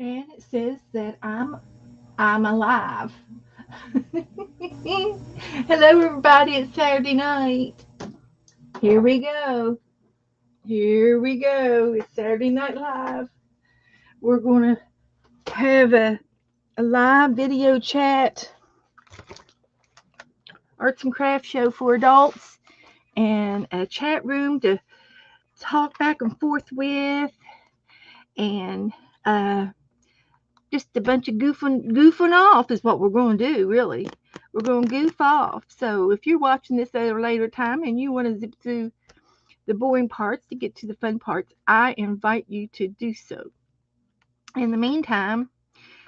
And it says that I'm alive. Hello everybody, it's Saturday night. Here we go. Here we go. It's Saturday Night Live. We're gonna have a live video chat, arts and crafts show for adults, and a chat room to talk back and forth with, and just a bunch of goofing off is what we're going to do, really. We're going to goof off. So if you're watching this at a later time and you want to zip through the boring parts to get to the fun parts, I invite you to do so. In the meantime,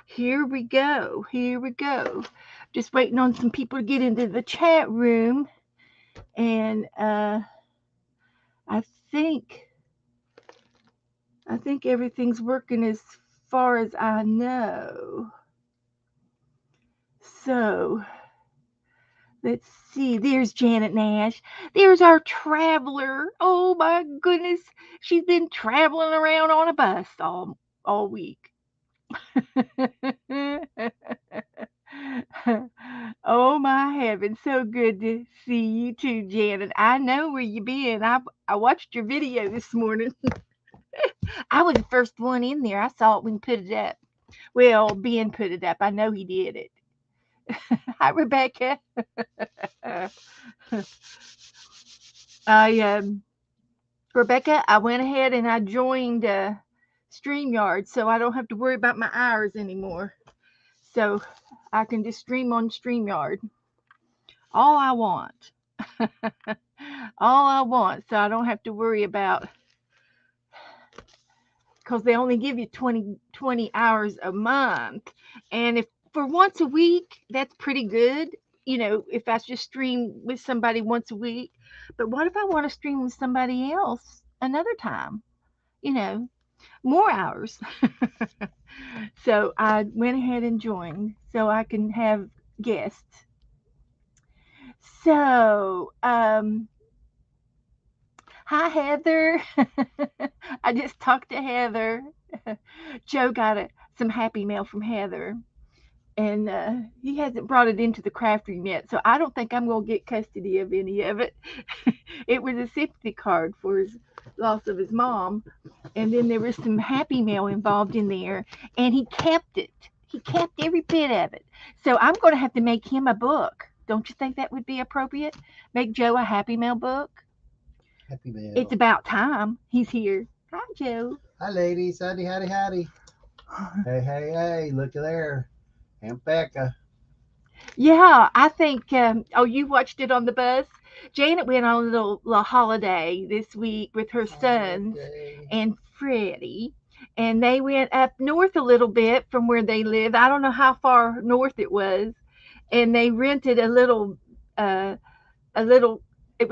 here we go. Here we go. Just waiting on some people to get into the chat room. And I think everything's working as far as I know. So let's see. There's Janet Nash. There's our traveler. Oh my goodness. She's been traveling around on a bus all week. Oh my heavens. So good to see you too, Janet. I know where you been. I watched your video this morning. I was the first one in there. I saw it when you put it up. Well, Ben put it up. I know he did it. Hi, Rebecca. I Rebecca, I went ahead and I joined StreamYard, so I don't have to worry about my hours anymore. So I can just stream on StreamYard. All I want. All I want, so I don't have to worry about, because they only give you 20 hours a month. And if for once a week, that's pretty good. If I just stream with somebody once a week. But what if I want to stream with somebody else another time? You know, more hours. So I went ahead and joined so I can have guests. So, hi, Heather. I just talked to Heather. Joe got some happy mail from Heather, and he hasn't brought it into the craft room yet, so I don't think I'm going to get custody of any of it. It was a sympathy card for his loss of his mom, and then there was some happy mail involved in there, and he kept it. He kept every bit of it. So I'm going to have to make him a book. Don't you think that would be appropriate? Make Joe a happy mail book? Happy mail. It's about time. He's here. Hi, Joe. Hi, ladies. Howdy, howdy, howdy. Hey, hey, hey. Look at there. Aunt Becca. Yeah, I think. Oh, you watched it on the bus. Janet went on a little holiday this week with her sons Holiday. and Freddie, and they went up north a little bit from where they lived. I don't know how far north it was, and they rented uh, a little. It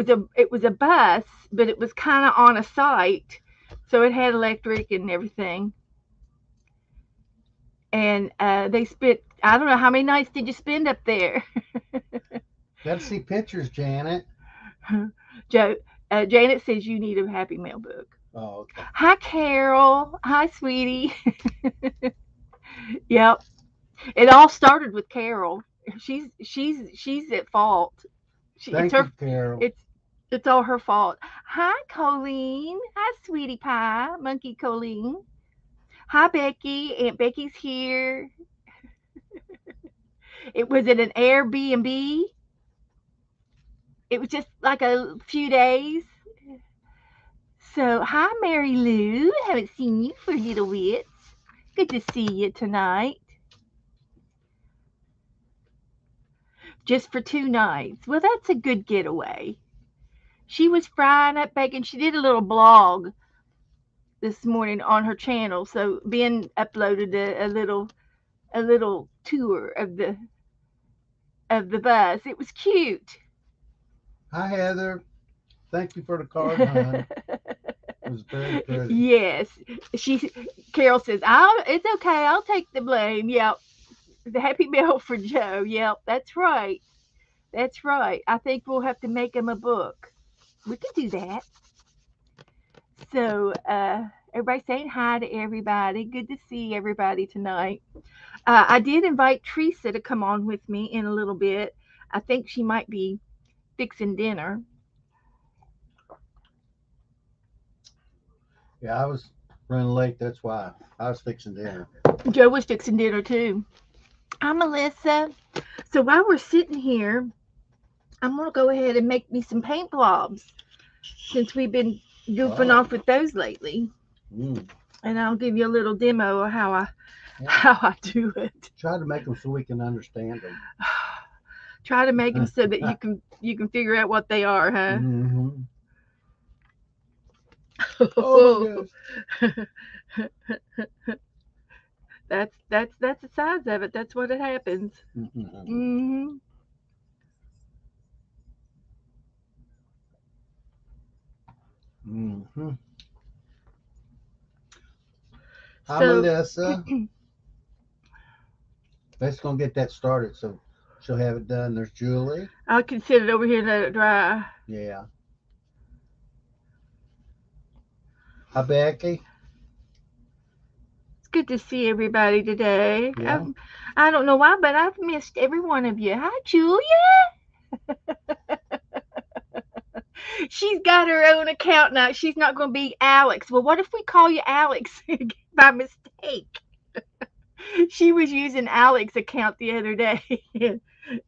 was a bus, but it was kind of on a site, so it had electric and everything. And they spent. I don't know how many nights did you spend up there. Got to see pictures, Janet. Joe, Janet says you need a Happy Mail book. Oh, okay. Hi, Carol. Hi, sweetie. Yep. It all started with Carol. She's at fault. It's Thank you, her. Carol. It's all her fault. Hi, Colleen. Hi, sweetie pie, monkey Colleen. Hi, Becky. Aunt Becky's here. It was at an Airbnb. It was just like a few days. So, hi, Mary Lou. Haven't seen you for a little bit. Good to see you tonight. Just for 2 nights. Well, that's a good getaway. She was frying up bacon. She did a little blog this morning on her channel. So Ben uploaded a little tour of the bus. It was cute. Hi, Heather. Thank you for the card, hon. It was very pretty. Yes, she. Carol says, It's okay. I'll take the blame." Yep, the happy meal for Joe. Yep, that's right. That's right. I think we'll have to make him a book. We can do that. So, Everybody saying hi to everybody. Good to see everybody tonight. I did invite Teresa to come on with me in a little bit. I think she might be fixing dinner. Yeah, I was running late. That's why I was fixing dinner. Joe was fixing dinner too. I'm Melissa. So while we're sitting here, I'm going to go ahead and make me some paint blobs since we've been goofing Oh, off with those lately. mm, And I'll give you a little demo of how I yeah. how I do it. Try to make them so we can understand them. Try to make them so that you can figure out what they are, huh? Hmm. Oh my gosh. That's the size of it. That's what it happens. Hmm. Hmm. Hmm. Hi, So Melissa. Let's gonna get that started so she'll have it done. There's Julie. I can sit it over here and let it dry. Yeah. Hi, Becky. It's good to see everybody today. Yeah. I don't know why, but I've missed every one of you. Hi, Julia. She's got her own account now. She's not going to be Alex. Well, what if we call you Alex by mistake? She was using Alex's account the other day,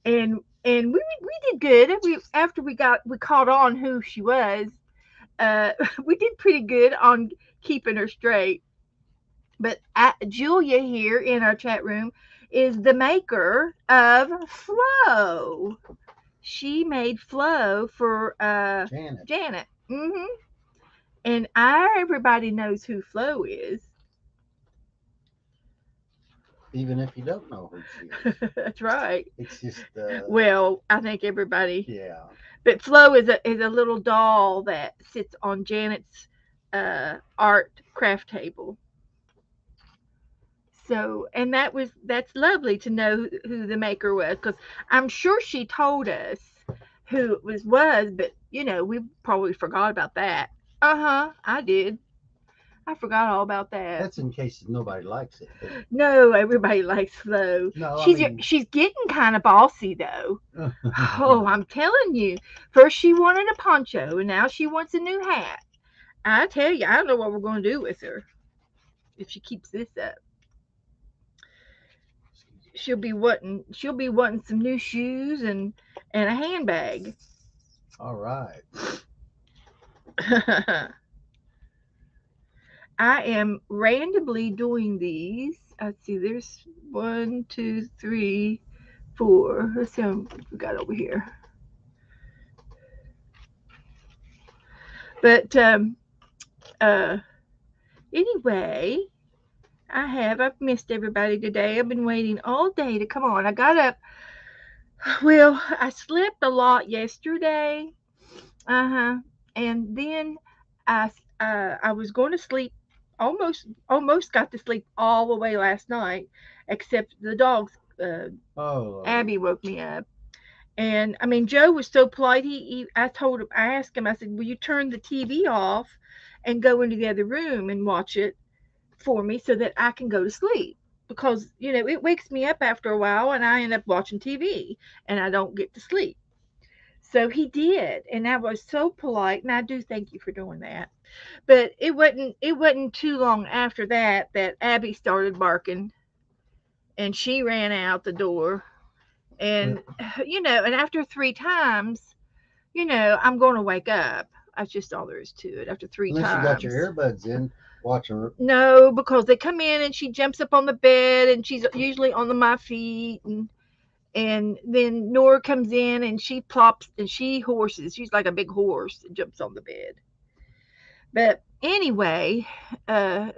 and we did good. After we caught on who she was, uh, we did pretty good on keeping her straight. But Julia here in our chat room is the maker of Flow. She made Flow for Janet. Janet. And everybody knows who Flo is. Even if you don't know who she is, That's right. it's just Well, I think everybody. yeah. But Flo is a little doll that sits on Janet's art craft table. So, and that's lovely to know who the maker was, because I'm sure she told us who it was, but we probably forgot about that. Uh huh. I did. I forgot all about that. That's in case nobody likes it. But No, everybody likes Flo. no, I She's mean, she's getting kind of bossy though. Oh, I'm telling you. First she wanted a poncho, and now she wants a new hat. I tell you, I don't know what we're going to do with her if she keeps this up. She'll be wanting some new shoes and a handbag. all right. I am randomly doing these. Let's see. There's one, two, three, four. Let's see how we got over here. But uh, anyway, I've missed everybody today. I've been waiting all day to come on. I got up. Well, I slept a lot yesterday. Uh-huh. And then I was going to sleep, almost got to sleep all the way last night, except the dogs. Oh, Abby woke me up. And I mean, Joe was so polite. I asked him, I said, will you turn the TV off and go into the other room and watch it for me so that I can go to sleep? Because, it wakes me up after a while and I end up watching TV and I don't get to sleep. So he did. And I was so polite. And I do thank you for doing that. But it wasn't too long after that Abby started barking and she ran out the door. well, And, and after three times, I'm going to wake up. That's just all there is to it after three unless you got times. your earbuds in, watching. No, because they come in and she jumps up on the bed and she's usually on my feet, and then Nora comes in and she plops and she horses. She's like a big horse that jumps on the bed. But anyway, uh,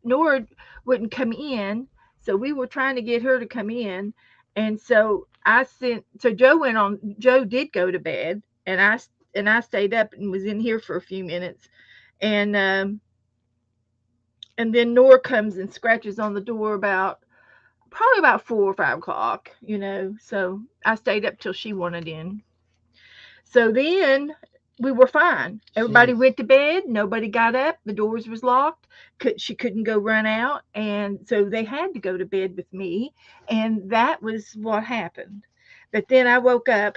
Nora wouldn't come in, so we were trying to get her to come in, and so Joe did go to bed, and I stayed up and was in here for a few minutes, and and then Nora comes and scratches on the door about probably about 4 or 5 o'clock. So I stayed up till she wanted in. So then we were fine. Everybody Jeez. went to bed. Nobody got up. The doors was locked. She couldn't go run out, and so they had to go to bed with me. And that was what happened. But then I woke up.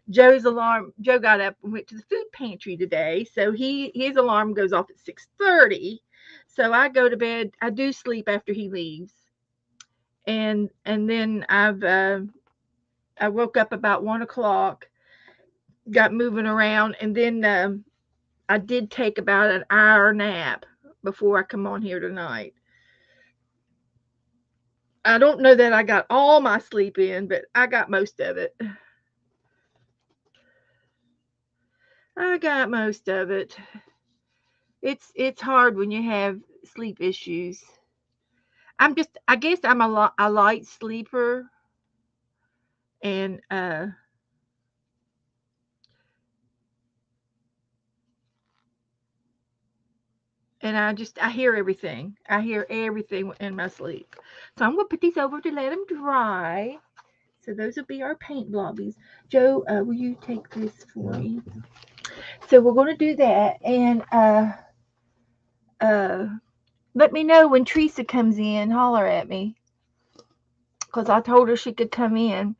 Joe's alarm. Joe got up and went to the food pantry today, so his alarm goes off at 6:30. So I go to bed. I do sleep after he leaves, and then I woke up about 1 o'clock, got moving around, and then I did take about an hour nap before I come on here tonight. I don't know that I got all my sleep in, but I got most of it. I got most of it. It's hard when you have sleep issues. I guess I'm a light sleeper, and I hear everything. I hear everything in my sleep. So I'm gonna put these over to let them dry. So those will be our paint blobbies. Joe, will you take this for Yeah. me? So we're gonna do that, and uh, let me know when Teresa comes in. Holler at me, cause I told her she could come in,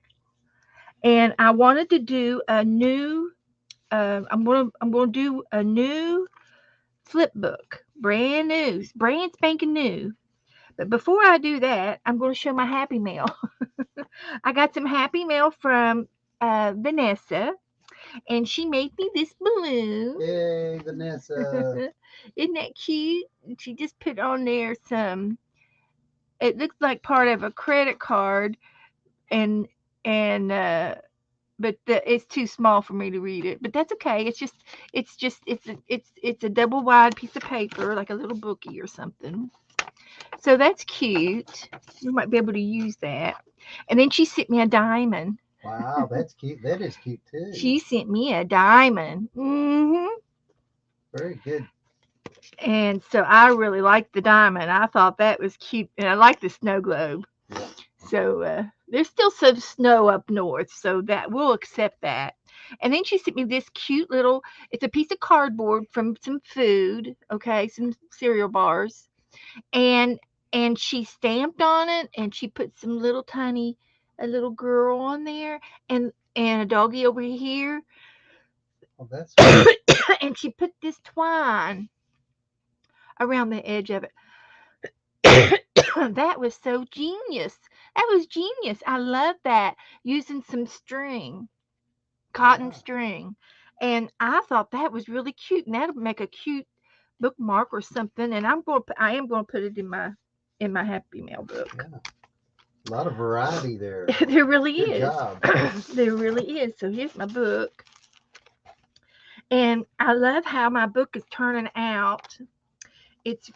and I wanted to do a new. I'm gonna do a new flip book, brand spanking new. But before I do that, I'm going to show my Happy Mail. I got some Happy Mail from Vanessa, and she made me this balloon. Yay, Vanessa. Isn't that cute? She just put on there some. It looks like part of a credit card, and and but it's too small for me to read it. But that's okay. It's a double wide piece of paper, like a little bookie or something. So that's cute. You might be able to use that. And then she sent me a diamond. Wow, that's cute. That is cute too. She sent me a diamond. Very good. And so I really liked the diamond. I thought that was cute. And I like the snow globe. Yeah. So there's still some snow up north. So that we'll accept that. And then she sent me this cute little, it's a piece of cardboard from some food, okay, some cereal bars. and and she stamped on it, and she put some little tiny a little girl on there, and a doggy over here. Oh, that's sweet. And she put this twine around the edge of it. That was so genius. That was genius. I love that, using some string, cotton Yeah. string. And I thought that was really cute, and that'll make a cute bookmark or something. And I am going to put it in my Happy Mail book. Yeah. A lot of variety there. There really Good is. job. There really is. So here's my book. And I love how my book is turning out. It's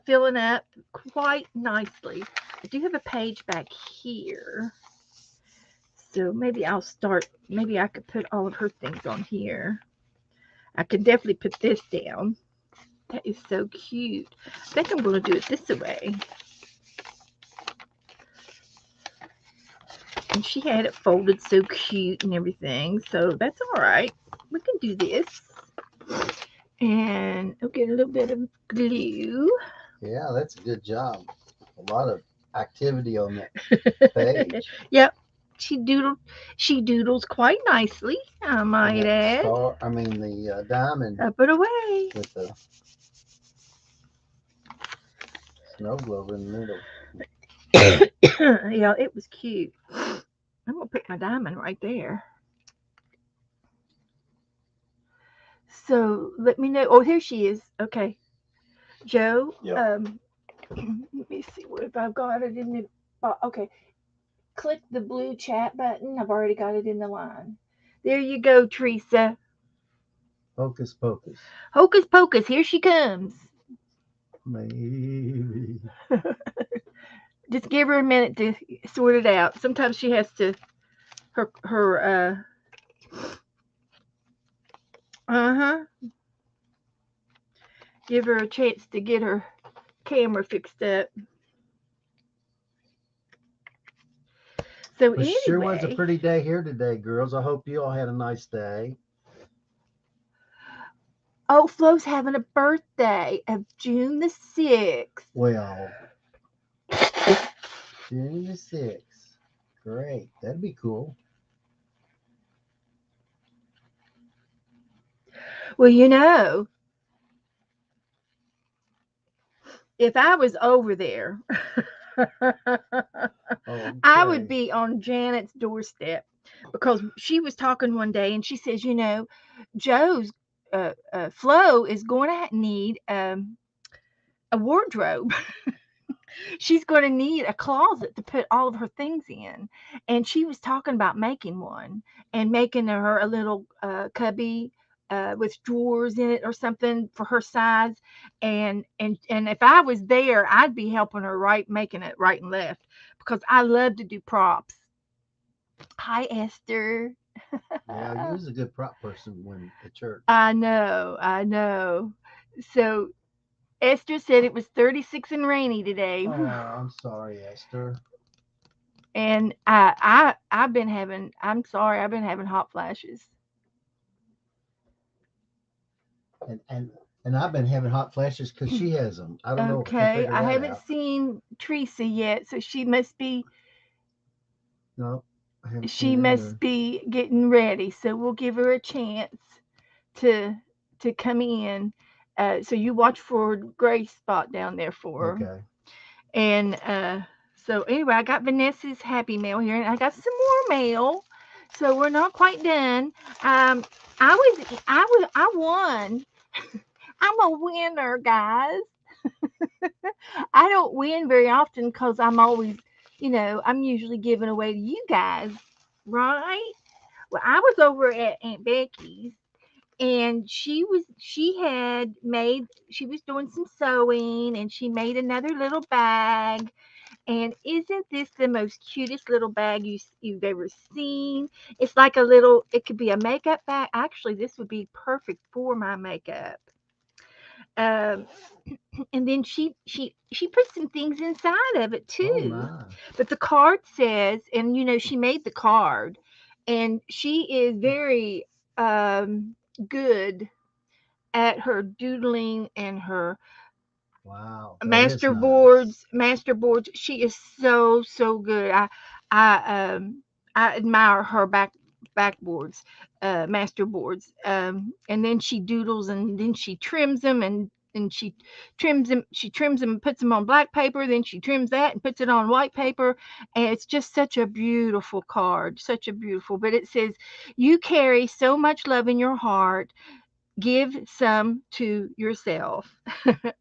filling up quite nicely. I do have a page back here. So maybe I could put all of her things on here. I could definitely put this down. That is so cute. I think I'm going to do it this way. And she had it folded so cute and everything. So that's all right. We can do this. And I'll get a little bit of glue. Yeah, that's a good job. A lot of activity on that page. Yep. She doodles quite nicely, I And might that add. star, I mean the diamond Up and away. with the snow globe in the middle. Yeah, it was cute. I'm gonna put my diamond right there. So let me know. Oh, here she is. Okay, Joe. Yeah. Let me see what if I've got it in the. Okay, click the blue chat button. I've already got it in the line. There you go, Teresa. Hocus pocus. Hocus pocus, here she comes. Maybe. Just give her a minute to sort it out. Sometimes she has to her uh-huh. Give her a chance to get her camera fixed up. So Well, sure was a anyway, pretty day here today, girls. I hope you all had a nice day. oh, Flo's having a birthday of June the 6th. Well, June the 6th. Great. That'd be cool. Well, if I was over there, I would Okay. be on Janet's doorstep because she was talking one day and she says, Joe's Flo is going to need a wardrobe. She's going to need a closet to put all of her things in. And she was talking about making one and making her a little cubby with drawers in it or something for her size. And if I was there, I'd be helping her right, making it right and left because I love to do props. Hi, Esther. Yeah, you was a good prop person when at church. I know, I know. So Esther said it was 36 and rainy today. Oh, I'm sorry, Esther. And I've been having, I'm sorry, I've been having hot flashes. And and I've been having hot flashes because she has them. I don't know. Can't Okay, figure I that haven't out. seen Teresa yet, so No, I haven't she seen her must either. be getting ready. So we'll give her a chance to come in. So you watch for gray spot down there for her. Okay. And so anyway, I got Vanessa's happy mail here, and I got some more mail. So we're not quite done. I won. I'm a winner, guys. I don't win very often because I'm always, I'm usually giving away to you guys, right? Well, I was over at Aunt Becky's and she was doing some sewing and she made another little bag. And isn't this the most cutest little bag you've ever seen? It's like it could be a makeup bag. Actually, this would be perfect for my makeup. Um, and then she put some things inside of it Oh too. my. But the card says, and she made the card, and she is very good at her doodling and her Wow. That is nice. master boards. She is so good. I admire her backboards, master boards. And then she doodles and then she trims them and she trims them and puts them on black paper, then she trims that and puts it on white paper, and it's just such a beautiful card, such a beautiful. But it says, you carry so much love in your heart, give some to yourself.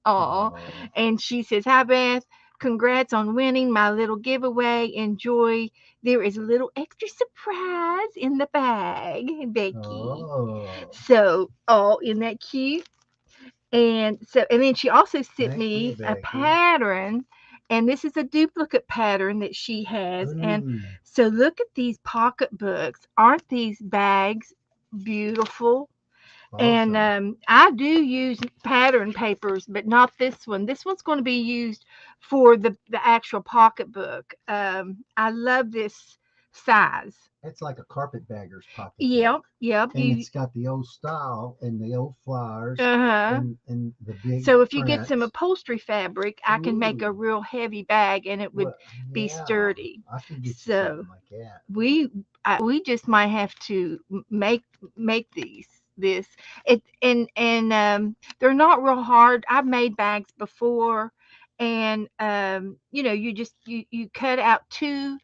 Aw. Oh. And she says, hi, Beth. Congrats on winning my little giveaway. Enjoy. There is a little extra surprise in the bag, Becky. Oh. So, oh, isn't that cute? And then she also sent Thank you, me a Becky. pattern, and this is a duplicate pattern that she has. And Ooh. so look at these pocketbooks. Aren't these bags beautiful? And Awesome. I do use pattern papers, but not this one. This one's going to be used for the actual pocketbook. I love this size. It's like a carpetbagger's pocketbook. Yep, yep. And it's got the old style and the old flowers Uh-huh. and the big So if you get print. some upholstery fabric, I can make a Ooh. real heavy bag, and it would Well, be yeah. sturdy. I can get you So something like that. we just might have to make this it and they're not real hard. I've made bags before, and you cut out two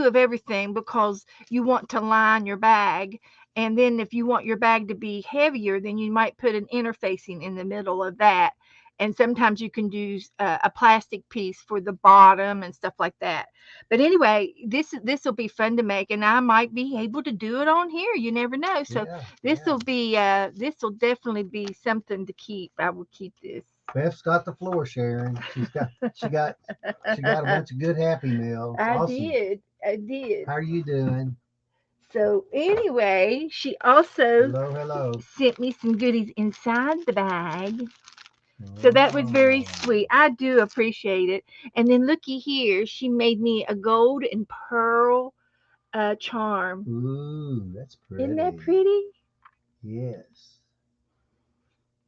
of everything because you want to line your bag. And then if you want your bag to be heavier, then you might put an interfacing in the middle of that. And sometimes you can do a plastic piece for the bottom and stuff like that. But anyway, this will be fun to make, and I might be able to do it on here. You never know. So Yeah, yeah. this will definitely be something to keep. I will keep this. Beth's got the floor, Sharon. She got a bunch of good happy meals. I Awesome. did. I did. How are you doing? So anyway, she also Hello, hello. sent me some goodies inside the bag. So that was very Oh. sweet. I do appreciate it. And then looky here, she made me a gold and pearl. charm. Ooh, that's Isn't that pretty. pretty? Yes.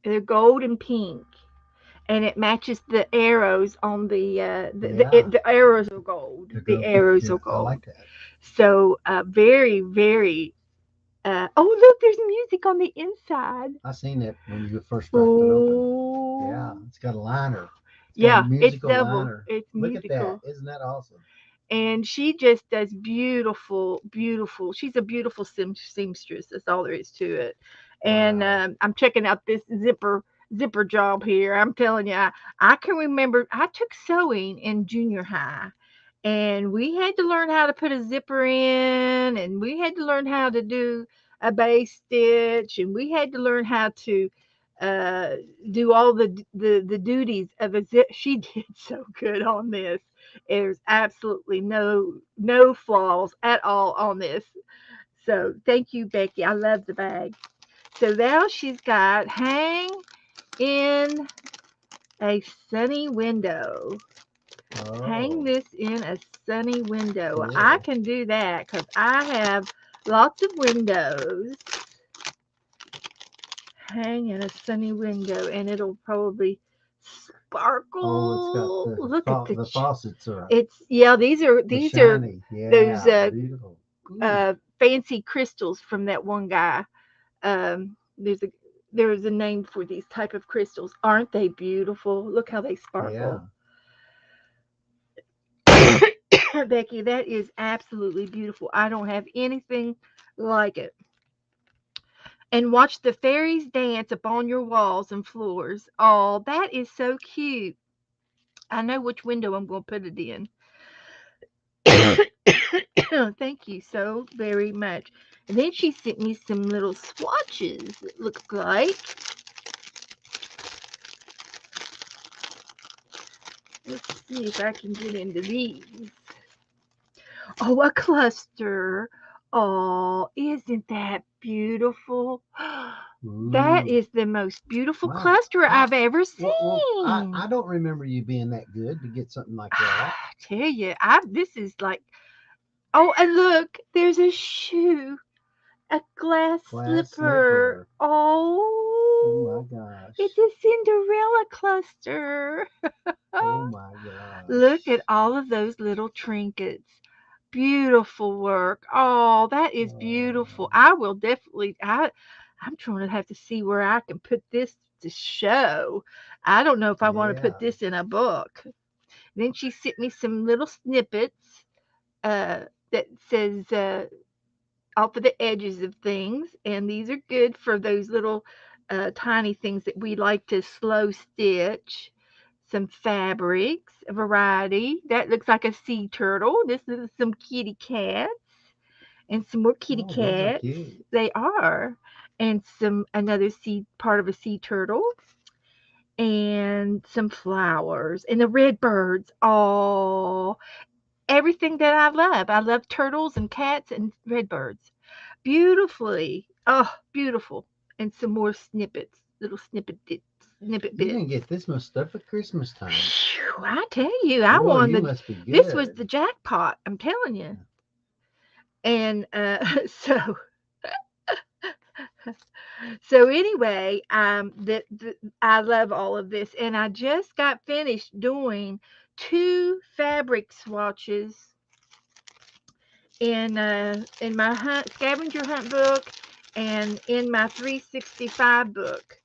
They're gold and pink, and it matches the arrows on Yeah. the arrows are gold. The The go arrows yeah, are I gold. like that. So very very. Oh look, there's music on the inside. I seen it when you first cracked it open. Yeah, Oh it's got a liner. It's got a yeah, it's musical double. liner. It's Look at that. musical. Isn't that awesome? And she just does beautiful, beautiful. She's a beautiful seamstress. That's all there is to it. And Wow. I'm checking out this zipper job here. I'm telling you, I can remember I took sewing in junior high, and we had to learn how to put a zipper in, and we had to learn how to do a base stitch, and we had to learn how to uh, do all the duties of a zip. She did so good on this. There's absolutely no flaws at all on this. So thank you, Becky. I love the bag. So now she's got hang in a sunny window. Hang Oh, this in a sunny window. I cool. can do that because I have lots of windows. Hang in a sunny window, and it'll probably Oh, it's got sparkle. Look at the faucets are it's yeah. the These are shiny. those Yeah, beautiful. Ooh, fancy crystals from that one guy. There's a name for these type of crystals. Aren't they beautiful? Look how they yeah. sparkle. Becky, that is absolutely beautiful. I don't have anything like it. And watch the fairies dance upon your walls and floors. Oh, that is so cute. I know which window I'm going to put it in. Thank you so very much. And then she sent me some little swatches, it looks like. Let's see if I can get into these. Oh, a cluster. Oh, isn't that beautiful? That Ooh, is the most beautiful wow. cluster I've ever I seen. don't remember you being that good to get something like that. I tell you, this is like, oh, and look, there's a shoe, a glass Glass slipper. slipper. Oh my Oh, it's gosh. a Cinderella cluster. Oh my Look at gosh. all of those little trinkets. Beautiful work. Oh, that is beautiful. Oh, I will definitely. I'm trying to have to see where I can put this to show. I don't know if I want to put yeah. this in a book. Then she sent me some little snippets uh, that says off of the edges of things, and these are good for those little tiny things that we like to slow stitch. Some fabrics, a variety. That looks like a sea turtle. This is some kitty cats and some more kitty Oh, those are cats. cute. They are. And some another sea part of a sea turtle and some flowers and the red birds. Oh, everything that I love. I love turtles and cats and red birds. Beautifully. Oh, beautiful. And some more snippets, little snippet You didn't bits. get this much stuff at Christmas time. Phew, I tell you, I Boy, won you the. must be This was good. the jackpot. I'm telling you. And so so anyway, I love all of this, and I just got finished doing two fabric swatches in my scavenger hunt book and in my 365 book.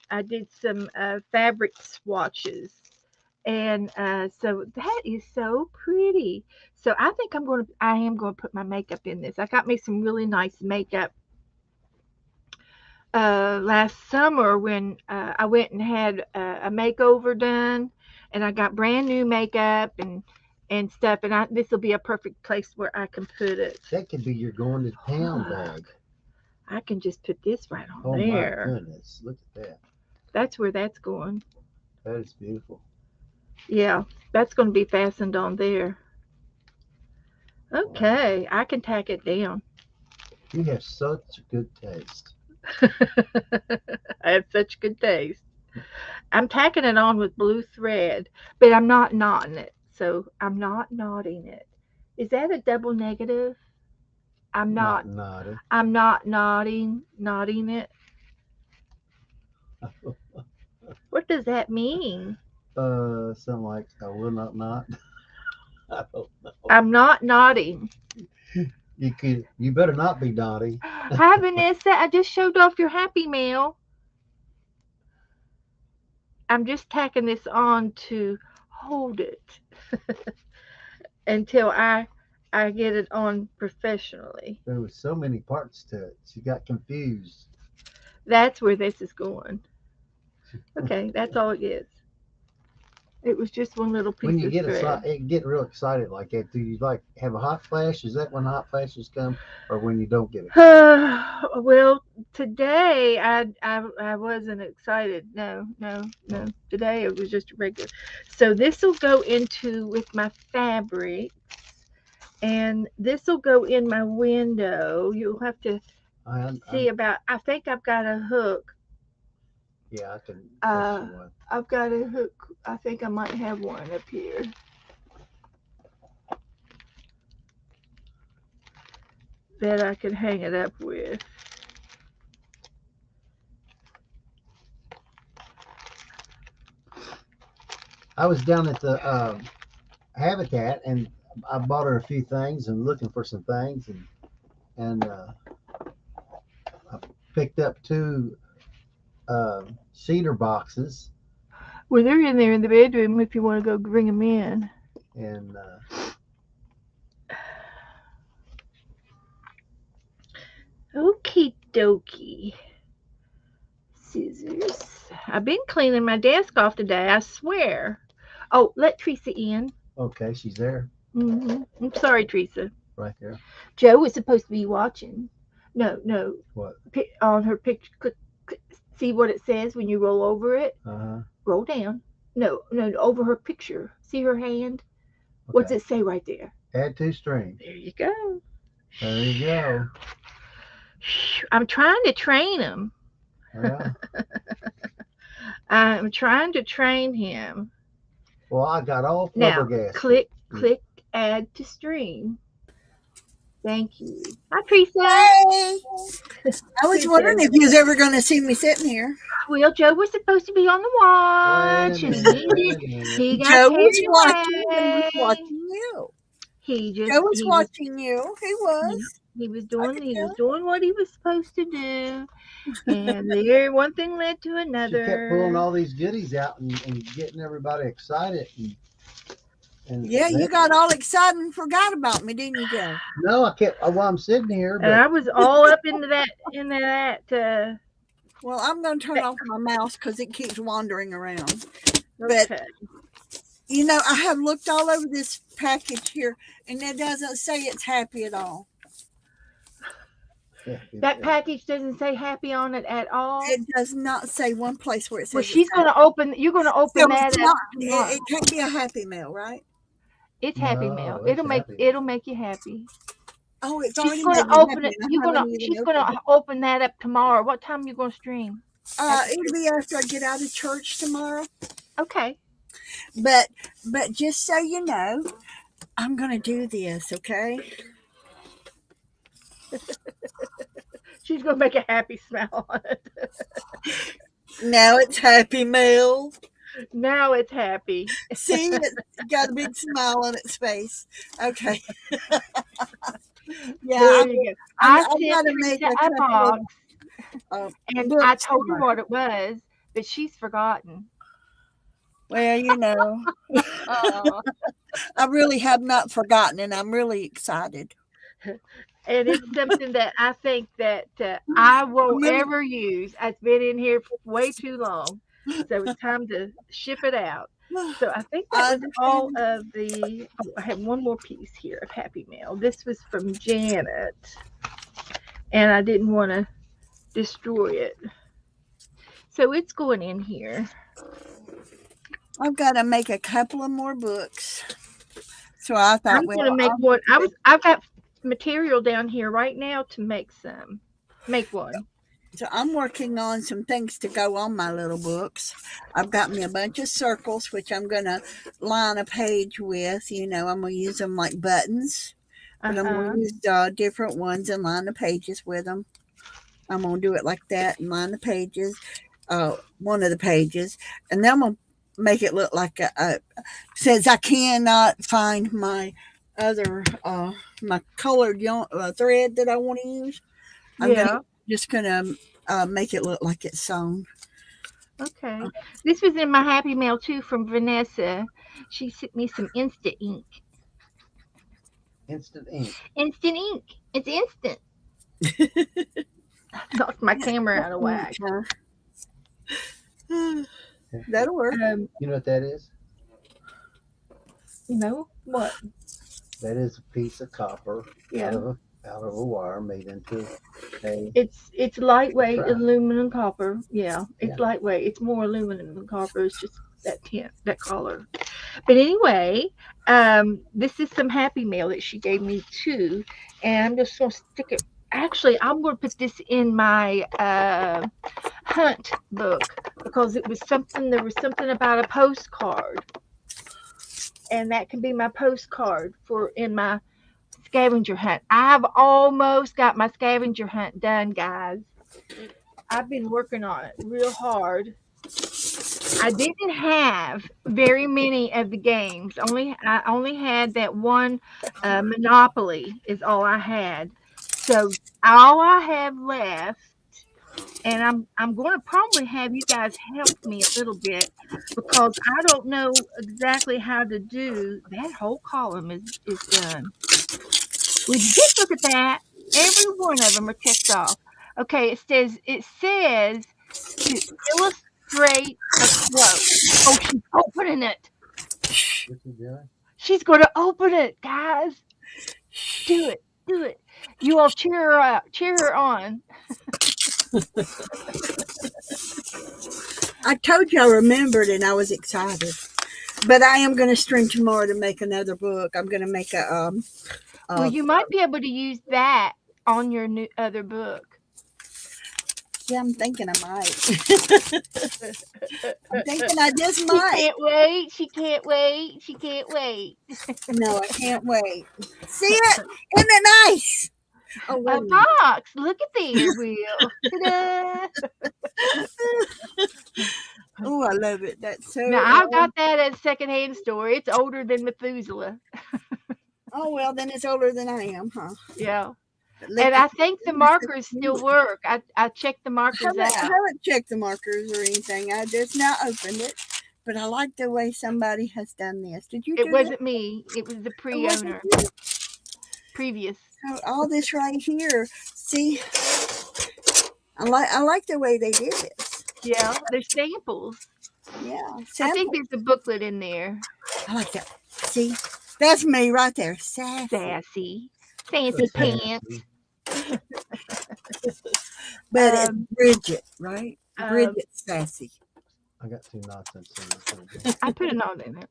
I did some fabric swatches. And so that is so pretty. So I am going to put my makeup in this. I got me some really nice makeup last summer when I went and had a makeover done, and I got brand new makeup and stuff. And this will be a perfect place where I can put it. That could be your going to town Look, bag. I can just put this right on Oh my there. goodness. Look at that. That's where that's going. That is beautiful. Yeah, that's going to be fastened on there. Wow. Okay, I can tack it down. You have such good taste. I have such good taste. I'm tacking it on with blue thread, but I'm not knotting it. So I'm not knotting it. Is that a double negative? I'm not. nodding. I'm not nodding it. What does that mean? Something like I will not not. I don't know. I'm not nodding. You better not be naughty. Hi, Vanessa. I just showed off your Happy Meal. I'm just tacking this on to hold it until I get it on professionally. There was so many parts to it. She got confused. That's where this is going. Okay, that's all it is. It was just one little When piece you of thread. get real excited like that, do you like have a hot flash? Is that when hot flashes come, or when you don't get excited? Well, today I wasn't excited. No, no, no. Oh, Today it was just regular. So this will go into with my fabric, and this will go in my window. You'll have to see I'm about. I think I've got a hook. yeah, I can fetch Uh, you one. I've got a hook. I think I might have one up here. That I can hang it up with. I was down at the Habitat and I bought her a few things and looking for some things and I picked up two cedar boxes Well, they're in there in the bedroom if you want to go bring them in. and Okie dokie. Scissors. I've been cleaning my desk off today, I swear. Oh, let Teresa in. okay, she's there I'm sorry, Teresa. right there. Joe was supposed to be watching. No, no. What? On her picture. See what it says when you roll over it? Uh-huh. Roll down. No, no, over her picture. See her hand? What's Okay. it say right there? Add two strings. There you go. There you go. I'm trying to train him. Yeah. I'm trying to train him. Well, I got all Now, flabbergasted. click, add to stream. Thank you. Hi, Teresa. Hey, I was wondering if you was ever going to see me sitting here. Well, Joe was supposed to be on the watch, and Wait a minute. he got Joe carried was watching and was away. watching you. He just Joe was watching you. He he, was. he was I doing could he was tell. doing what he was supposed to do, and there one thing led to She kept pulling another. all these goodies out and getting everybody excited and Yeah, you that, got all excited and forgot about me, didn't you, Joe? no, I kept while I'm sitting here, And but I was all up into that. Well, I'm going to turn off my mouse because it keeps wandering around. But, Okay. you know, I have looked all over this package here, and it doesn't say it's happy at all. That package doesn't say happy on it at all. It does not say one place where it says Well, it's she's happy. going to open. You're going to So open that it's up not, tomorrow. it can't be a happy meal, right? It's Happy Meal. no, it's happy. It'll make you happy. Oh, it's She's already gonna made me open happy, it. and I haven't even She's opened gonna open that up tomorrow. What time you gonna stream? It'll be after I get out of church tomorrow. Okay. But just so you know, I'm gonna do this, okay? She's gonna make a happy smile on it. Now it's Happy Meal. Now it's happy. See, it's got a big smile on its face. Okay. Yeah, There you go. I I've sent got to make Teresa a a couple box, of and I books told her tomorrow. what it was, but she's forgotten. Well, you know, Oh. I really have not forgotten, and I'm really excited. And it's something that I think that I won't Really? ever use. It's been in here way too long, so it's time to ship it out. So I think that I was all understand. of the. Oh, I have one more piece here of Happy Mail. This was from Janet, and I didn't want to destroy it, so it's going in here. I've got to make a couple of more books. So I thought, I'm well, going to make I'll one. make it. I've got material down here right now to make some. Make one. So I'm working on some things to go on my little books. I've got me a bunch of circles, which I'm going to line a page with. You know, I'm going to use them like buttons. but I'm going Uh-huh. to use different ones and line the pages with them. I'm going to do it like that and line the pages, one of the pages, and then I'm going to make it look like since I cannot find my other my colored yarn, thread that I want to use. I'm gonna Yeah. just gonna make it look like it's sewn. Okay. This was in my happy mail too from Vanessa. She sent me some instant ink. Instant ink. Instant ink. It's instant. Knocked my camera out of whack. Yeah. That'll work. You know what that is? No. What? That is a piece of copper Yeah. out of a wire made into a It's lightweight track. aluminum copper. Yeah, it's Yeah. lightweight. It's more aluminum than copper. It's just that tint, that color. But anyway, this is some happy mail that she gave me too, and I'm just gonna stick it. Actually, I'm gonna put this in my hunt book because it was something. There was something about a postcard, and that can be my postcard for in my scavenger hunt. I've almost got my scavenger hunt done, guys. I've been working on it real hard. I didn't have very many of the games. I only had that one Monopoly is all I had. So all I have left, and I'm going to probably have you guys help me a little bit because I don't know exactly how to do that whole column is done. Would you just look at that? Every one of them are checked off. Okay, it says to illustrate a quote. Oh, she's opening it. What's it doing? She's going to open it, guys. Do it. Do it. You all cheer her up. Cheer her on. I told you I remembered and I was excited. But I am going to stream tomorrow to make another book. I'm going to make Well, you might be able to use that on your new other book. yeah, I'm thinking I might. I'm thinking I just She might. can't wait. She can't wait. She can't wait. No, I can't wait. See it? Isn't it nice? Oh, wait A a minute. box. Look at there, Will. Ta-da. Oh, I love it. That's so. Now I got that at a secondhand store. It's older than Methuselah. Oh, well, then it's older than I am, huh? Yeah. But look And at I think the markers still work. I checked the I markers haven't, I out. haven't checked the markers or anything. I just now opened it. But I like the way somebody has done this. Did you It do wasn't me. It was the that? It wasn't pre-owner, you? previous. So all this right here. See, I like the way they did this. Yeah, they're samples. Yeah, I sample. think there's a booklet in there. I like that. See, that's me right there. Sassy. Sassy. Fancy So pants. sassy. But it's Um, Bridget, right? um, Bridget Sassy. I got two nonsense in this. I put a note in it.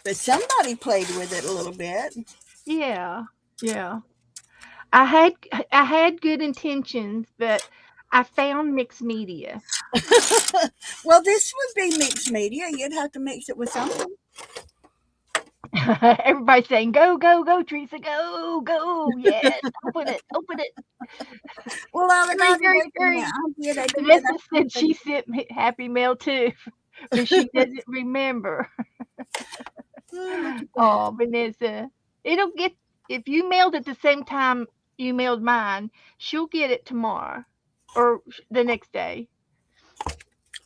But somebody played with it a little bit. Yeah, yeah. I had good intentions, but I found mixed media. Well, this would be mixed media. You'd have to mix it with something. Everybody's saying, "Go, go, go, Teresa, go, go! Yes, open it, open it!" Well, I was Hurry, not hurry, making hurry! that. I did. Vanessa said she sent me happy mail too, but she doesn't remember. Oh, look at that. Oh, Vanessa, it'll get if you mailed it the same time you mailed mine. She'll get it tomorrow or the next day.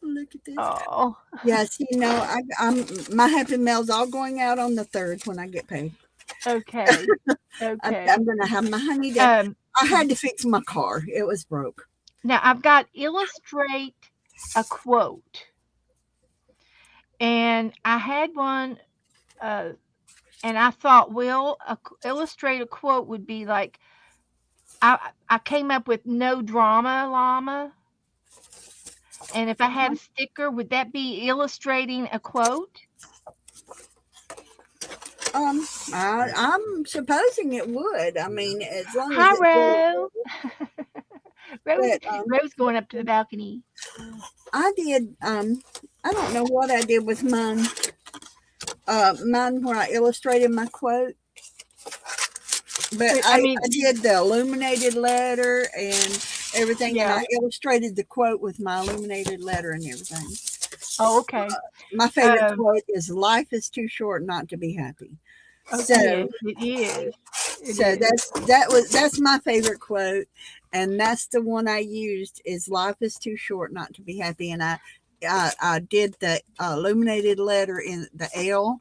Look at this. Oh, Yes, you know, I'm my happy mail's all going out on the 3rd when I get paid. okay, okay. I'm gonna have my honey day. Um, I had to fix my car; it was broke. now I've got illustrate a quote, and I had one, and I thought, well, illustrate a quote would be like I came up with no drama llama, and if I had a sticker, would that be illustrating a quote? I'm supposing it would. I mean, as long as Hi, it's Rose. Rose, but Rose going up to the balcony. I did. I don't know what I did with mine. Mine where I illustrated my quote. But But I I mean, did the illuminated letter and everything, and yeah. I illustrated the quote with my illuminated letter and everything. Oh, okay. My favorite Um, quote is "Life is too short not to be happy." oh, So, yes, it is. It so is. that's my favorite quote, and that's the one I used. Is "Life is too short not to be happy," and I did the illuminated letter in the L,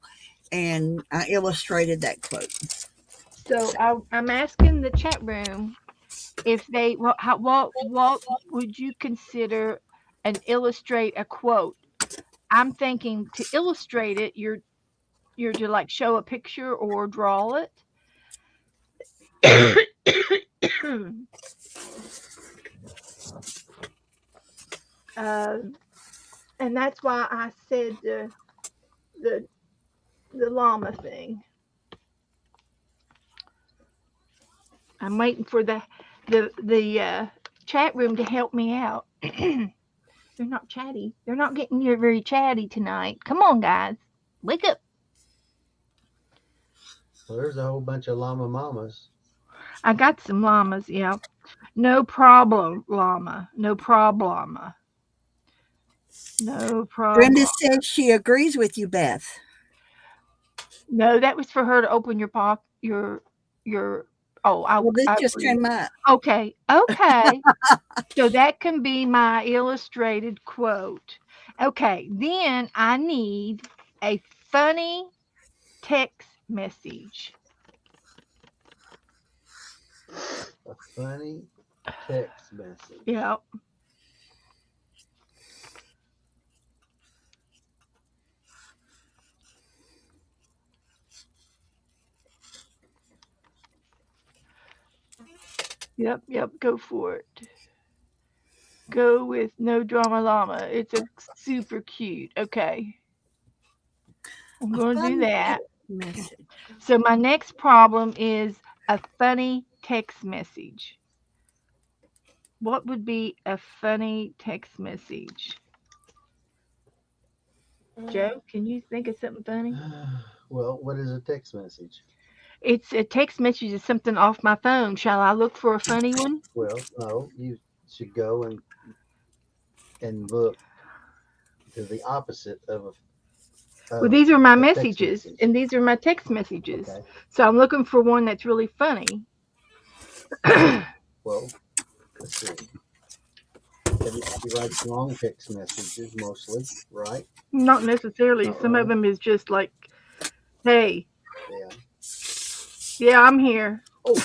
and I illustrated that quote. So I'm asking the chat room if they what would you consider an illustrate a quote? I'm thinking to illustrate it, you're to like show a picture or draw it. uh, and that's why I said the the llama thing. I'm waiting for the chat room to help me out. They're not chatty. They're not getting near very chatty tonight. Come on, guys, wake up. Well, there's a whole bunch of llama mamas. I got some llamas. Yeah, no problem, llama. No problem. No Brenda problem. says she agrees with you, Beth. No, that was for her to open your pop your. Oh, Well, this I just agree. came up. Okay, okay. So that can be my illustrated quote. Okay, then I need a funny text message. A funny text message. Yeah. Yep, yep, go for it. Go with no drama llama. It's a super cute. Okay. I'm A going to do fun that. text message. So my next problem is a funny text message. What would be a funny text message? Joe, can you think of something funny? Well, what is a text message? It's a text message is something off my phone. Shall I look for a funny one? Well, no, you should go and look to the opposite Well, of these are my a text messages, message. and these are my text messages. Okay. So I'm looking for one that's really funny. Well, let's see. Everybody writes long text messages mostly, right? Not necessarily. Not Some of really. them is just like, "Hey, Yeah. yeah, I'm here." Oh,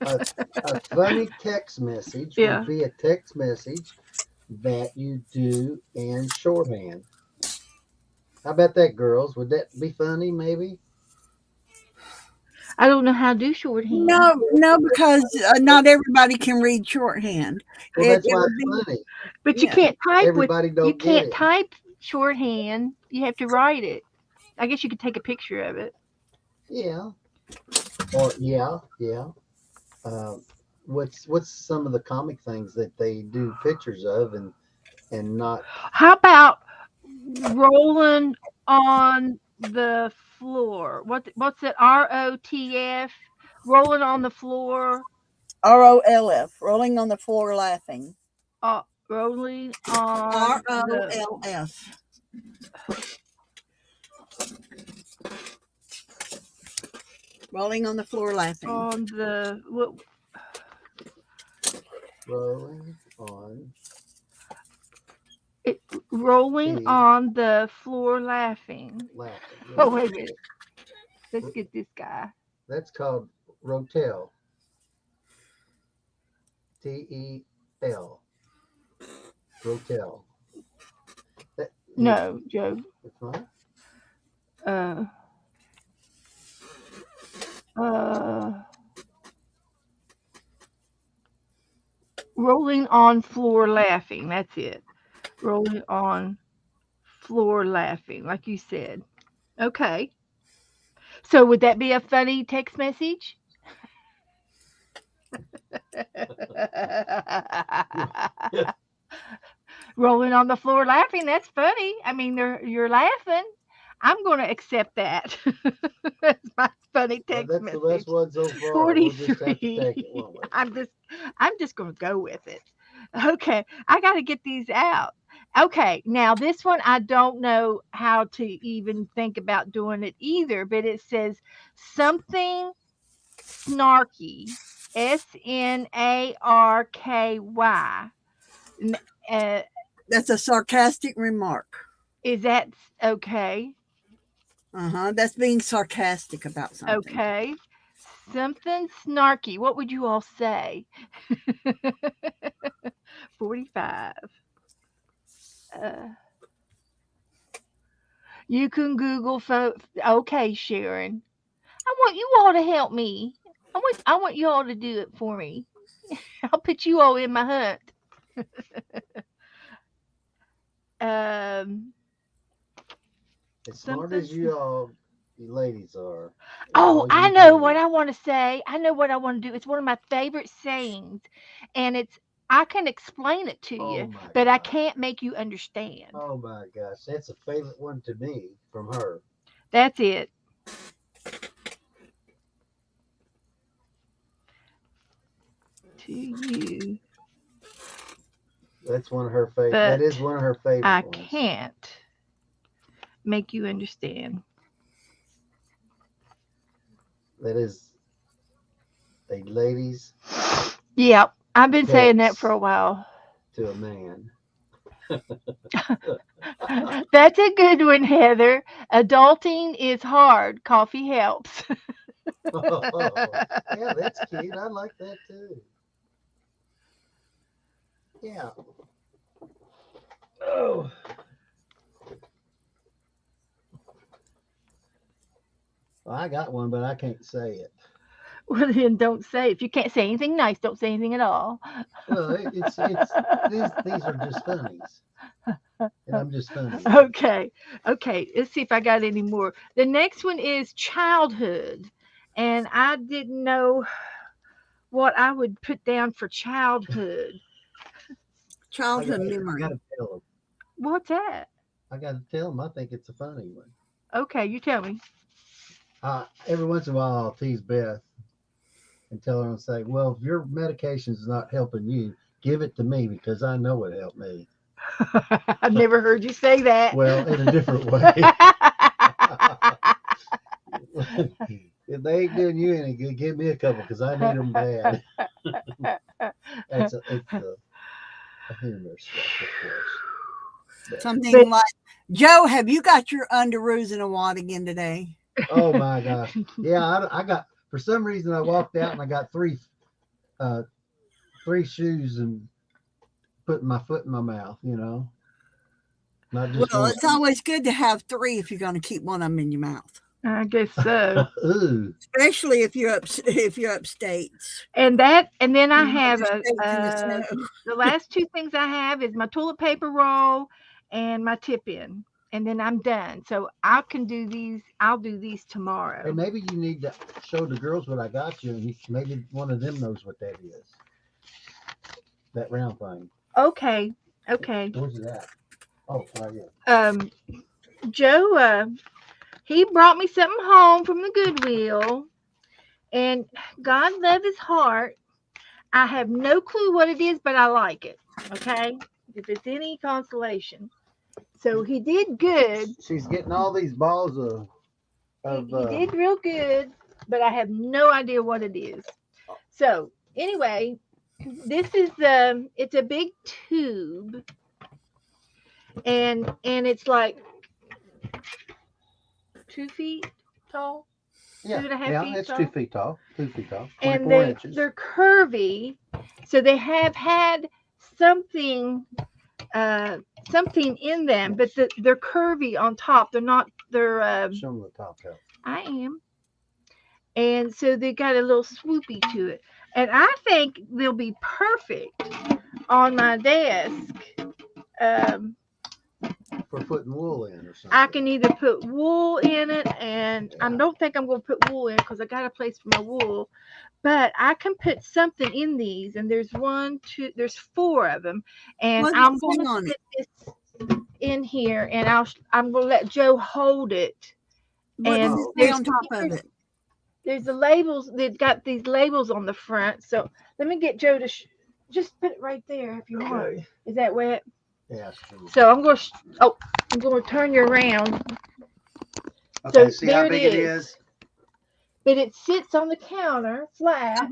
a, a funny text message would Yeah. be a text message that you do in shorthand. How about that, girls? Would that be funny, maybe? I don't know how to do shorthand. No, no, because not everybody can read shorthand. Well, that's It why would it's be, funny. But yeah. Everybody you don't get can't it. type shorthand. You have to write it. I guess you could take a picture of it. Yeah. Or yeah. Uh, what's some of the comic things that they do pictures of and not? How about rolling on the floor? What's it? ROTF? Rolling on the floor. ROLF, rolling on the floor laughing. Rolling on the ROLF, rolling on the floor laughing. what, Rolling on it rolling the on the floor laughing. laughing. Oh, Yeah. wait a minute. Let's get this guy. That's called rotel. Tel. Rotel. That you. No, Joe. It's not. Uh, uh, rolling on floor laughing. That's it. Rolling on floor laughing, like you said. Okay. So would that be a funny text message? Rolling on the floor laughing. That's funny. I mean, you're laughing. I'm going to accept that. That's my funny Well, text that's the best message. one so far. We'll just have to 43. take it, won't we? I'm just going to go with it. Okay, I got to get these out. Okay, now this one I don't know how to even think about doing it either, but it says something snarky. Snarky. N- Uh, That's a sarcastic remark. is that okay? That's being sarcastic about something. Okay. Something snarky. What would you all say? 45. Uh, you can Google. Okay, Sharon. I want you all to help me. I want you all to do it for me. I'll put you all in my hunt. Um, As smart something. as you ladies are, Oh, all I you know what do. I want to say. I know what I want to do. It's one of my favorite sayings, and it's I can explain it to Oh you, my but I gosh. can't make you understand. Oh my gosh. That's a favorite one to me from her. That's it to you, That's one of her favorite. That is but one of her favorite I ones. can't make you understand. That is a lady's Yep, I've been saying that for text a while. to a man. That's a good one, Heather. Adulting is hard. Coffee helps. Oh, yeah, that's cute. I like that too. Yeah. Oh, well, I got one, but I can't say it. Well, then don't say. If you can't say anything nice, don't say anything at all. Well, it's these are just funnies, and I'm just funny, you know. Okay. Okay. Let's see if I got any more. The next one is childhood. And I didn't know what I would put down for childhood. Childhood I memory. gotta tell them. What's that? I gotta tell them. I think it's a funny one. Okay, you tell me. Every once in a while, I'll tease Beth and tell her and say, "Well, if your medication is not helping you, give it to me because I know it helped me." I've never heard you say that. Well, in a different way. If they ain't doing you any good, give me a couple because I need them bad. It's a humorous stuff, of course. But Something like, Joe, have you got your underoos in a wad again today? oh my gosh, yeah, I got for some reason I walked out and I got uh, three shoes and putting my foot in my mouth. Not just Well, one. it's always good to have three if you're going to keep one of them in your mouth, I guess so. Ooh, especially if you're upstate. And then I have United States in the snow. the last two things I have is my toilet paper roll and my tip in. And then I'm done. So I can do these. I'll do these hey, tomorrow. maybe you need to show the girls what I got you, and maybe one of them knows what that is. That round thing. Okay. Okay. Where's it at? Oh, right here. Um, Joe, he brought me something home from the Goodwill, and God love his heart. I have no clue what it is, but I like it. Okay, if it's any consolation. So he did good. She's getting all these balls He, of he did real good, but I have no idea what it is. So anyway, this is it's a big tube, and it's like 2 feet tall, yeah, 2.5 feet it's 2 tall, feet tall, 2 feet tall, and 24 inches. they're curvy, so they have had something uh something in them, but they're curvy on top. They're not. They're Show them the top help. I am, and so they got a little swoopy to it, and I think they'll be perfect on my desk. Um, For putting wool in or something. I can either put wool in it, and I don't think I'm going to put wool in because I got a place for my wool. But I can put something in these, and there's one, two, there's four of them, and What does I'm it going say to on it? put this. in here, and I'm gonna let Joe hold it. What does And it Oh, say there's on top of it? there's the labels. They've got these labels on the front. So let me get Joe to just put it right there if you want. okay. Is that wet? Yeah, sure. So I'm gonna turn you around. Okay, So see there how it big it is. is? But it sits on the counter flat,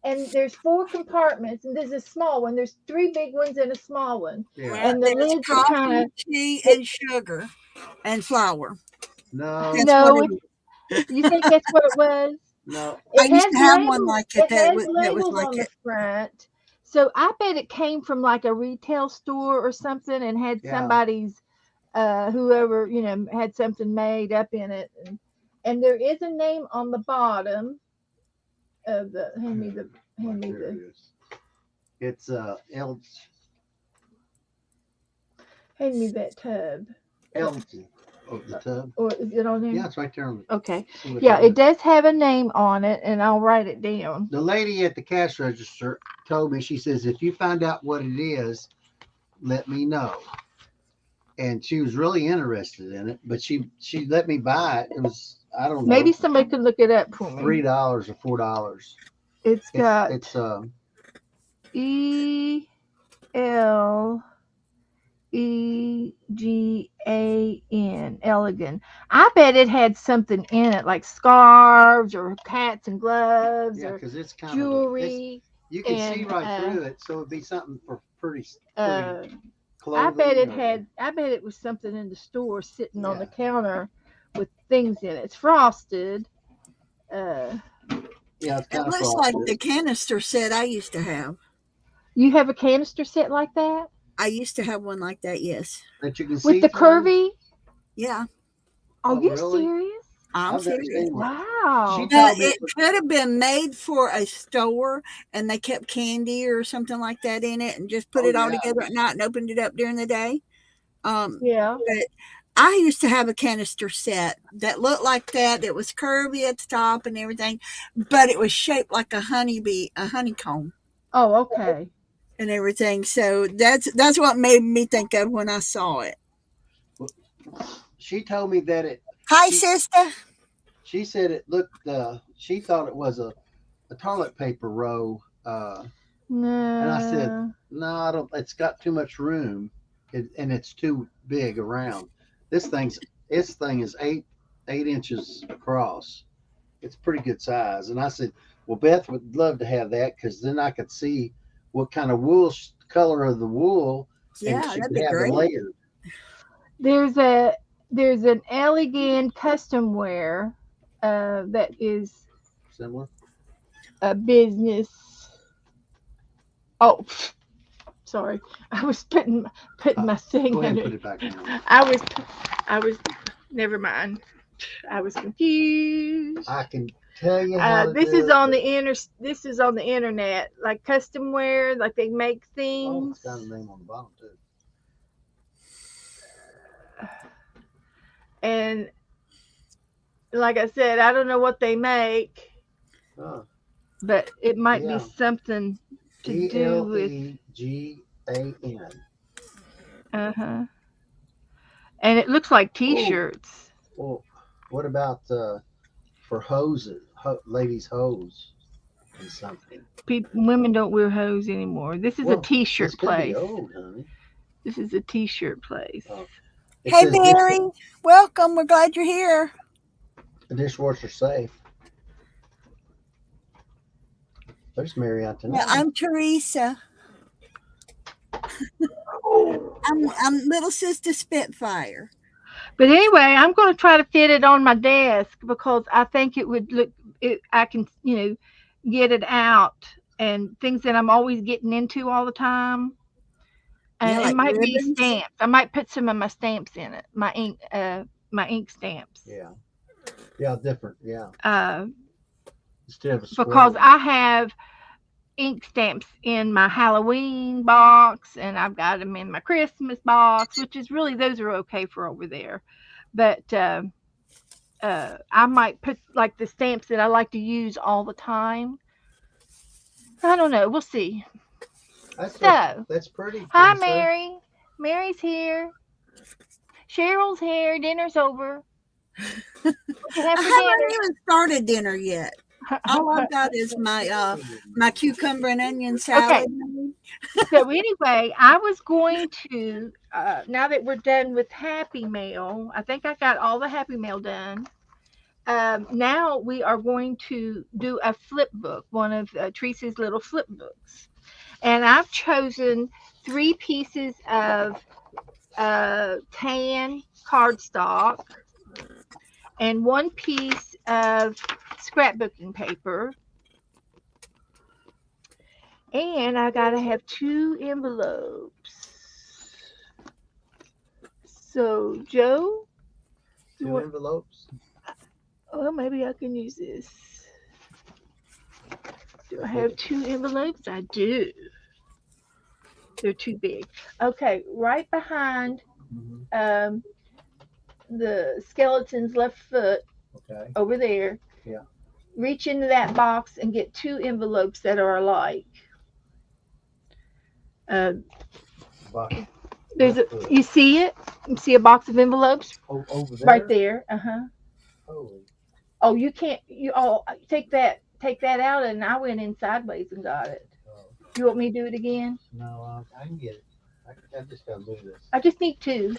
and there's four compartments, and there's a small one. There's three big ones and a small one, Yeah. Well, and the there's lids are kind coffee, of tea, and sugar, and flour. No, That's what no. it is. You think that's what it was? no. I It used has to have one labels. like it It that has that was labels like on the it. front. So I bet it came from like a retail store or something and had Yeah. somebody's whoever, had something made up in it. And there is a name on the bottom of the hand Right me there it the is. It's hand me that tub. LG. Oh, the tub. Or is it on Yeah, there? it's right there on the. Okay. See what Yeah, that it is. does have a name on it, and I'll write it down. The lady at the cash register told me. She says, "If you find out what it is, let me know." And she was really interested in it, but she let me buy it. It was, I don't Maybe know, somebody could look it up for me. $3 or $4. It's It's got it's ELEGAN, elegant. I bet it had something in it like scarves or hats and gloves yeah, or because it's kind of it's jewelry you can see and right through it, so it'd be something for pretty uh clothing or I bet it was something in the store sitting on the yeah, counter with things in it. It's frosted. Uh yeah, it's It kind of looks like frosted the canister set I used to have. you have a canister set like that? I used to have one like that. Yes. that you can With see the through. curvy? Yeah, Are Oh, you really? serious? I'm I've never serious. seen one. She Wow. But told me it it was. could have been made for a store, and they kept candy or something like that in it, and just put Oh it all yeah, together at night and opened it up during the day. Yeah. But I used to have a canister set that looked like that. It was curvy at the top and everything, but it was shaped like a honeybee, a honeycomb, Oh, okay. and everything. So that's what made me think of when I saw it. she told me that it. Hi, She sister. she said it looked. She thought it was a toilet paper roll. And I said, No. no, I don't. It's got too much room, and it's too big around. This thing's this thing is 8 inches across. It's pretty good size. And I said, well, Beth would love to have that because then I could see what kind of wool color of the wool, and Yeah, she that'd could be have the great. layer There's a there's an elegant custom wear that is similar. a business. Oh, sorry. I was putting Uh, my thing Go ahead and under. put it back on. I was never mind. I was confused. I can tell you how to This is do it. on the this is on the internet, like custom wear, like they make Oh, it's things. got a name on the bottom too. And like I said, I don't know what they make, Oh, but it might be yeah. something to do with ELEGAN. uh-huh. And it looks like Oh, t-shirts. well, what about for hoses, ladies' hose and something? Women don't wear hose anymore. This is a Well, this t-shirt could be place. old, honey. This is a t-shirt place. It Hey, says Barry. Welcome. We're glad you're here. dishwasher safe. There's Mary Yeah, Antoinette. I'm Teresa. I'm little sister Spitfire. But anyway, I'm going to try to fit it on my desk because I think it would look. I can, get it out and things that I'm always getting into all the time. Yeah, And it like might be ribbons. stamps. I might put some of my stamps in it. My ink stamps. Yeah, yeah, different. Yeah, Uh, instead of a because square. I have ink stamps in my Halloween box, and I've got them in my Christmas box, which is really those are okay for over there. But I might put like the stamps that I like to use all the time. I don't know. We'll see. That's So, that's pretty, hi, Teresa. Mary. Mary's here. Cheryl's here. Dinner's over. What'd you have I for haven't dinner? even started dinner yet. All I've got is my cucumber and onion Okay. salad. So anyway, I was going to now that we're done with Happy Mail, I think I got all the Happy Mail done. Now we are going to do a flip book, one of Teresa's little flip books, and I've chosen 3 pieces of tan cardstock and 1 piece of scrapbooking paper, and I gotta have 2 envelopes. So Joe, you Two want? envelopes. Oh, maybe I can use this. Do I have 2 envelopes? I do. They're too big. Okay, right behind Mm-hmm. um, the skeleton's left foot Okay. over there. Yeah. Reach into that box and get 2 envelopes that are alike. Uh, Box. there's a, Left foot. you see it? You see a box of envelopes Over right there. there. Uh huh. Holy. Oh, you can't. You oh take that out, and I went in sideways and got it. Oh, You want me to do it again? no, I can get it. I just gotta move this. I just need 2.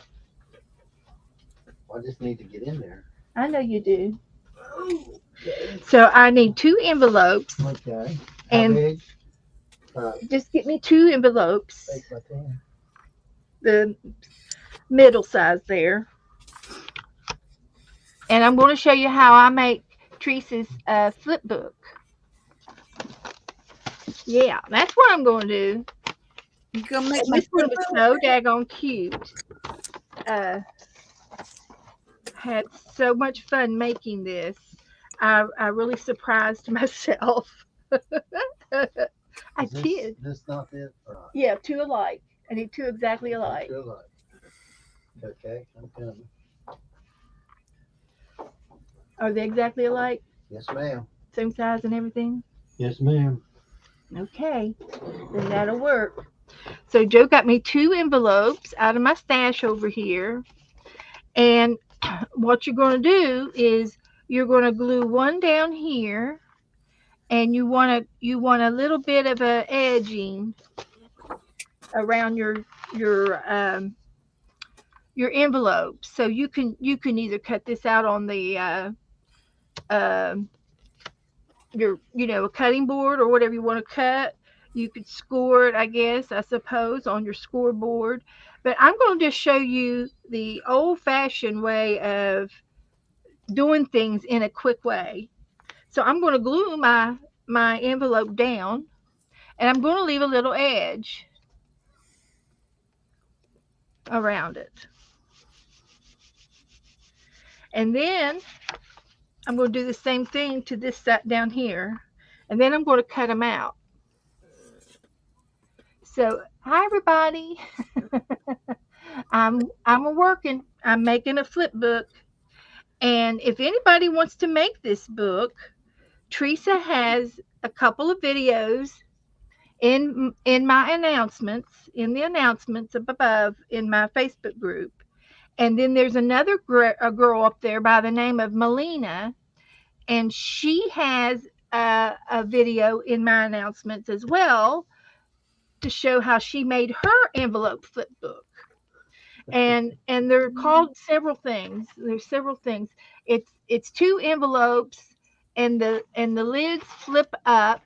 I just need to get in there. I know you do. Okay. So I need 2 envelopes, Okay. How and big? just get me 2 envelopes, Take my ten. the middle size there. And I'm going to show you how I make Teresa's flip book. Yeah, that's what I'm going to do. You gonna make And my this one flip was book? so daggone cute. Uh, had so much fun making this. I really surprised myself. I Is did. this not it or not? Yeah, 2 alike. I need 2 exactly alike. Feel like. Okay, I'm coming. Are they exactly alike? Yes, ma'am. Same size and everything? Yes, ma'am. Okay, then that'll work. So Joe got me 2 envelopes out of my stash over here. And what you're going to do is you're going to glue one down here, and you want a little bit of a edging around your envelope. So you can either cut this out on the um your a cutting board or whatever you want to cut. You could score it, I guess, I suppose, on your scoreboard. But I'm going to just show you the old-fashioned way of doing things in a quick way. So I'm going to glue my envelope down, and I'm going to leave a little edge around it. And then I'm going to do the same thing to this side down here, and then I'm going to cut them out. So, hi everybody. I'm working. I'm making a flip book, and if anybody wants to make this book, Teresa has a couple of videos in my announcements, in the announcements up above in my Facebook group. And then there's another a girl up there by the name of Melina, and she has a video in my announcements as well to show how she made her envelope flip book. And they're called several things. There's several things. It's 2 envelopes, and the lids flip up,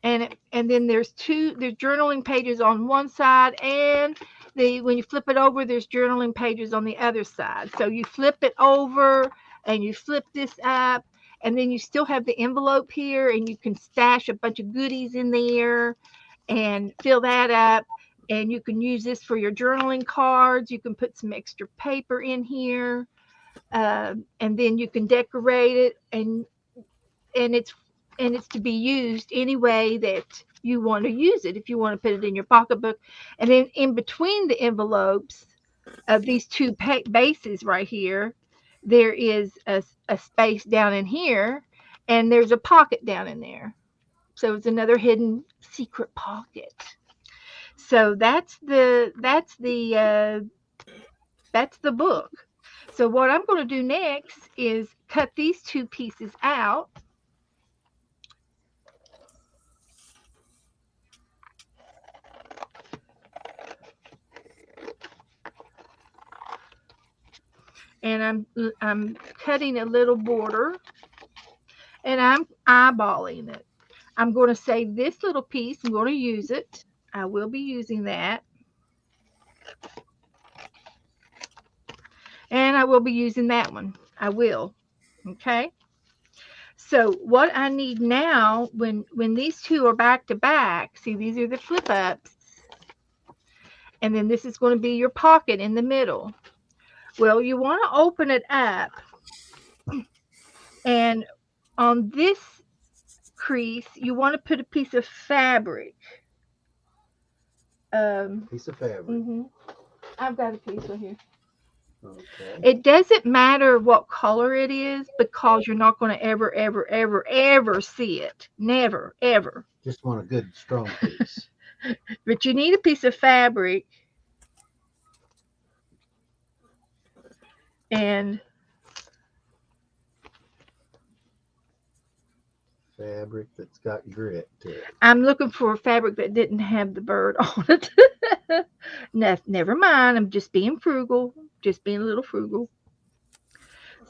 and then there's journaling pages on one side, and when you flip it over, there's journaling pages on the other side. So you flip it over and you flip this up, and then you still have the envelope here, and you can stash a bunch of goodies in there and fill that up. And you can use this for your journaling cards. You can put some extra paper in here, and then you can decorate it, and it's to be used any way that you want to use it. If you want to put it in your pocketbook, and then in between the envelopes of these 2 bases right here, there is a space down in here, and there's a pocket down in there. So it's another hidden secret pocket. So that's the book. So what I'm going to do next is cut these two pieces out. And I'm cutting a little border and I'm eyeballing it. I'm going to save this little piece. I'm going to use it. I will be using that. And I will be using that one. I will. Okay. So what I need now, when these two are back to back, see, these are the flip ups, and then this is going to be your pocket in the middle. Well, you want to open it up, and on this crease, you want to put a piece of fabric. Piece of fabric. Mm-hmm. I've got a piece right here. Okay. It doesn't matter what color it is because you're not going to ever, ever, ever, ever see it. Never, ever. Just want a good strong piece. But you need a piece of fabric. And Fabric that's got grit to it. I'm looking for a fabric that didn't have the bird on it. No, never mind. I'm just being frugal. Just being a little frugal.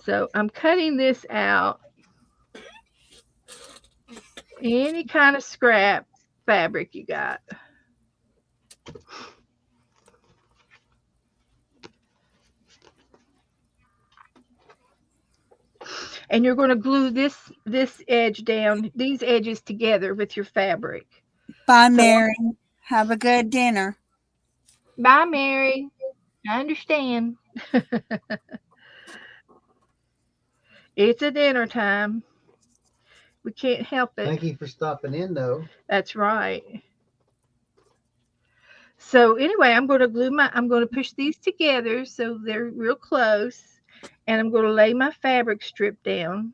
So I'm cutting this out. Any kind of scrap fabric you got. And you're going to glue this edge down, these edges together with your fabric. Bye, So, Mary. Have a good dinner. bye, Mary. I understand. It's a dinner time. We can't help it. Thank you for stopping in, though. That's right. So anyway, I'm going to push these together so they're real close, and I'm going to lay my fabric strip down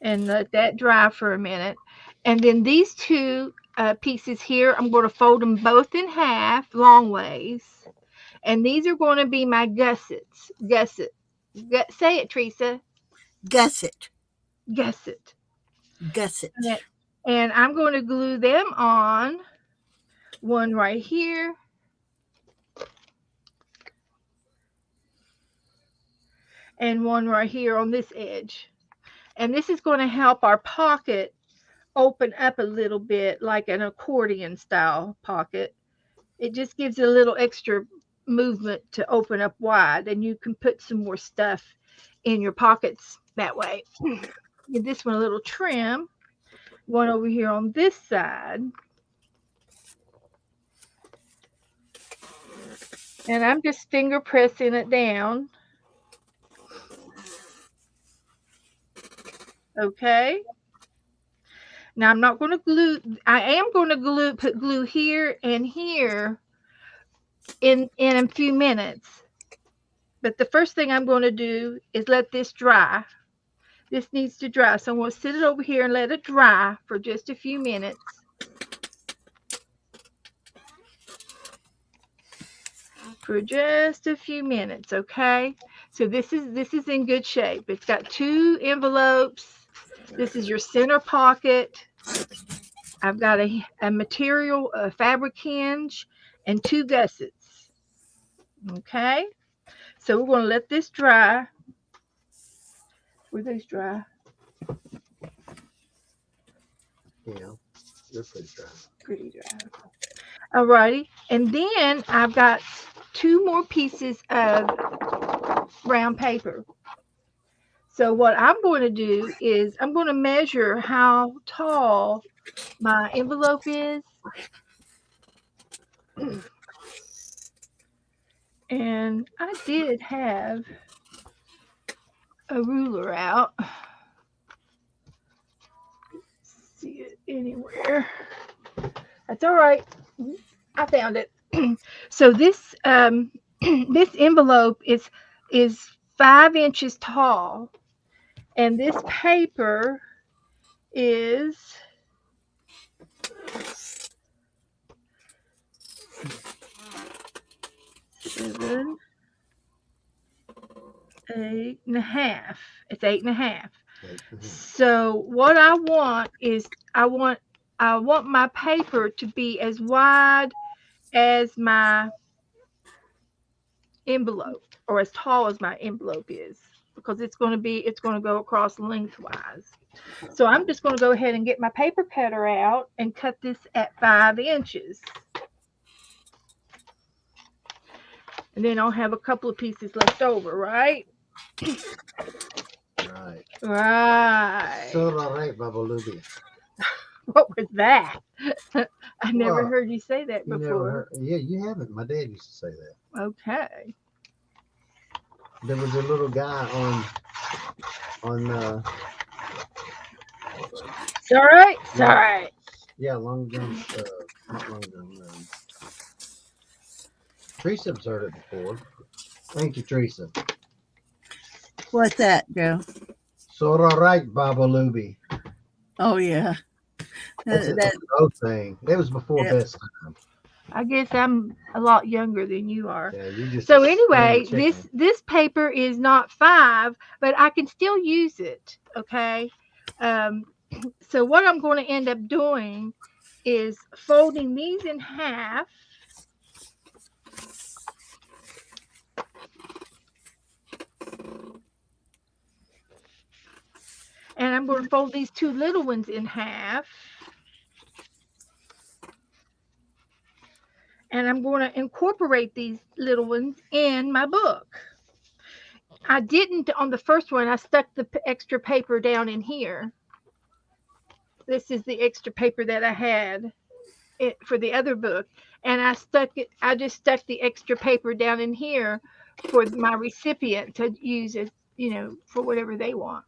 and let that dry for a minute. And then these two pieces here, I'm going to fold them both in half long ways. And these are going to be my gussets. Gusset. Say it, Teresa. Gusset. Gusset. Gusset. And I'm going to glue them on. One right here. And one right here on this edge. And this is going to help our pocket open up a little bit like an accordion style pocket. It just gives it a little extra movement to open up wide, and you can put some more stuff in your pockets that way. Give this one a little trim. One over here on this side. And I'm just finger pressing it down. Okay. Now I'm not going to glue. I am going to put glue here and here in a few minutes. But the first thing I'm going to do is let this dry. This needs to dry. So I'm going to sit it over here and let it dry for just a few minutes. For just a few minutes, okay? So this is in good shape. It's got two envelopes. This is your center pocket. I've got a material, a fabric hinge, and two gussets. Okay? So we're going to let this dry. Were those dry? Yeah, they're pretty dry. Pretty dry. Alrighty. And then I've got two more pieces of brown paper. So what I'm going to do is I'm going to measure how tall my envelope is. And I did have a ruler out. See it anywhere. That's all right. I found it. So this this envelope is 5 inches tall, and this paper is 7, 8.5. It's 8.5. So what I want is I want my paper to be as wide as my envelope or as tall as my envelope is because it's going to go across lengthwise. So I'm just going to go ahead and get my paper cutter out and cut this at 5 inches. And then I'll have a couple of pieces left over, right? Right. Right. So right, Babalubi. What was that? I never Well, heard you say that you never before. heard? Yeah, you haven't. My dad used to say that. Okay. There was a little guy on It's all right. It's all right. yeah, Long John. Not Long John. Teresa's heard it before. Thank you, Teresa. What's that, Joe? So right, Babalubi. Oh yeah. That's an That old thing. It was before yeah. best time. I guess I'm a lot younger than you are. Yeah, you just So a anyway, spring chicken. this paper is not 5, but I can still use it. Okay. Um, so what I'm going to end up doing is folding these in half. And I'm going to fold these 2 little ones in half. And I'm going to incorporate these little ones in my book. I didn't on the first one. I stuck the extra paper down in here. This is the extra paper that I had for the other book. And I just stuck the extra paper down in here for my recipient to use as, for whatever they want.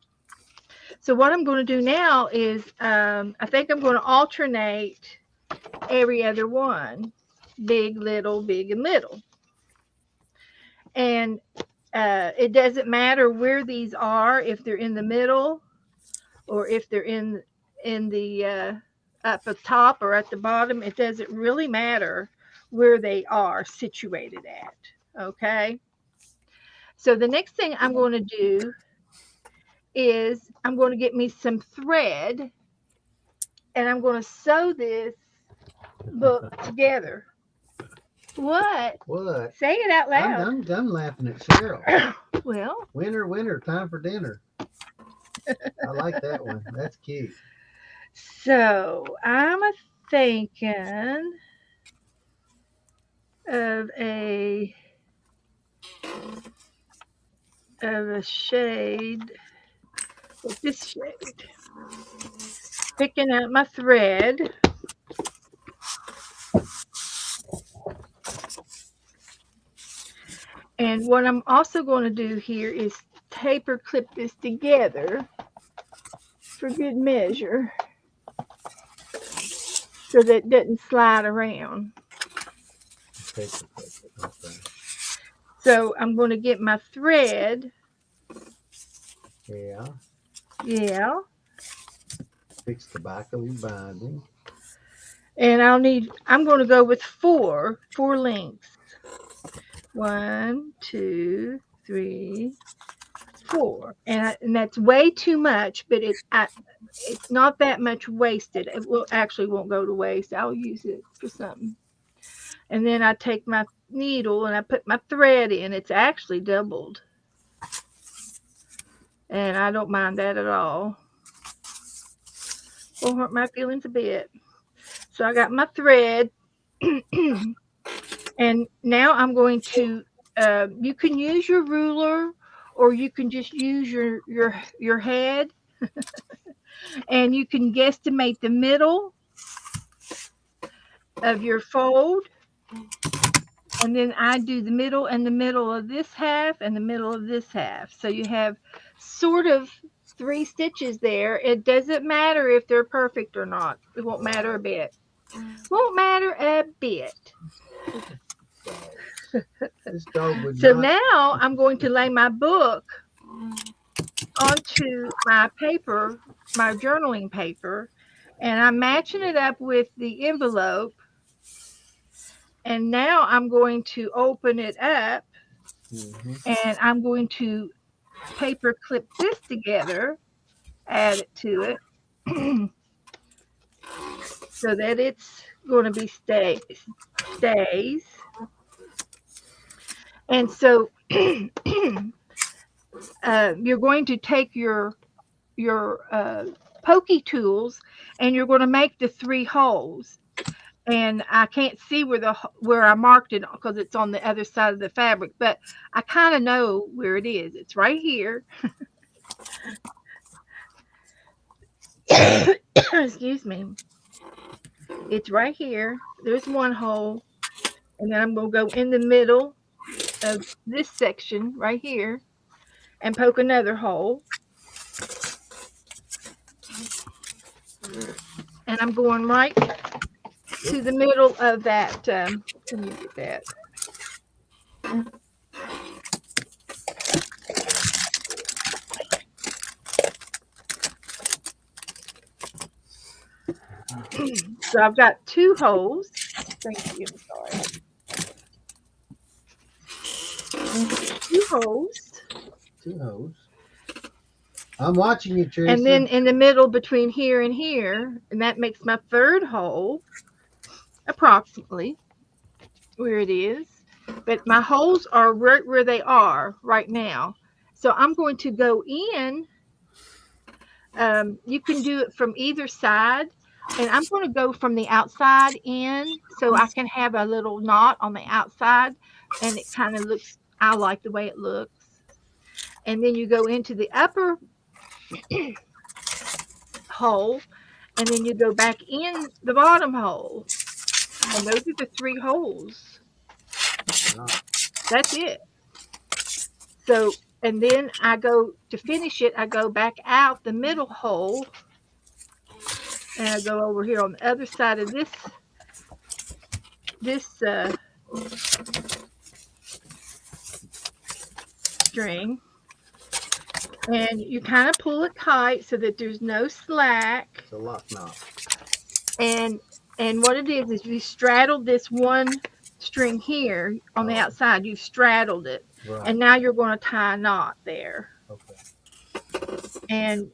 So what I'm going to do now is I think I'm going to alternate every other one. Big, little, big, and little. And it doesn't matter where these are, if they're in the middle or if they're in the up at the top or at the bottom. It doesn't really matter where they are situated at. Okay. So the next thing I'm going to do is I'm going to get me some thread and I'm going to sew this book together. What? What? Say it out loud. I'm laughing at Cheryl. Well, Winter, time for dinner. I like that one. That's cute. so I'm thinking of a shade with this shade. Picking out my thread. And what I'm also going to do here is taper clip this together for good measure so that it doesn't slide around. Okay. So I'm going to get my thread. Yeah. Yeah. Fix the back of your binding. And I'm going to go with four lengths. 1, 2, 3, 4. And that's way too much, but it's not that much wasted. It won't go to waste. I'll use it for something. And then I take my needle and I put my thread in. It's actually doubled. And I don't mind that at all. Won't hurt my feelings a bit. So I got my thread. And now I'm going to, you can use your ruler or you can just use your head. And you can guesstimate the middle of your fold. And then I do the middle and the middle of this half and the middle of this half. So you have sort of 3 stitches there. It doesn't matter if they're perfect or not. It won't matter a bit. Won't matter a bit. So now I'm going to lay my book onto my paper, my journaling paper, and I'm matching it up with the envelope. And now I'm going to open it up Mm-hmm. and I'm going to paper clip this together, add it to it so that it's going to be stays. And so you're going to take your pokey tools and you're going to make the 3 holes. And I can't see where I marked it because it's on the other side of the fabric, but I kind of know where it is. It's right here. Excuse me. It's right here. There's 1 hole, and then I'm going to go in the middle of this section right here and poke another hole. And I'm going right to the middle of that. Let me get that. So I've got 2 holes. Thank you. I'm sorry. 2 holes. 2 holes. I'm watching you, Teresa. And then in the middle between here and here, and that makes my 3rd hole, approximately where it is. But my holes are right where they are right now. So I'm going to go in. You can do it from either side. And I'm going to go from the outside in so I can have a little knot on the outside. And it kind of looks, I like the way it looks. And then you go into the upper hole. And then you go back in the bottom hole. And those are the 3 holes. That's it. So, and then I go to finish it, I go back out the middle hole and I go over here on the other side of this string, and you kind of pull it tight so that there's no slack. It's a lock knot. And what it is you straddled this one string here on the outside. You've straddled it, Right. and now you're going to tie a knot there. Okay. And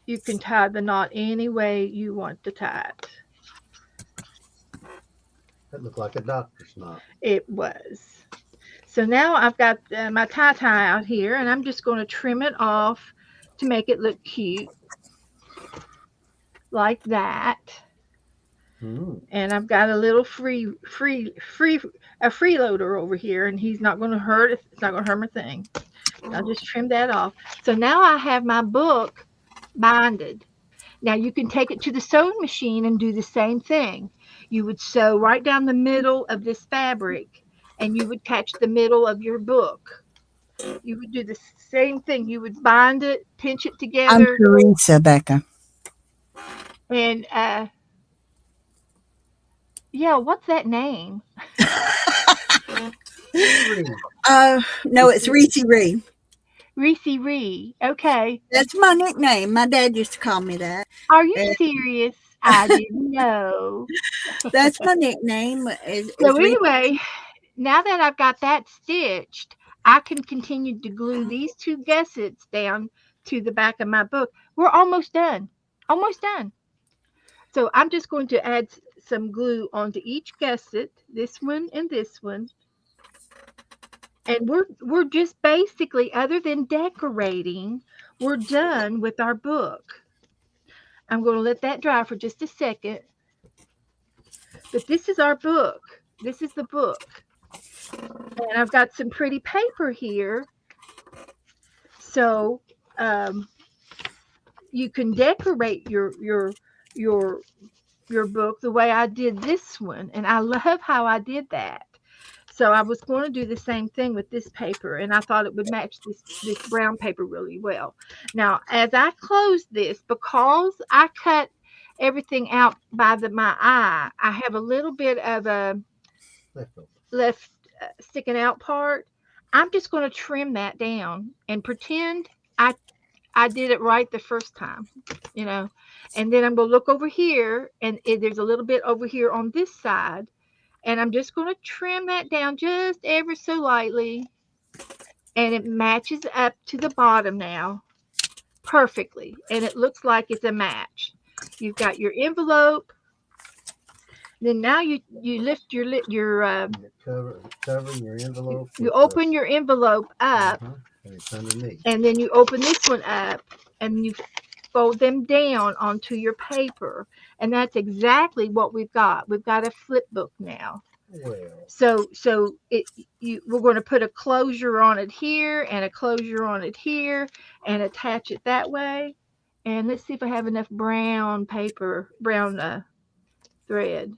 you can tie the knot any way you want to tie it. That looked like a doctor's knot. It was. So now I've got my tie out here, and I'm just going to trim it off to make it look cute, like that. And I've got a little freeloader over here, and he's not going to hurt. It's not going to hurt my thing. I'll just trim that off. So now I have my book binded. Now you can take it to the sewing machine and do the same thing. You would sew right down the middle of this fabric, and you would catch the middle of your book. You would do the same thing. You would bind it, pinch it I'm together, Teresa, Becca. and yeah, what's that name? No, it's Reese Ree. Reese Ree. Okay. That's my nickname. My dad used to call me that. Are you serious? I didn't know. That's my nickname. So anyway, now that I've got that stitched, I can continue to glue these 2 gussets down to the back of my book. We're almost done. Almost done. So I'm just going to add some glue onto each gusset, this one and this one. And we're just basically, other than decorating, we're done with our book. I'm going to let that dry for just a second. But this is our book. This is the book. And I've got some pretty paper here. So you can decorate your book the way I did this one. And I love how I did that. So I was going to do the same thing with this paper, and I thought it would match this brown paper really well. Now, as I close this, because I cut everything out by my eye, I have a little bit of a left sticking out part. I'm just going to trim that down and pretend I did it right the first time, you know. And then I'm going to look over here, and there's a little bit over here on this side, and I'm just going to trim that down just ever so lightly, and it matches up to the bottom now perfectly, and it looks like it's a match. You've got your envelope. Then now you lift Covering your envelope you with open your envelope up, and it's underneath. and then you open this one up, and you fold them down onto your paper, and that's exactly what we've got. We've got a flip book now. Well, So we're going to put a closure on it here and a closure on it here, and attach it that way. And let's see if I have enough brown paper, brown thread.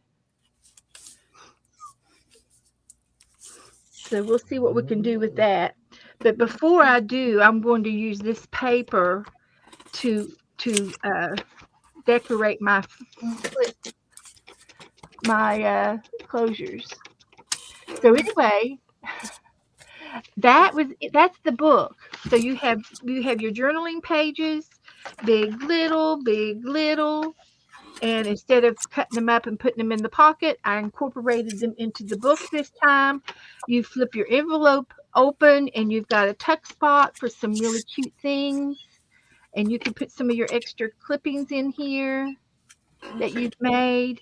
So we'll see what we can do with that. But before I do, I'm going to use this paper to decorate my closures. So anyway, that's the book. So you have your journaling pages, big little, and instead of cutting them up and putting them in the pocket, I incorporated them into the book this time. You flip your envelope open, and you've got a tuck spot for some really cute things, and you can put some of your extra clippings in here that you've made.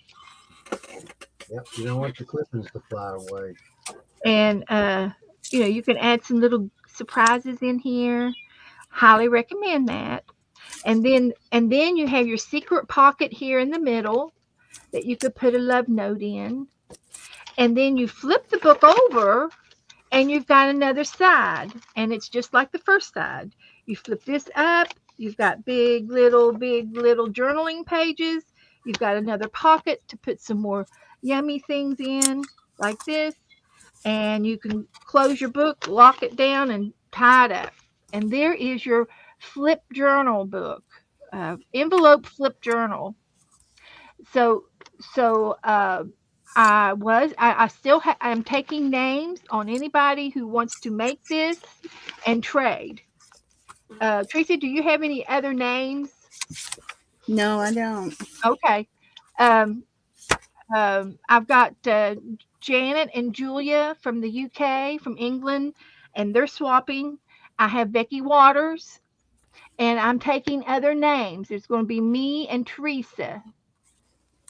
Yep, you don't want the clippings to fly away. And you can add some little surprises in here. Highly recommend that. And then you have your secret pocket here in the middle that you could put a love note in. And then you flip the book over, and you've got another side, and it's just like the first side. You flip this up, you've got big little journaling pages. You've got another pocket to put some more yummy things in, like this. And you can close your book, lock it down, and tie it up. And there is your flip journal book, envelope flip journal. So I'm taking names on anybody who wants to make this and trade. Tracy, do you have any other names? No, I don't. Okay. I've got Janet and Julia from the UK, from England, and they're swapping. I have Becky Waters, and I'm taking other names. There's going to be me and Teresa,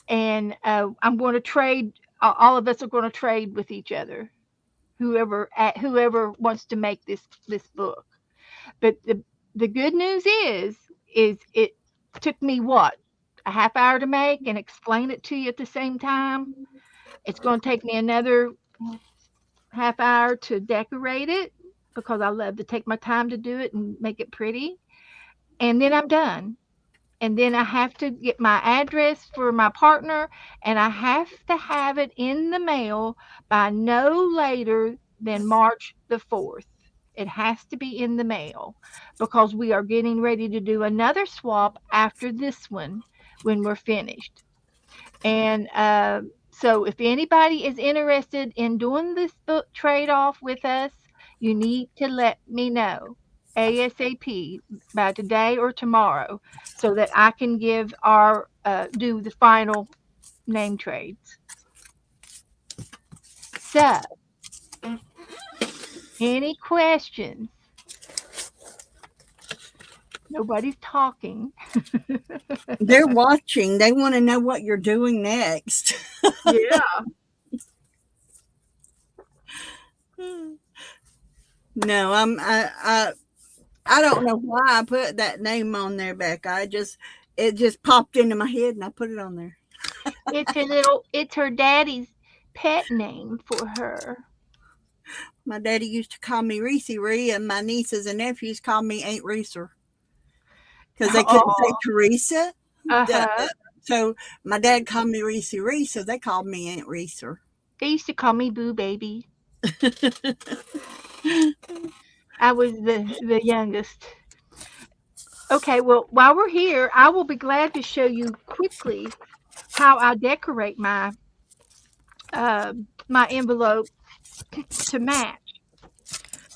and I'm going to trade. All of us are going to trade with each other. Whoever wants to make this book. But the good news is it took me what, a half hour to make and explain it to you at the same time. It's going to take me another half hour to decorate it because I love to take my time to do it and make it pretty. And then I'm done. And then I have to get my address for my partner, and I have to have it in the mail by no later than March the 4th. It has to be in the mail because we are getting ready to do another swap after this one when we're finished. And so if anybody is interested in doing this book trade off with us, you need to let me know ASAP by today or tomorrow so that I can do the final name trades. So, any questions? Nobody's talking. They're watching. They want to know what you're doing next. Yeah. No, I don't know why I put that name on there, Becca. It just popped into my head and I put it on there. It's her daddy's pet name for her. My daddy used to call me Reese Ree, and my nieces and nephews called me Aunt Reeser because they couldn't say Teresa. Uh-huh. So my dad called me Reese Ree, so they called me Aunt Reeser. They used to call me Boo Baby. I was the youngest. Okay, well, while we're here, I will be glad to show you quickly how I decorate my envelope to match.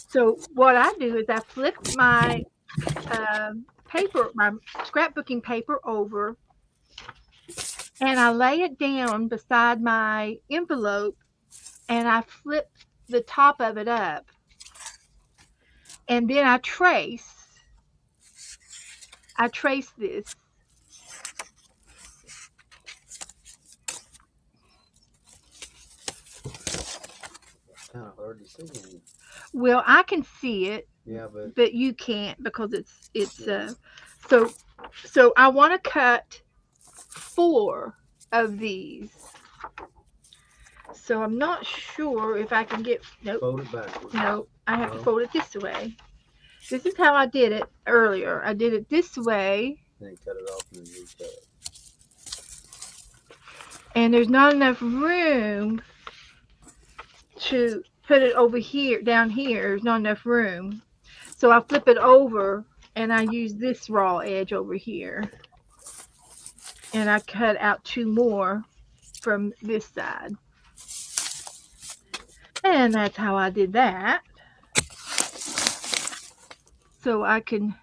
So what I do is I flip my paper, my scrapbooking paper over, and I lay it down beside my envelope, and I flip the top of it up, and then I trace this. Kind of hard to see. Any. Well, I can see it, Yeah, but you can't because it's yeah. so I want to cut 4 of these. So I'm not sure if I can get nope. Fold it backwards. No, I have to No. fold it this way. This is how I did it earlier. I did it this way, Then cut it off and then recut it. and there's not enough room to put it over here, down here. There's not enough room. So I flip it over and I use this raw edge over here. And I cut out 2 more from this side. And that's how I did that. So I can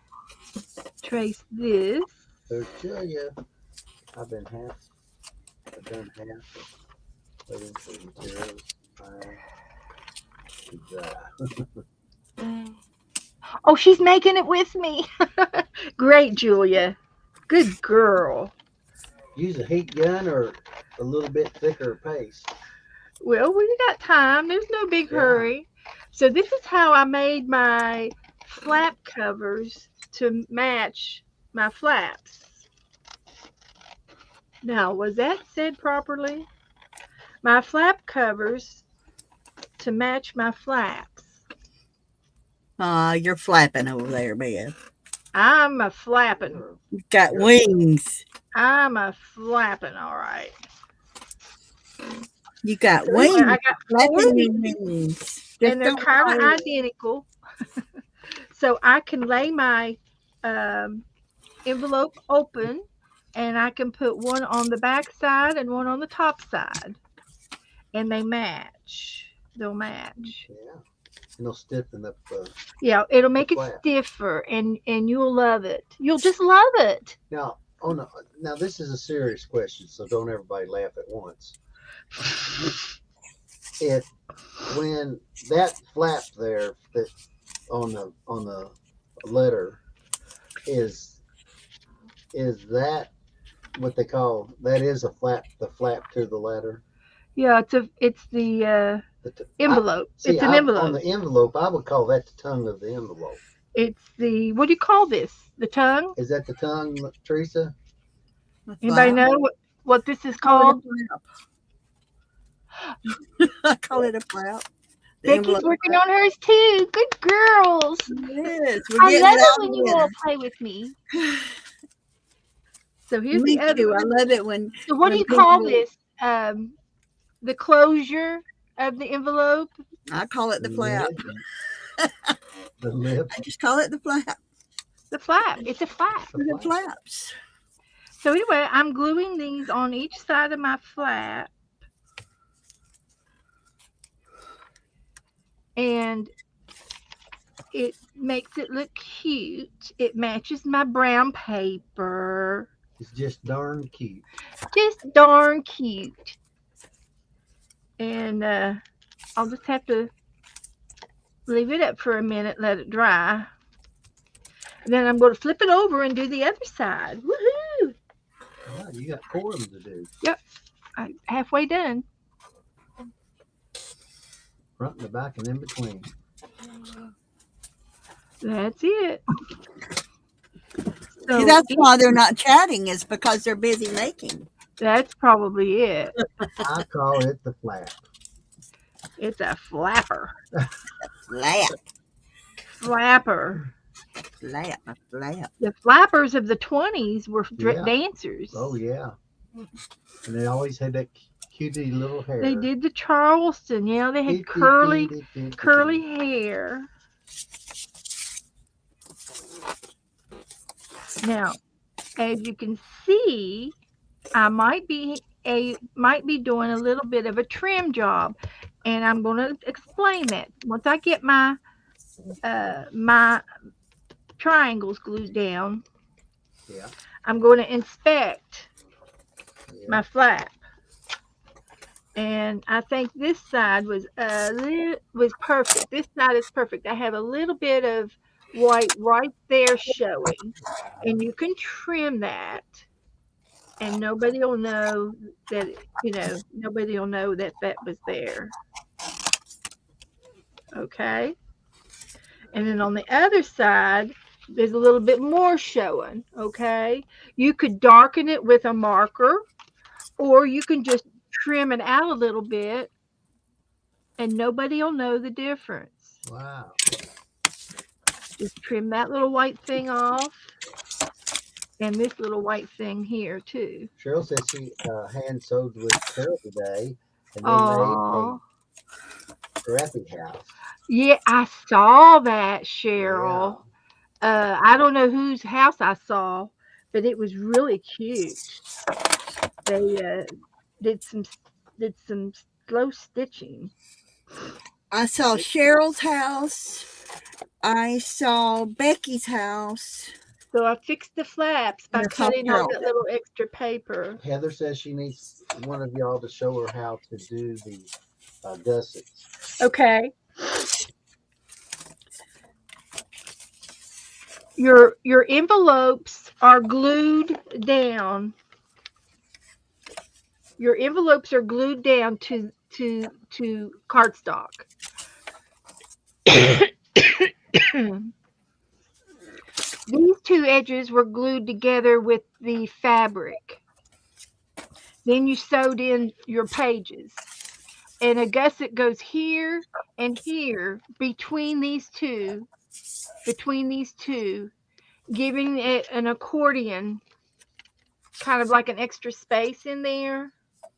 trace this. So tell you, I've done half waiting for the materials to dry. Oh, she's making it with me. Great, Julia. Good girl. Use a heat gun or a little bit thicker paste. Well, we got time. There's no big hurry. So this is how I made my flap covers to match my flaps. Now, was that said properly? My flap covers to match my flaps. You're flapping over there, Beth. I'm a flapping. You got wings. I'm a flapping, all right. You got So wings. I got 4 Flapping wings. and they're Just kind of don't identical. So I can lay my envelope open, and I can put one on the back side and one on the top side, and they match. They'll match. Yeah. And they'll stiffen up. Yeah, it'll make it flap. stiffer, and you'll love it. You'll just love it. Now, now this is a serious question, so don't everybody laugh at once. When that flap there that on the letter is that what they call that is a flap, the flap to the letter? Yeah, it's the envelope. It's an envelope. On the envelope, I would call that the tongue of the envelope. It's the, what do you call this? The tongue? Is that the tongue, Teresa? Anybody know what this is called? I call it a flap. Becky's working on hers too. Good girls. Yes, I love it when you all play with me. So here's Me the other too. one. I love it when. So what do you call this? The closure of the envelope? I call it the flap. The lip. I just call it the flap. The flap. It's a flap. The flaps. So anyway, I'm gluing these on each side of my flap. And it makes it look cute. It matches my brown paper. It's just darn cute. Just darn cute. And I'll just have to leave it up for a minute, let it dry. And then I'm going to flip it over and do the other side. Woohoo! Wow, you got 4 of them to do. Yep. I'm halfway done. Front and the back and in between. That's it. So See, that's why they're not chatting, is because they're busy making. that's probably it. I call it the flap. It's a flapper. Flap. Flapper. Flap. A flap. The flappers of the 20s were Yeah. dancers. Oh yeah. And they always had that cutie little hair. They did the Charleston. Yeah, they had curly hair. Now, as you can see, I might be doing a little bit of a trim job, and I'm going to explain that once I get my my triangles glued down. Yeah. I'm going to inspect Yeah. my flap. And I think this side was perfect. This side is perfect. I have a little bit of white right there showing, and you can trim that, and nobody will know that nobody will know that that was there. Okay, and then on the other side, there's a little bit more showing. Okay, you could darken it with a marker, or you can just trim it out a little bit, and nobody will know the difference. Wow. Just trim that little white thing off and this little white thing here too. Cheryl says she hand sewed with Carol today, and they made a Oh, graphic house. yeah, I saw that, Yeah. Cheryl. I don't know whose house I saw, but it was really cute. They did some did some slow stitching. I saw Cheryl's house. I saw Becky's house. So I fixed the flaps And by I saw cutting off Carol's. that little extra paper. Heather says she needs one of y'all to show her how to do the gussets. Okay. Your envelopes are glued down. Your envelopes are glued down to cardstock. These two edges were glued together with the fabric. Then you sewed in your pages. And a gusset goes here and here between these two, giving it an accordion, kind of like an extra space in there.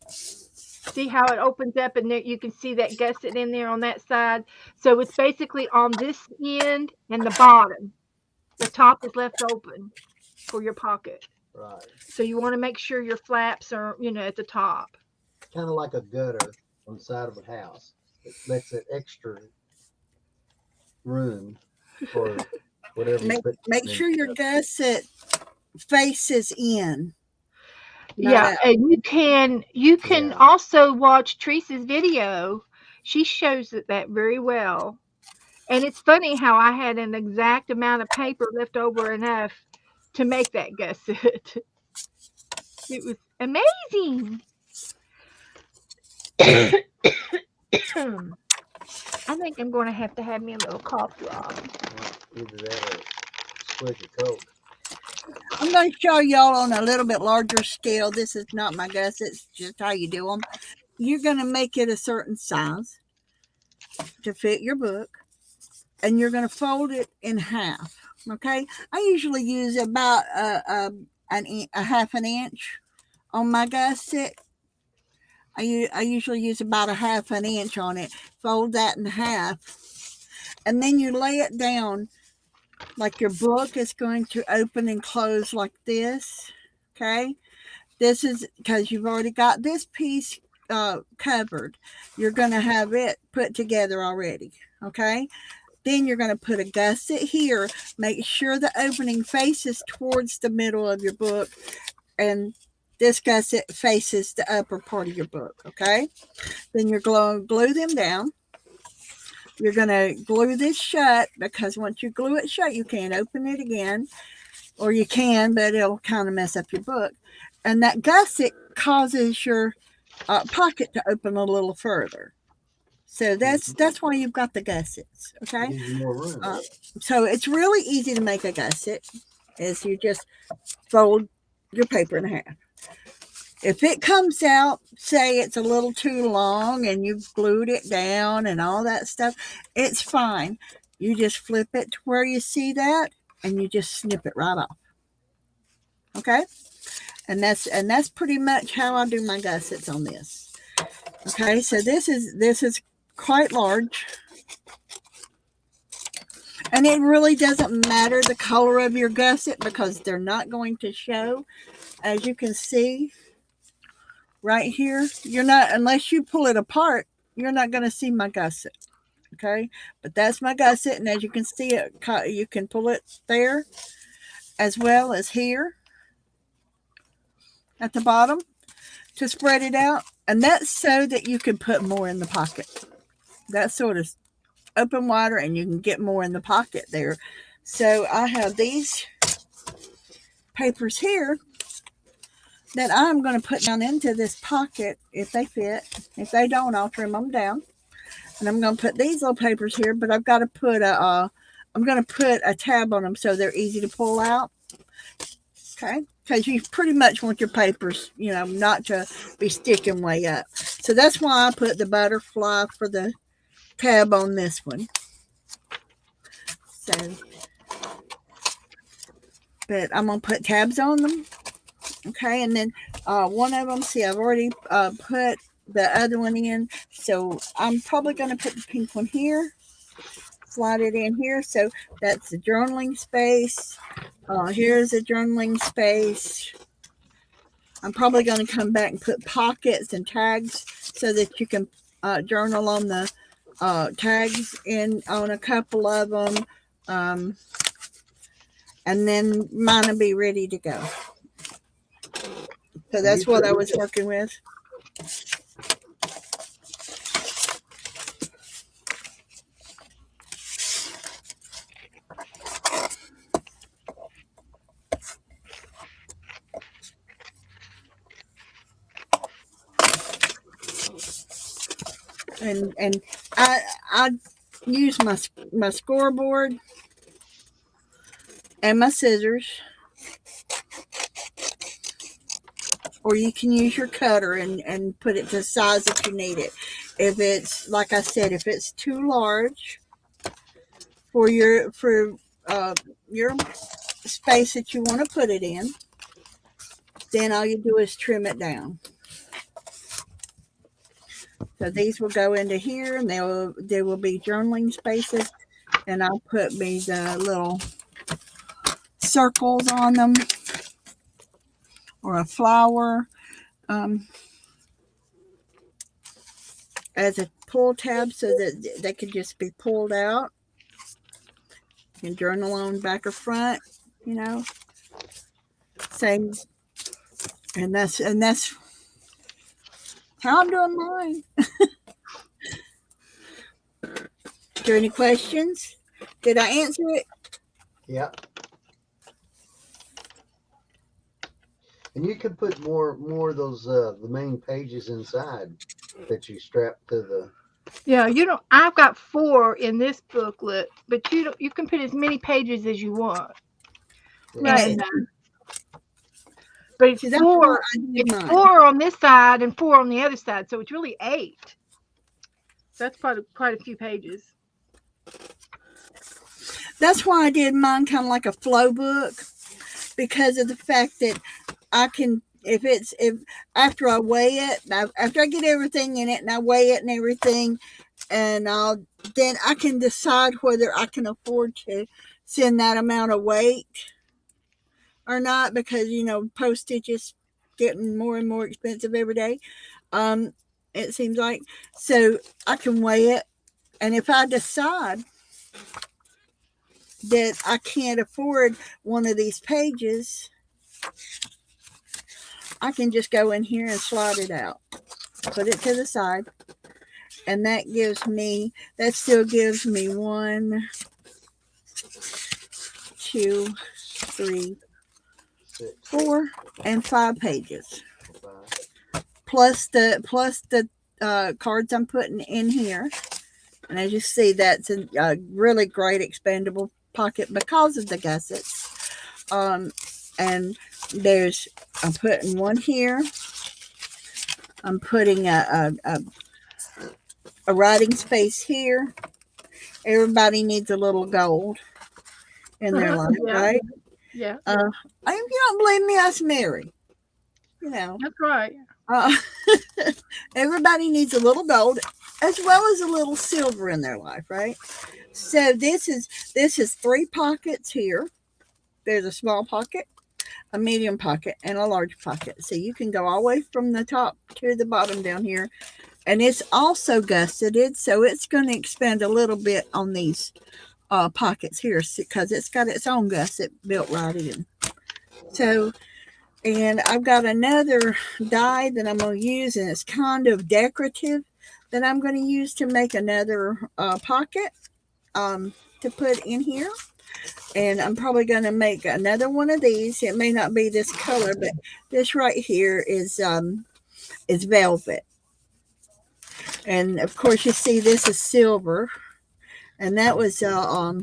See how it opens up and there you can see that gusset in there on that side. So it's basically on this end and the bottom. The top is left open for your pocket. Right. So you want to make sure your flaps are, at the top. Kind of like a gutter on the side of a house. It lets it extra room for whatever you put Make in sure your stuff. gusset faces in, not Yeah, out. and you can Yeah. also watch Teresa's video. She shows that very well. And it's funny how I had an exact amount of paper left over enough to make that gusset. It was amazing. I think I'm going to have me a little cough drop. Either that or squeeze a Coke. I'm going to show y'all on a little bit larger scale. This is not my gussets, just how you do them. You're going to make it a certain size to fit your book, and you're going to fold it in half. Okay, I usually use about a half an inch on my gusset. I usually use about a half an inch on it. Fold that in half, and then you lay it down like your book is going to open and close like this. Okay, this is because you've already got this piece covered. You're going to have it put together already. Okay, then you're going to put a gusset here. Make sure the opening faces towards the middle of your book, and this gusset faces the upper part of your book. Okay, then you're going to glue them down. You're going to glue this shut because once you glue it shut, you can't open it again, or you can, but it'll kind of mess up your book. And that gusset causes your pocket to open a little further. So that's why you've got the gussets. Okay, Gives you more room. so it's really easy to make a gusset. Is you just fold your paper in half. If it comes out, say it's a little too long and you've glued it down and all that stuff, it's fine. You just flip it to where you see that and you just snip it right off. Okay? And that's pretty much how I do my gussets on this. Okay, so this is quite large. And it really doesn't matter the color of your gusset because they're not going to show. As you can see, right here, you're not, unless you pull it apart, you're not going to see my gusset. Okay, but that's my gusset, and as you can see it, you can pull it there, as well as here at the bottom to spread it out. And that's so that you can put more in the pocket. That sort of open wider and you can get more in the pocket there. So I have these papers here that I'm going to put down into this pocket if they fit. If they don't, I'll trim them down. And I'm going to put these little papers here, but I've got to put I'm going to put a tab on them so they're easy to pull out. Okay, because you pretty much want your papers, not to be sticking way up. So that's why I put the butterfly for the tab on this one. So, but I'm going to put tabs on them. Okay, and then one of them, see, I've already put the other one in. So I'm probably going to put the pink one here. Slide it in here. So that's the journaling space. Here's a journaling space. I'm probably going to come back and put pockets and tags so that you can journal on the tags on a couple of them. And then mine will be ready to go. So that's what I was working with. And I use my scoreboard and my scissors, or you can use your cutter and put it to the size that you need it. If it's, like I said, if it's too large for your space that you want to put it in, then all you do is trim it down. So these will go into here, and there will be journaling spaces, and I'll put me the little circles on them, or a flower as a pull tab so that they can just be pulled out. You can journal on back or front, same, and that's how I'm doing mine. Are there any questions? Did I answer it? Yeah. And you can put more of those the main pages inside that you strap to the. Yeah, I've got 4 in this booklet, but you can put as many pages as you want. Right. And, but it's See, 4. It's 4 on this side and 4 on the other side, so it's really 8. So that's quite a few pages. That's why I did mine kind of like a flow book, because of the fact that I can, if after I weigh it, after I get everything in it and I weigh it and everything, and then I can decide whether I can afford to send that amount of weight or not, because postage is getting more and more expensive every day. It seems like, so I can weigh it, and if I decide that I can't afford one of these pages, I can just go in here and slide it out, put it to the side, and that still gives me 1, 2, 3, 4, and 5 pages, plus the cards I'm putting in here. And as you see, that's a really great expandable pocket because of the gussets. And I'm putting one here. I'm putting a writing space here. Everybody needs a little gold in their life, Yeah. right? Yeah. If you don't believe me, ask Mary. That's right. Everybody needs a little gold as well as a little silver in their life, right? So this is 3 pockets here. There's a small pocket, a medium pocket, and a large pocket. So you can go all the way from the top to the bottom down here. And it's also gusseted, so it's going to expand a little bit on these pockets here because it's got its own gusset built right in. So, and I've got another die that I'm going to use, and it's kind of decorative that I'm going to use to make another pocket to put in here. And I'm probably going to make another one of these. It may not be this color, but this right here is velvet. And of course, you see this is silver, and that was I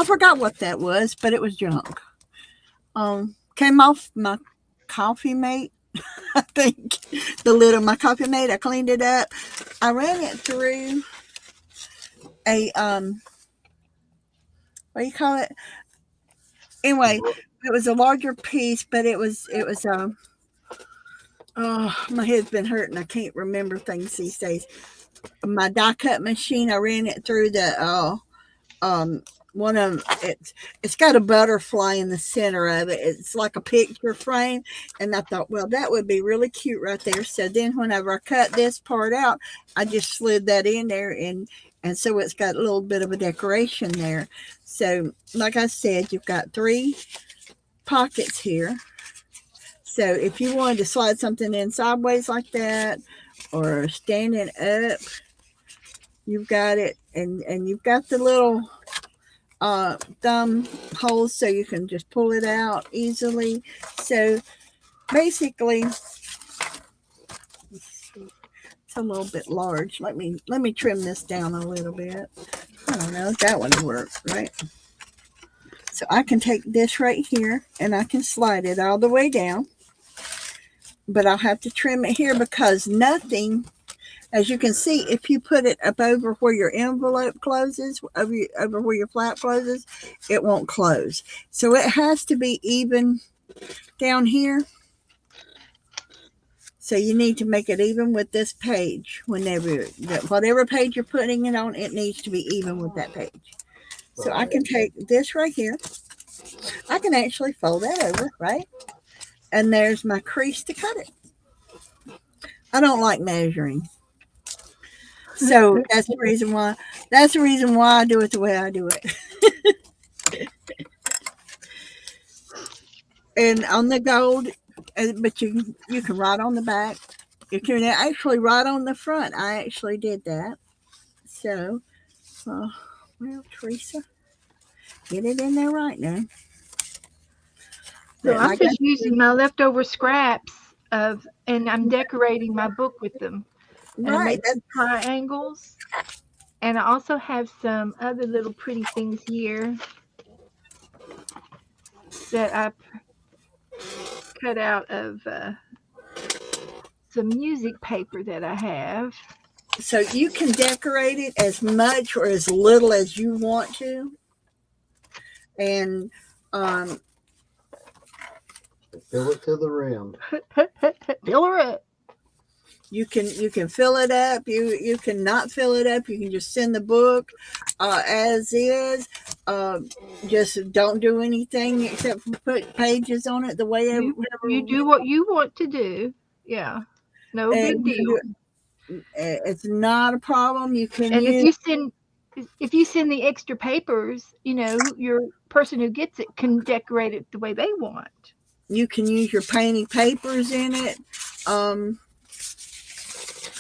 forgot what that was, but it was junk. Came off my coffee mate. I think the lid of my coffee mate. I cleaned it up. I ran it through a what do you call it? Anyway, it was a larger piece, but it was oh, my head's been hurting. I can't remember things these days. My die cut machine. I ran it through the one of it's got a butterfly in the center of it. It's like a picture frame, and I thought, well, that would be really cute right there. So then whenever I cut this part out, I just slid that in there, and so it's got a little bit of a decoration there. So like I said, you've got 3 pockets here. So if you wanted to slide something in sideways like that or standing up, you've got it, and you've got the little thumb holes so you can just pull it out easily. So basically, it's a little bit large. Let me trim this down a little bit. I don't know if that would work, right? So I can take this right here and I can slide it all the way down, but I'll have to trim it here because nothing, as you can see, if you put it up over where your envelope closes, over where your flap closes, it won't close. So it has to be even down here. So you need to make it even with this page. Whatever page you're putting it on, it needs to be even with that page. So I can take this right here. I can actually fold that over, right? And there's my crease to cut it. I don't like measuring. So that's the reason why I do it the way I do it. And on the gold, but you can write on the back. You can actually write on the front. I actually did that. So, well, Teresa, get it in there right now. So I'm just using my leftover scraps and I'm decorating my book with them. And I Right. make triangles. And I also have some other little pretty things here that I cut out of some music paper that I have. So you can decorate it as much or as little as you want to. And fill it to the rim. Fill her up. You can fill it up. You can not fill it up. You can just send the book as is. Just don't do anything except for put pages on it the way you do what you want to do. Yeah, no big deal. It's not a problem. You can and use, if you send the extra papers, your person who gets it can decorate it the way they want. You can use your painting papers in it.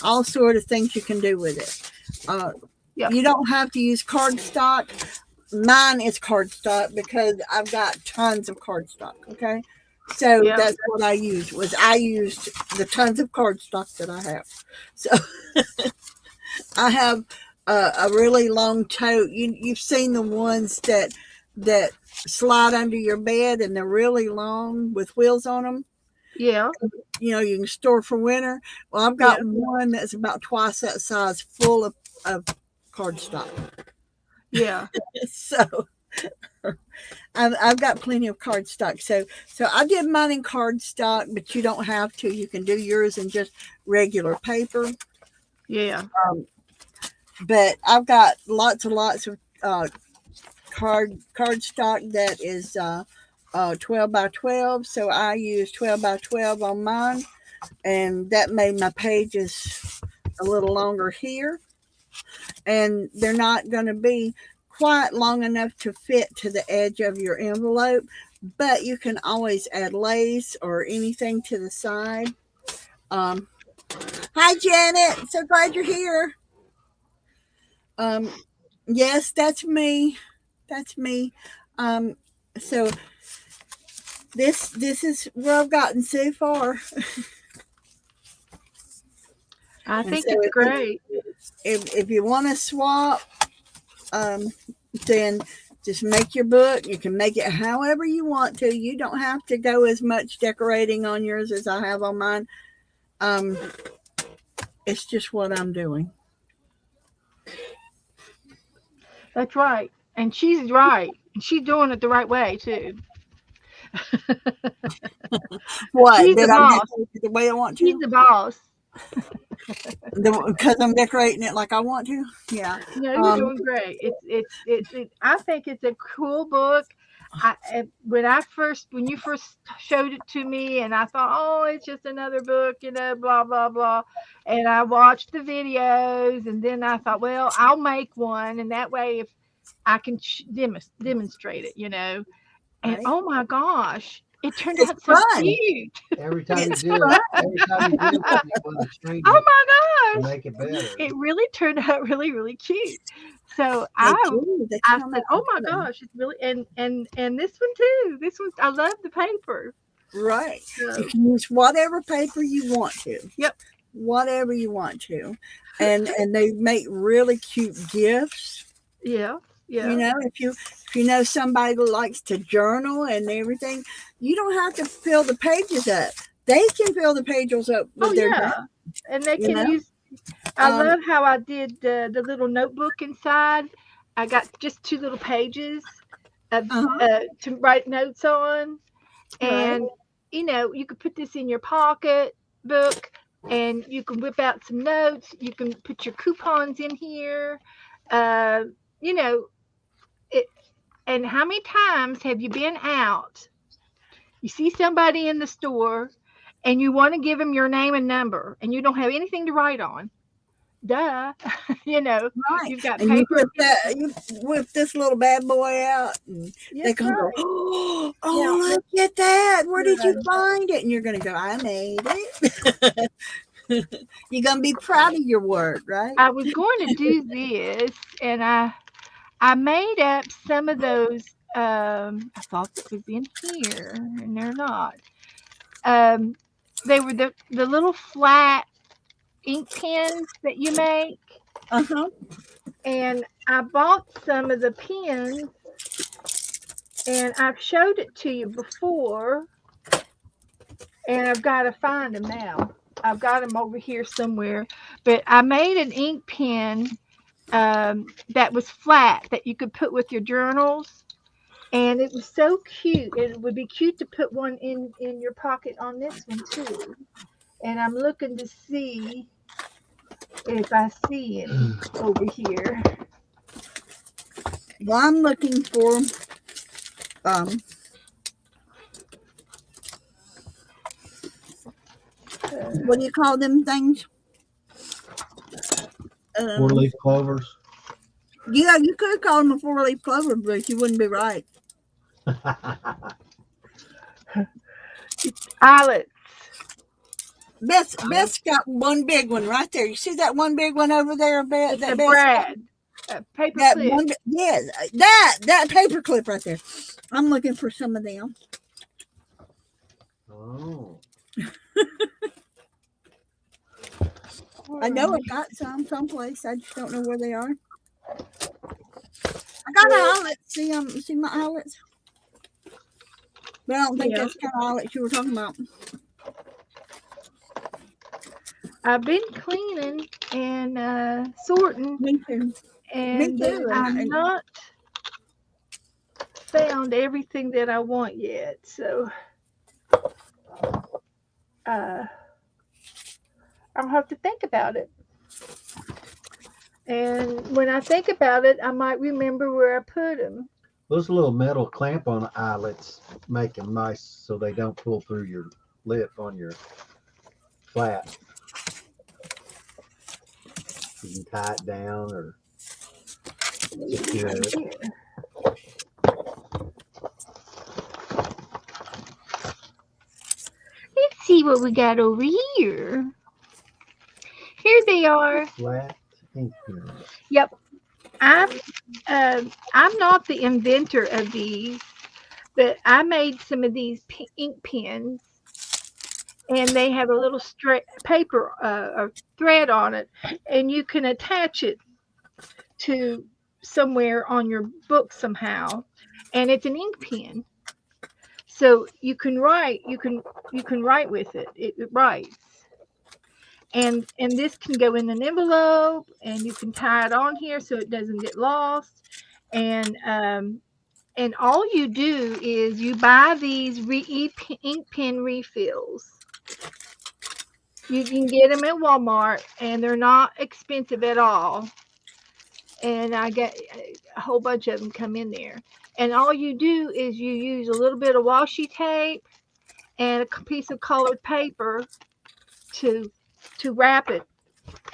All sort of things you can do with it. Yeah. You don't have to use cardstock. Mine is cardstock because I've got tons of cardstock. Okay, so that's what I used. I used the tons of cardstock that I have. So I have a really long tote. You've seen the ones that slide under your bed and they're really long with wheels on them. Yeah. You can store for winter. Well, I've got one that's about twice that size, full of cardstock. Yeah. So I've got plenty of cardstock. So I did mine in cardstock, but you don't have to. You can do yours in just regular paper. Yeah. But I've got lots and lots of cardstock that is 12 by 12. So I use 12 by 12 on mine, and that made my pages a little longer here. And they're not going to be quite long enough to fit to the edge of your envelope, but you can always add lace or anything to the side. Hi, Janet. So glad you're here. Yes, that's me. That's me. So this is where I've gotten so far. I And think so it's great. if you want to swap, then just make your book. You can make it however you want to. You don't have to go as much decorating on yours as I have on mine. It's just what I'm doing. That's right. And she's right. And she's doing it the right way too. What? She's the Did I boss. decorate it the way I want She's to? the boss. Because I'm decorating it like I want to? Yeah. No, you're doing great. I think it's a cool book. When you first showed it to me, and I thought, oh, it's just another book, blah blah blah. And I watched the videos, and then I thought, well, I'll make one, and that way, if I can demonstrate it. And Right. oh my gosh, it turned It's out so fun. cute. Every time It's you do fun. it, every time you do it, you want to change Oh it my to gosh, make it better. it really turned out really really cute. So They do. They I come said, out "Oh my good. gosh, it's really," and this one too. This one, I love the paper. Right. You So, can use whatever paper you want to. yep, Whatever you want to. And they make really cute gifts. yeah, You yeah. know, if you know somebody that likes to journal and everything, you don't have to fill the pages up. They can fill the pages up Oh with their yeah, journal, and they you can know. use. I Um, love how I did the little notebook inside. I got just two little pages of uh-huh, to write notes on, right. and you could put this in your pocket book, and you can whip out some notes. You can put your coupons in here. Uh, you know it. And how many times have you been out? You see somebody in the store, and you want to give them your name and number, and you don't have anything to write on. Duh, you know, Right. you've got And you paper. whip this little bad boy out and they That's gonna go, right. oh, Now, look at that. Where did you uh, find it? And you're gonna go, I made it. You're gonna be proud of your work, right? I was going to do this, and I made up some of those. I thought it was in here, and they're not. Um, they were the little flat ink pens that you make, Uh-huh. and I bought some of the pens, and I've showed it to you before, and I've got to find them now. I've got them over here somewhere, but I made an ink pen that was flat that you could put with your journals, and it was so cute. It would be cute to put one in your pocket on this one too. And I'm looking to see if I see any over here. Well, I'm looking for um what do you call them things? 4-leaf clovers. Yeah, you could call them a 4-leaf clover, but you wouldn't be right. Eyelets. Beth's got one big one right there. You see that one big one over there, Beth? It's That a Beth's got brad. A paper that clip. one. Yeah, that paper clip right there. I'm looking for some of them. Oh. I know I've got some someplace. I just don't know where they are. I got eyelets. See my eyelets? But I don't think Yeah. that's the kind of eyelets you were talking about. I've been cleaning and sorting, Me too. and too. I'm And not found everything that I want yet. So uh, I'll have to think about it. And when I think about it, I might remember where I put them. Those little metal clamp on eyelets make them nice so they don't pull through your lip on your flat. You can tie it down or Good. Let's see what we got over here. Here they are. Flat ink pens. Yep, I'm I'm not the inventor of these, but I made some of these ink pens, and they have a little straight paper or thread on it, and you can attach it to somewhere on your book somehow, and it's an ink pen, so you can write. You can write with it. It writes, and this can go in an envelope, and you can tie it on here so it doesn't get lost, and all you do is you buy these ink pen refills. You can get them at Walmart, and they're not expensive at all. And I get a whole bunch of them come in there. And all you do is you use a little bit of washi tape and a piece of colored paper to wrap it.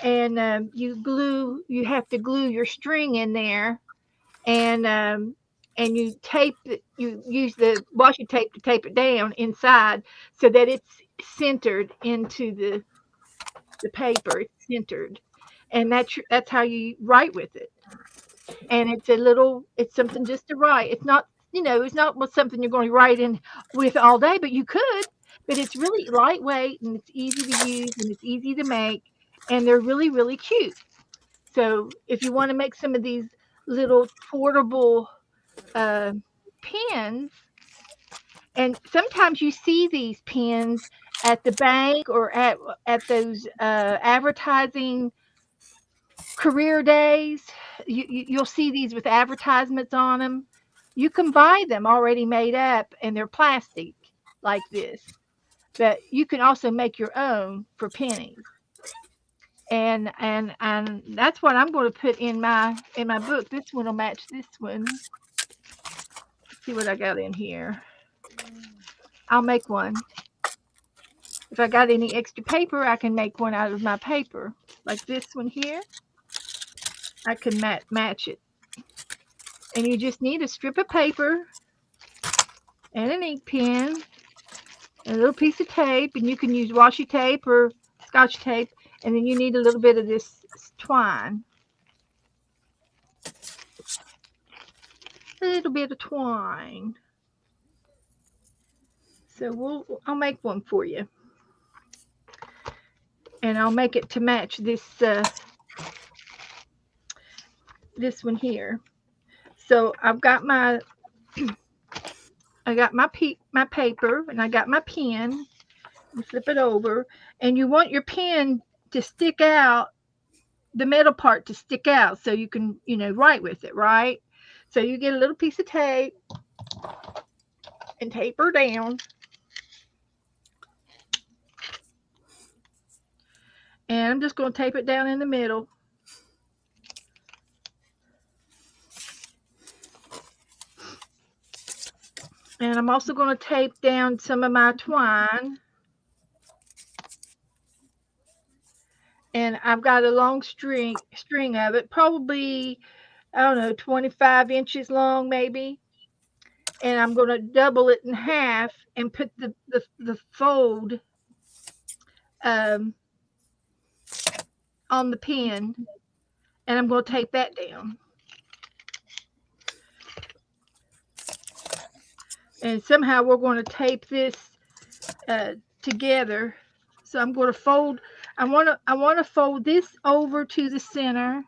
And you have to glue your string in there, and you tape it. You use the washi tape to tape it down inside so that it's centered into the paper. It's centered, and that's how you write with it. And it's something just to write. It's not, it's not something you're going to write in with all day, but you could. But it's really lightweight, and it's easy to use, and it's easy to make, and they're really, really cute. So if you want to make some of these little portable uh, pens, and sometimes you see these pens at the bank or at those advertising career days. You'll see these with advertisements on them. You can buy them already made up, and they're plastic like this. But you can also make your own for pennies. And that's what I'm going to put in my book. This one will match this one. Let's see what I got in here. I'll make one. If I got any extra paper, I can make one out of my paper. Like this one here, I can match it. And you just need a strip of paper and an ink pen and a little piece of tape, and you can use washi tape or scotch tape, and then you need a little bit of this twine. A little bit of twine. So I'll make one for you. And I'll make it to match this one here. So I got my paper, and I got my pen. You flip it over, and you want your pen to stick out, the middle part to stick out, so you can write with it, right? So you get a little piece of tape and tape her down, and I'm just going to tape it down in the middle. And I'm also going to tape down some of my twine. And I've got a long string of it, probably, I don't know, 25 inches long maybe. And I'm going to double it in half and put the fold on the pen. And I'm going to tape that down. And somehow we're going to tape this together. So I'm going to fold. I want to fold this over to the center,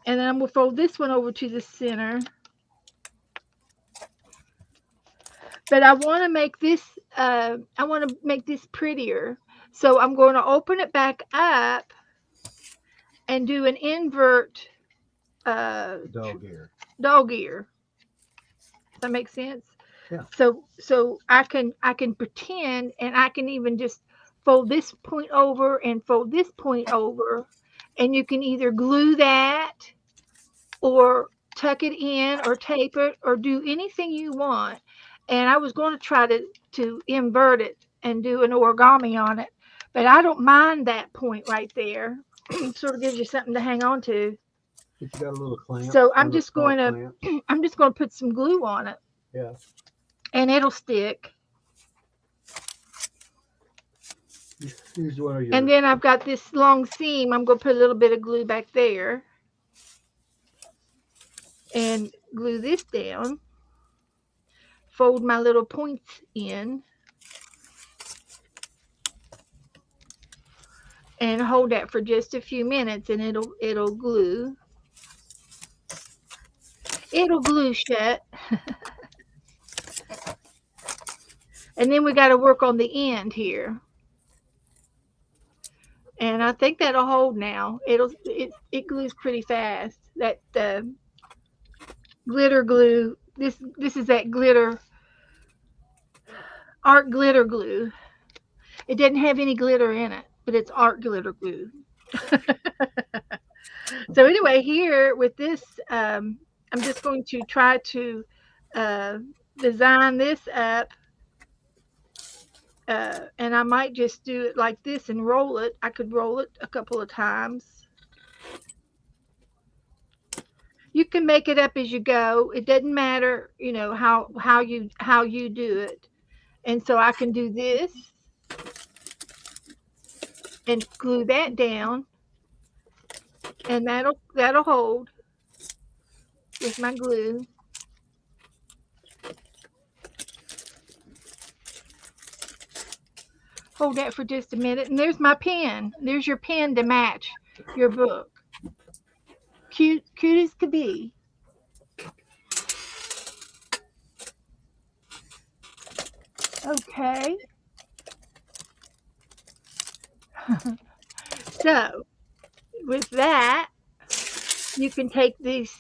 and then I'm going to fold this one over to the center. But I want to make this. I want to make this prettier. So I'm going to open it back up and do an invert Dog ear. Dog ear. Does that make sense? Yeah. So I can pretend, and I can even just fold this point over and fold this point over, and you can either glue that or tuck it in or tape it or do anything you want. And I was going to try to invert it and do an origami on it, but I don't mind that point right there. It sort of gives you something to hang on to. But you got a little clamp. So one of those small clamps. I'm just going to put some glue on it, Yeah. and it'll stick. Here's one of your. And then I've got this long seam. I'm going to put a little bit of glue back there and glue this down. Fold my little points in and hold that for just a few minutes, and it'll glue. It'll glue shut. And then we got to work on the end here. And I think that'll hold now. It glues pretty fast. That glitter glue. This is that art glitter glue. It doesn't have any glitter in it, but it's art glitter glue. So anyway, here with this, I'm just going to try to design this up. And I might just do it like this and roll it. I could roll it a couple of times. You can make it up as you go. It doesn't matter, how you do it. And so I can do this and glue that down, and that'll hold with my glue. Hold that for just a minute, and there's my pen. There's your pen to match your book. Cute as could be. Okay. So with that, you can take these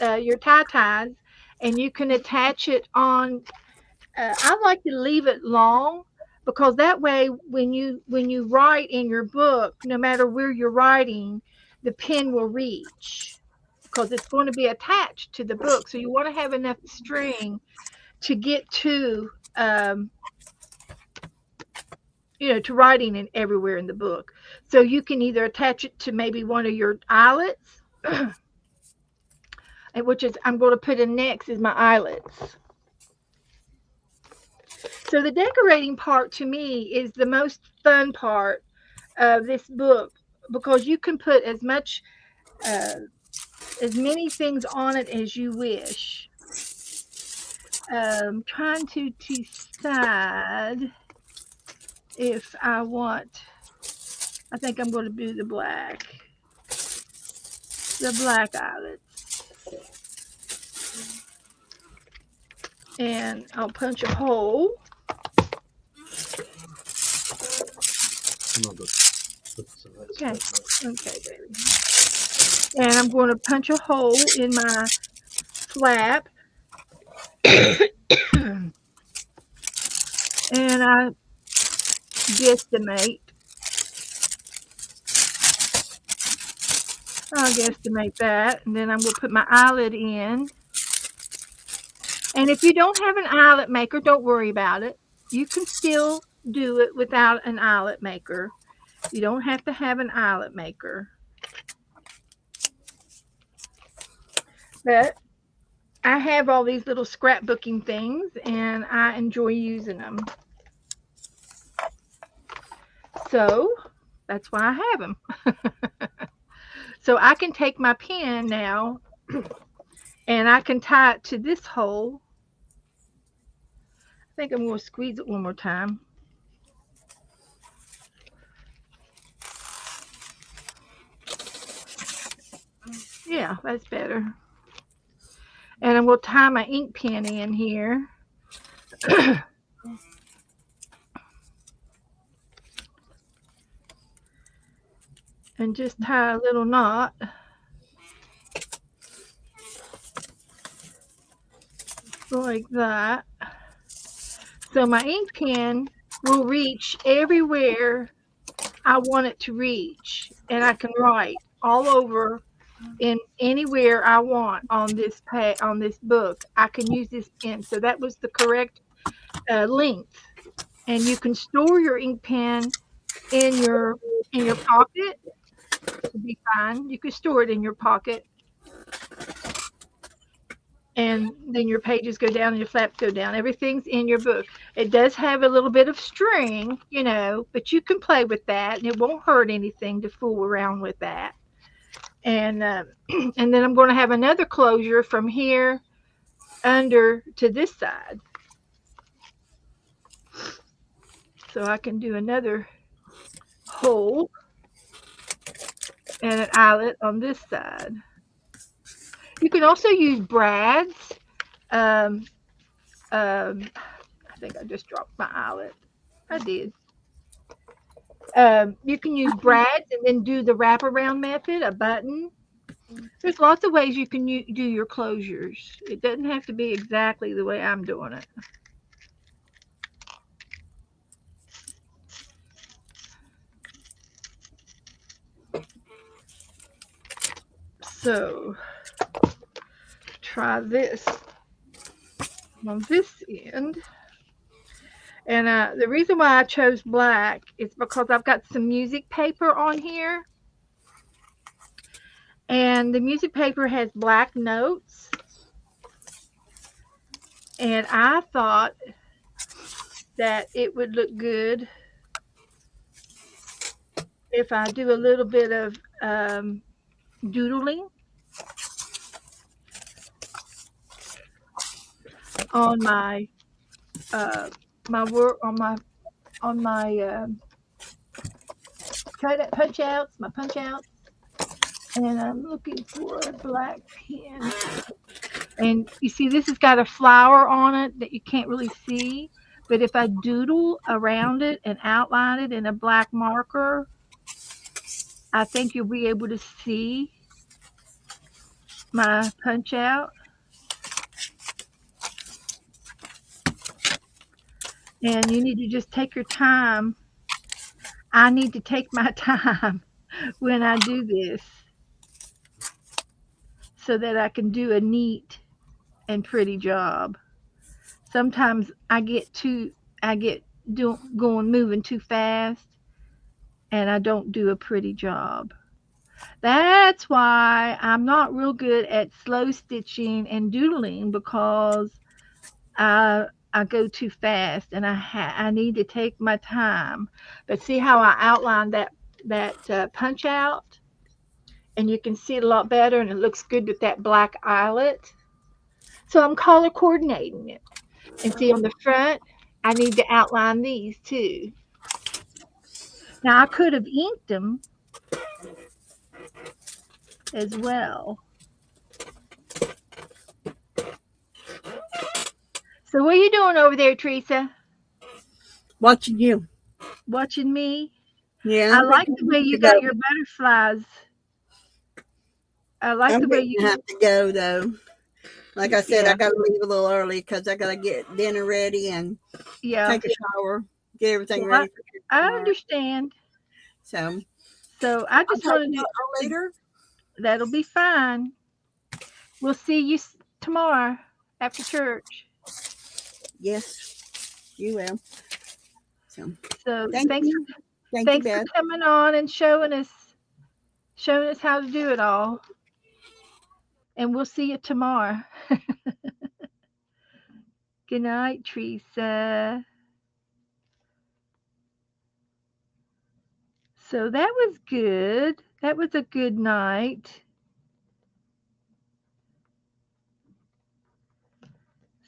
your tie-ties, and you can attach it on. I like to leave it long, because that way when you write in your book, no matter where you're writing, the pen will reach, because it's going to be attached to the book. So you want to have enough string to get to to writing in everywhere in the book. So you can either attach it to maybe one of your eyelets, which is I'm going to put in next is my eyelets. So the decorating part to me is the most fun part of this book, because you can put as many things on it as you wish. Trying to decide if I think I'm going to do the black eyelets. And I'll punch a hole. Okay, baby. And I'm going to punch a hole in my flap. And I guesstimate. I'll guesstimate that. And then I'm going to put my eyelet in. And if you don't have an eyelet maker, don't worry about it. You can still do it without an eyelet maker. You don't have to have an eyelet maker. But I have all these little scrapbooking things, and I enjoy using them. So that's why I have them. So I can take my pen now, and I can tie it to this hole. I think I'm going to squeeze it one more time. Yeah, that's better. And I'm going to tie my ink pen in here. And just tie a little knot. Like that. So my ink pen will reach everywhere I want it to reach. And I can write all over in anywhere I want on this book. I can use this pen. So that was the correct length. And you can store your ink pen in your pocket. It'll be fine. You can store it in your pocket. and then your pages go down and your flaps go down. Everything's in your book. It does have a little bit of string, but you can play with that, and it won't hurt anything to fool around with that. And and then I'm going to have another closure from here under to this side, so I can do another hole and an eyelet on this side. You can also use brads. Um, I think I just dropped my eyelet. I did. You can use brads and then do the wraparound method, a button. There's lots of ways you can do your closures. It doesn't have to be exactly the way I'm doing it. So try this on this end. And the reason why I chose black is because I've got some music paper on here. And the music paper has black notes. And I thought that it would look good if I do a little bit of doodling on my work on my punch outs, my punch outs, and I'm looking for a black pen. And you see, this has got a flower on it that you can't really see, but if I doodle around it and outline it in a black marker, I think you'll be able to see my punch out. And you need to just take your time. I need to take my time when I do this so that I can do a neat and pretty job. Sometimes I get going moving too fast and I don't do a pretty job. That's why I'm not real good at slow stitching and doodling because I go too fast and I need to take my time. But see how I outlined that punch out, and you can see it a lot better, and it looks good with that black eyelet. So I'm color coordinating it. And see on the front, I need to outline these too. Now I could have inked them as well. So what are you doing over there, Teresa? Watching you. Watching me? Yeah, I like the way you got your butterflies. I like I'm the way going you. to have to go though. Like I said, Yeah. I got to leave a little early because I got to get dinner ready and Yeah. take a shower, get everything Well, ready for I tomorrow. understand. So I I'll just talk wanted to you to. later. That'll be fine. We'll see you tomorrow after church. Yes, you will. So So thank thanks you. for Thank you, thanks for Beth. coming on and showing us how to do it all. And we'll see you tomorrow. Good night, Teresa. So that was good. That was a good night.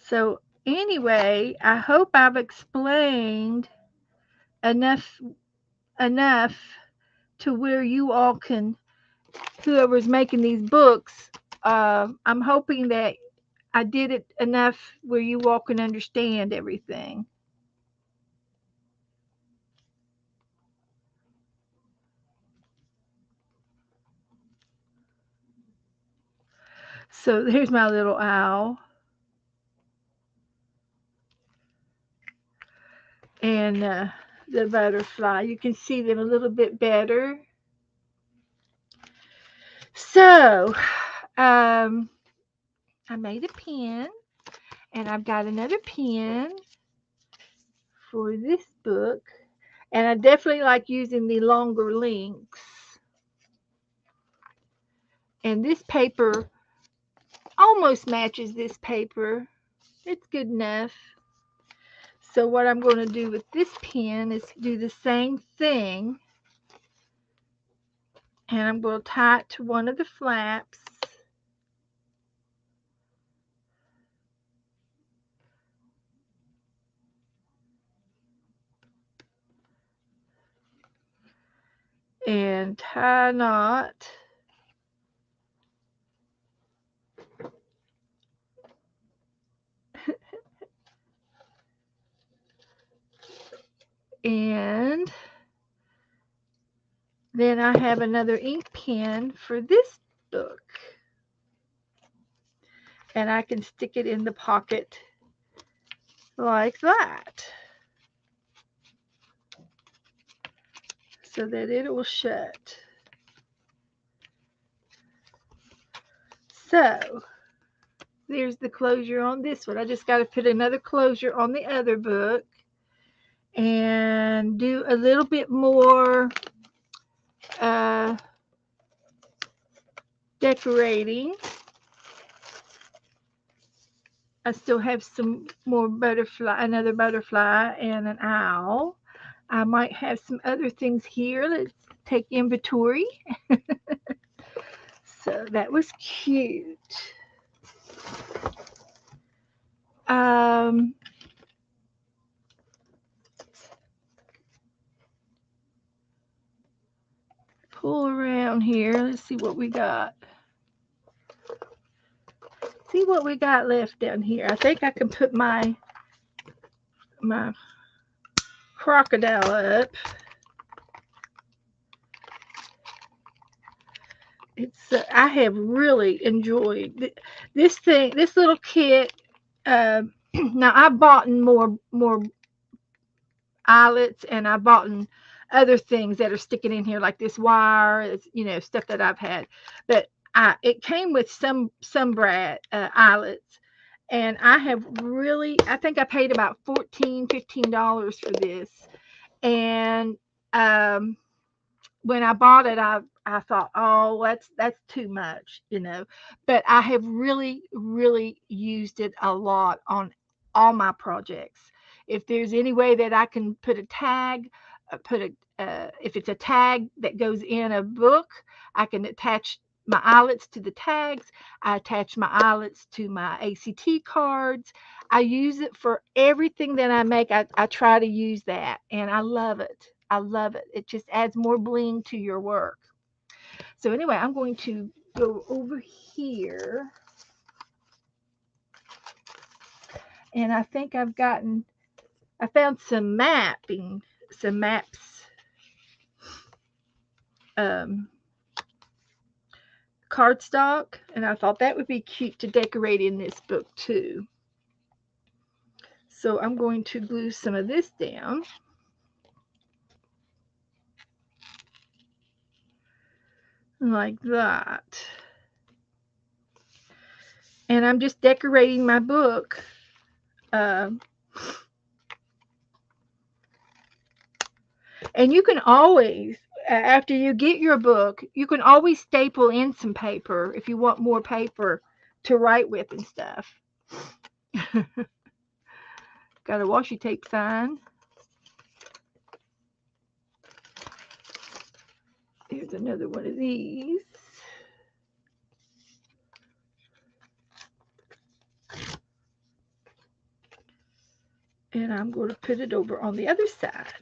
So anyway, I hope I've explained enough enough to where you all can, whoever's making these books, I'm hoping that I did it enough where you all can understand everything. So here's my little owl. And the butterfly. You can see them a little bit better. So I made a pen, and I've got another pen for this book. And I definitely like using the longer links. And this paper almost matches this paper. It's good enough. So what I'm going to do with this pen is do the same thing. And I'm going to tie it to one of the flaps. And tie a knot. And then I have another ink pen for this book. And I can stick it in the pocket like that, so that it will shut. So there's the closure on this one. I just got to put another closure on the other book and do a little bit more decorating. I still have some more butterfly, another butterfly and an owl. I might have some other things here. Let's take inventory. So that was cute. Pull around here. Let's see what we got. See what we got left down here. I think I can put my crocodile up. It's I have really enjoyed this thing, this little kit. Now I bought more eyelets, and I bought other things that are sticking in here, like this wire. It's, stuff that I've had, but it came with some eyelets, and I think I paid about $14-15 for this. And when I bought it, I thought, oh, that's too much, But I have really, really used it a lot on all my projects. If there's any way that I can put a tag, if it's a tag that goes in a book, I can attach my eyelets to the tags. I attach my eyelets to my ACT cards. I use it for everything that I make. I try to use that, and I love it. I love it. It just adds more bling to your work. So anyway, I'm going to go over here. And I think I found some maps, cardstock, and I thought that would be cute to decorate in this book too. So I'm going to glue some of this down. Like that. And I'm just decorating my book. And you can always, after you get your book, you can always staple in some paper if you want more paper to write with and stuff. Got a washi tape sign. Here's another one of these. And I'm going to put it over on the other side.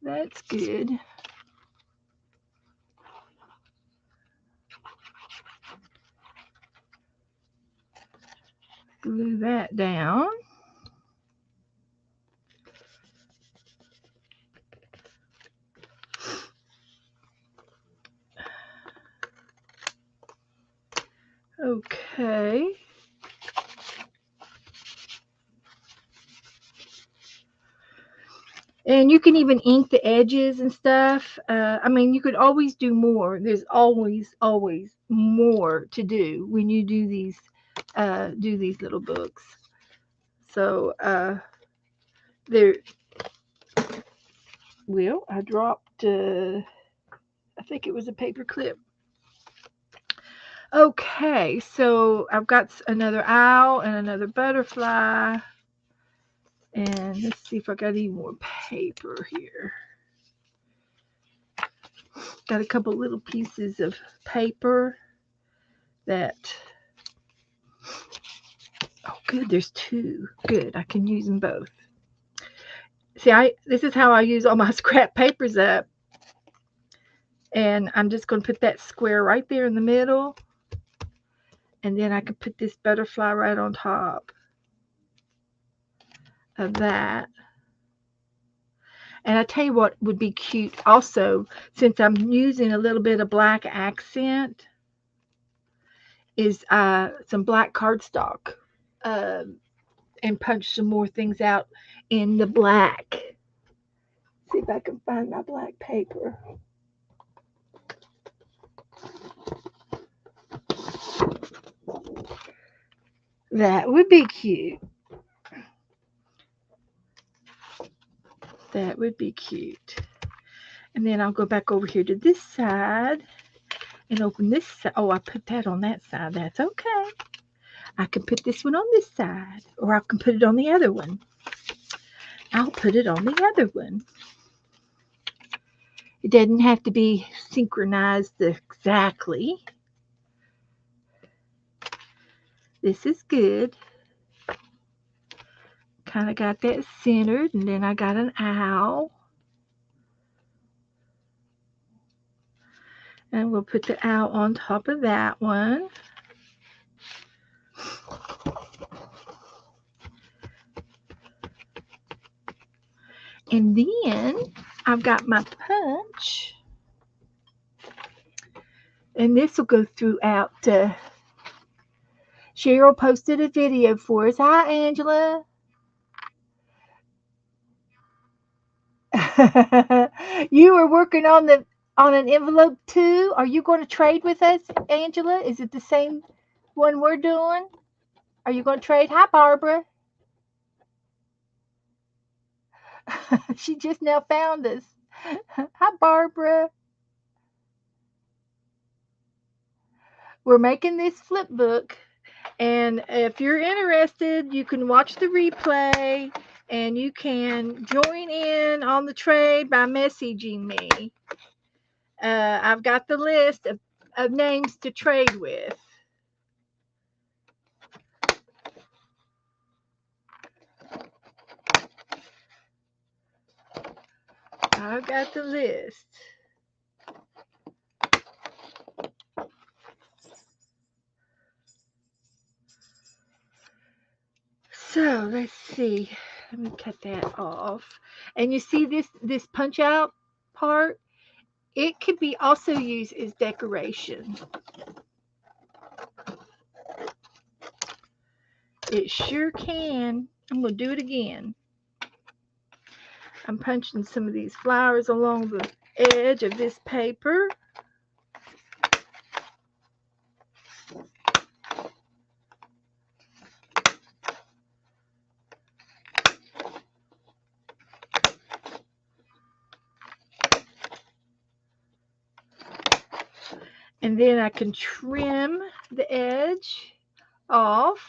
That's good. Glue that down. Okay. And you can even ink the edges and stuff. I mean, you could always do more. There's always more to do when you do these little books. So there. Well, I dropped a think it was a paper clip. Okay, so I've got another owl and another butterfly. And let's see if I got any more paper here. Got a couple little pieces of paper that, oh good, there's two. Good, I can use them both. See, this is how I use all my scrap papers up. And I'm just going to put that square right there in the middle. And then I can put this butterfly right on top of that. And I tell you what would be cute also, since I'm using a little bit of black accent, is some black cardstock, and punch some more things out in the black. See if I can find my black paper. That would be cute. That would be cute. And then I'll go back over here to this side and open this side. Oh, I put that on that side. That's okay. I can put this one on this side, or I can put it on the other one. I'll put it on the other one. It doesn't have to be synchronized exactly. This is good. Kind of got that centered, and then I got an owl. And we'll put the owl on top of that one. And then I've got my punch. And this will go throughout. Cheryl posted a video for us. Hi, Angela. You were working on an envelope too. Are you going to trade with us, Angela? Is it the same one we're doing? Are you going to trade? Hi, Barbara. She just now found us. Hi, Barbara. We're making this flip book, and if you're interested, you can watch the replay, and you can join in on the trade by messaging me. I've got the list of names to trade with. I've got the list. So let's see. Let me cut that off. And you see this punch out part? It could be also used as decoration. It sure can. I'm going to do it again. I'm punching some of these flowers along the edge of this paper. And then I can trim the edge off.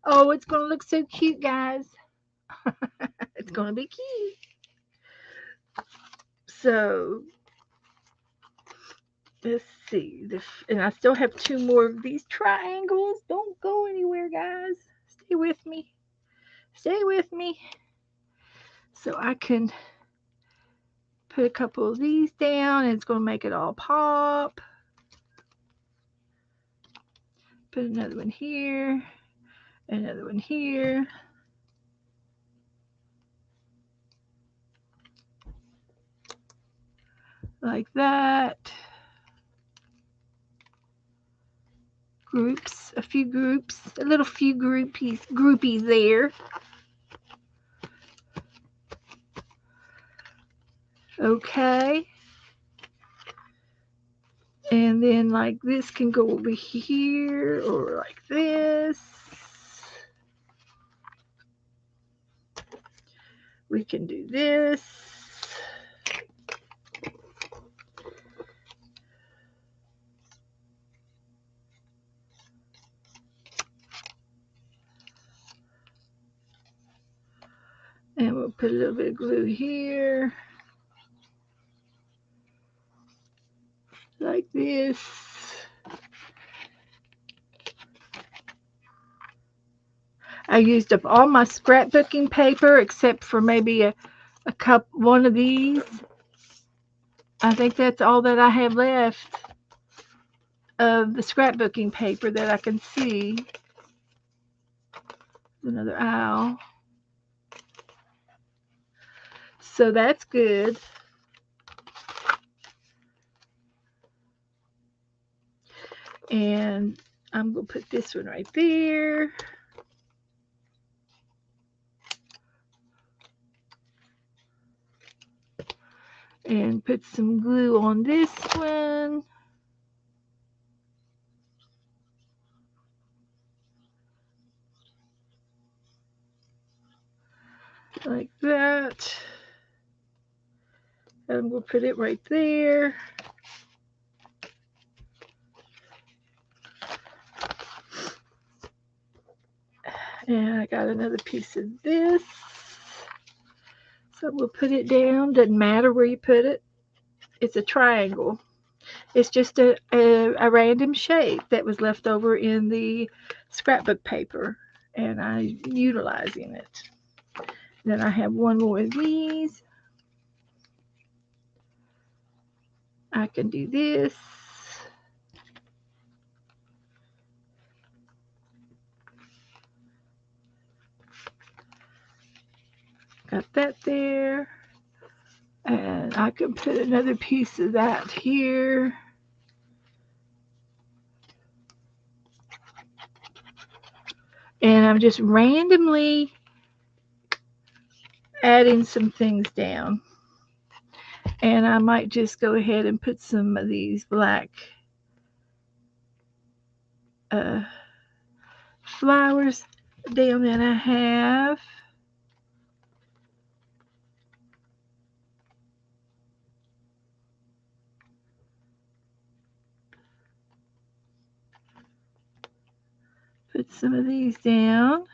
Oh, it's going to look so cute, guys. It's going to be cute. So, let's see. And I still have two more of these triangles. Don't go anywhere, guys. Stay with me. Stay with me. So I can put a couple of these down, and it's going to make it all pop. Put another one here, another one here. Like that. Groups, a few groups, a little few groupies there. Okay. And then like this can go over here or like this. We can do this. And we'll put a little bit of glue here. Like this. I used up all my scrapbooking paper except for maybe a one of these. I think that's all that I have left of the scrapbooking paper that I can see. Another owl. So that's good. And I'm going to put this one right there. And put some glue on this one. Like that. And we'll put it right there. And I got another piece of this. So we'll put it down. Doesn't matter where you put it. It's a triangle. It's just a random shape that was left over in the scrapbook paper. And I'm utilizing it. Then I have one more of these. I can do this. Got that there. And I can put another piece of that here. And I'm just randomly adding some things down. And I might just go ahead and put some of these black flowers down that I have. Put some of these down.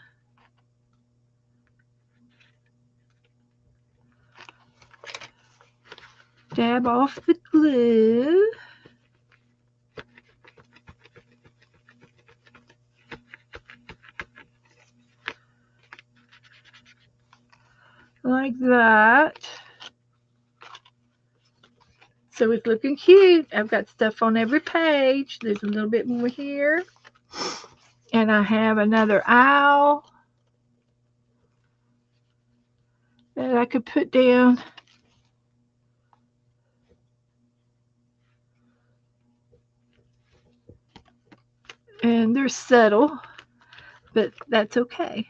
Dab off the glue. Like that. So it's looking cute. I've got stuff on every page. There's a little bit more here. And I have another owl that I could put down. And they're subtle, but that's okay.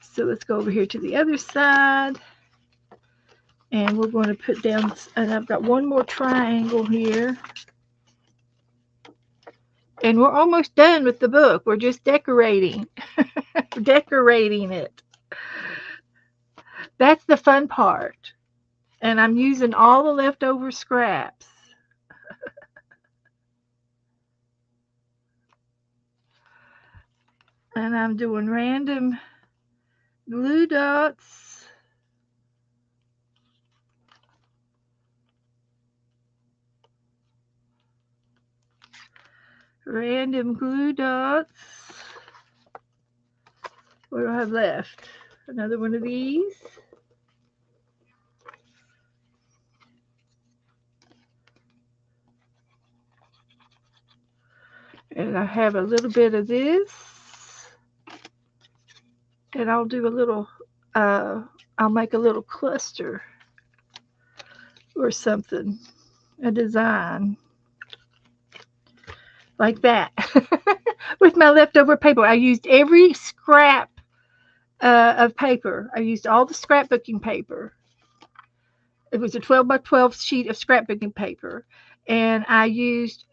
So let's go over here to the other side. And we're going to put down, and I've got one more triangle here. And we're almost done with the book. We're just decorating. Decorating it. That's the fun part. And I'm using all the leftover scraps. And I'm doing random glue dots. Random glue dots. What do I have left? Another one of these. And I have a little bit of this. And I'll do a little, I'll make a little cluster or something, a design like that. With my leftover paper. I used every scrap of paper. I used all the scrapbooking paper. It was a 12 by 12 sheet of scrapbooking paper. And I used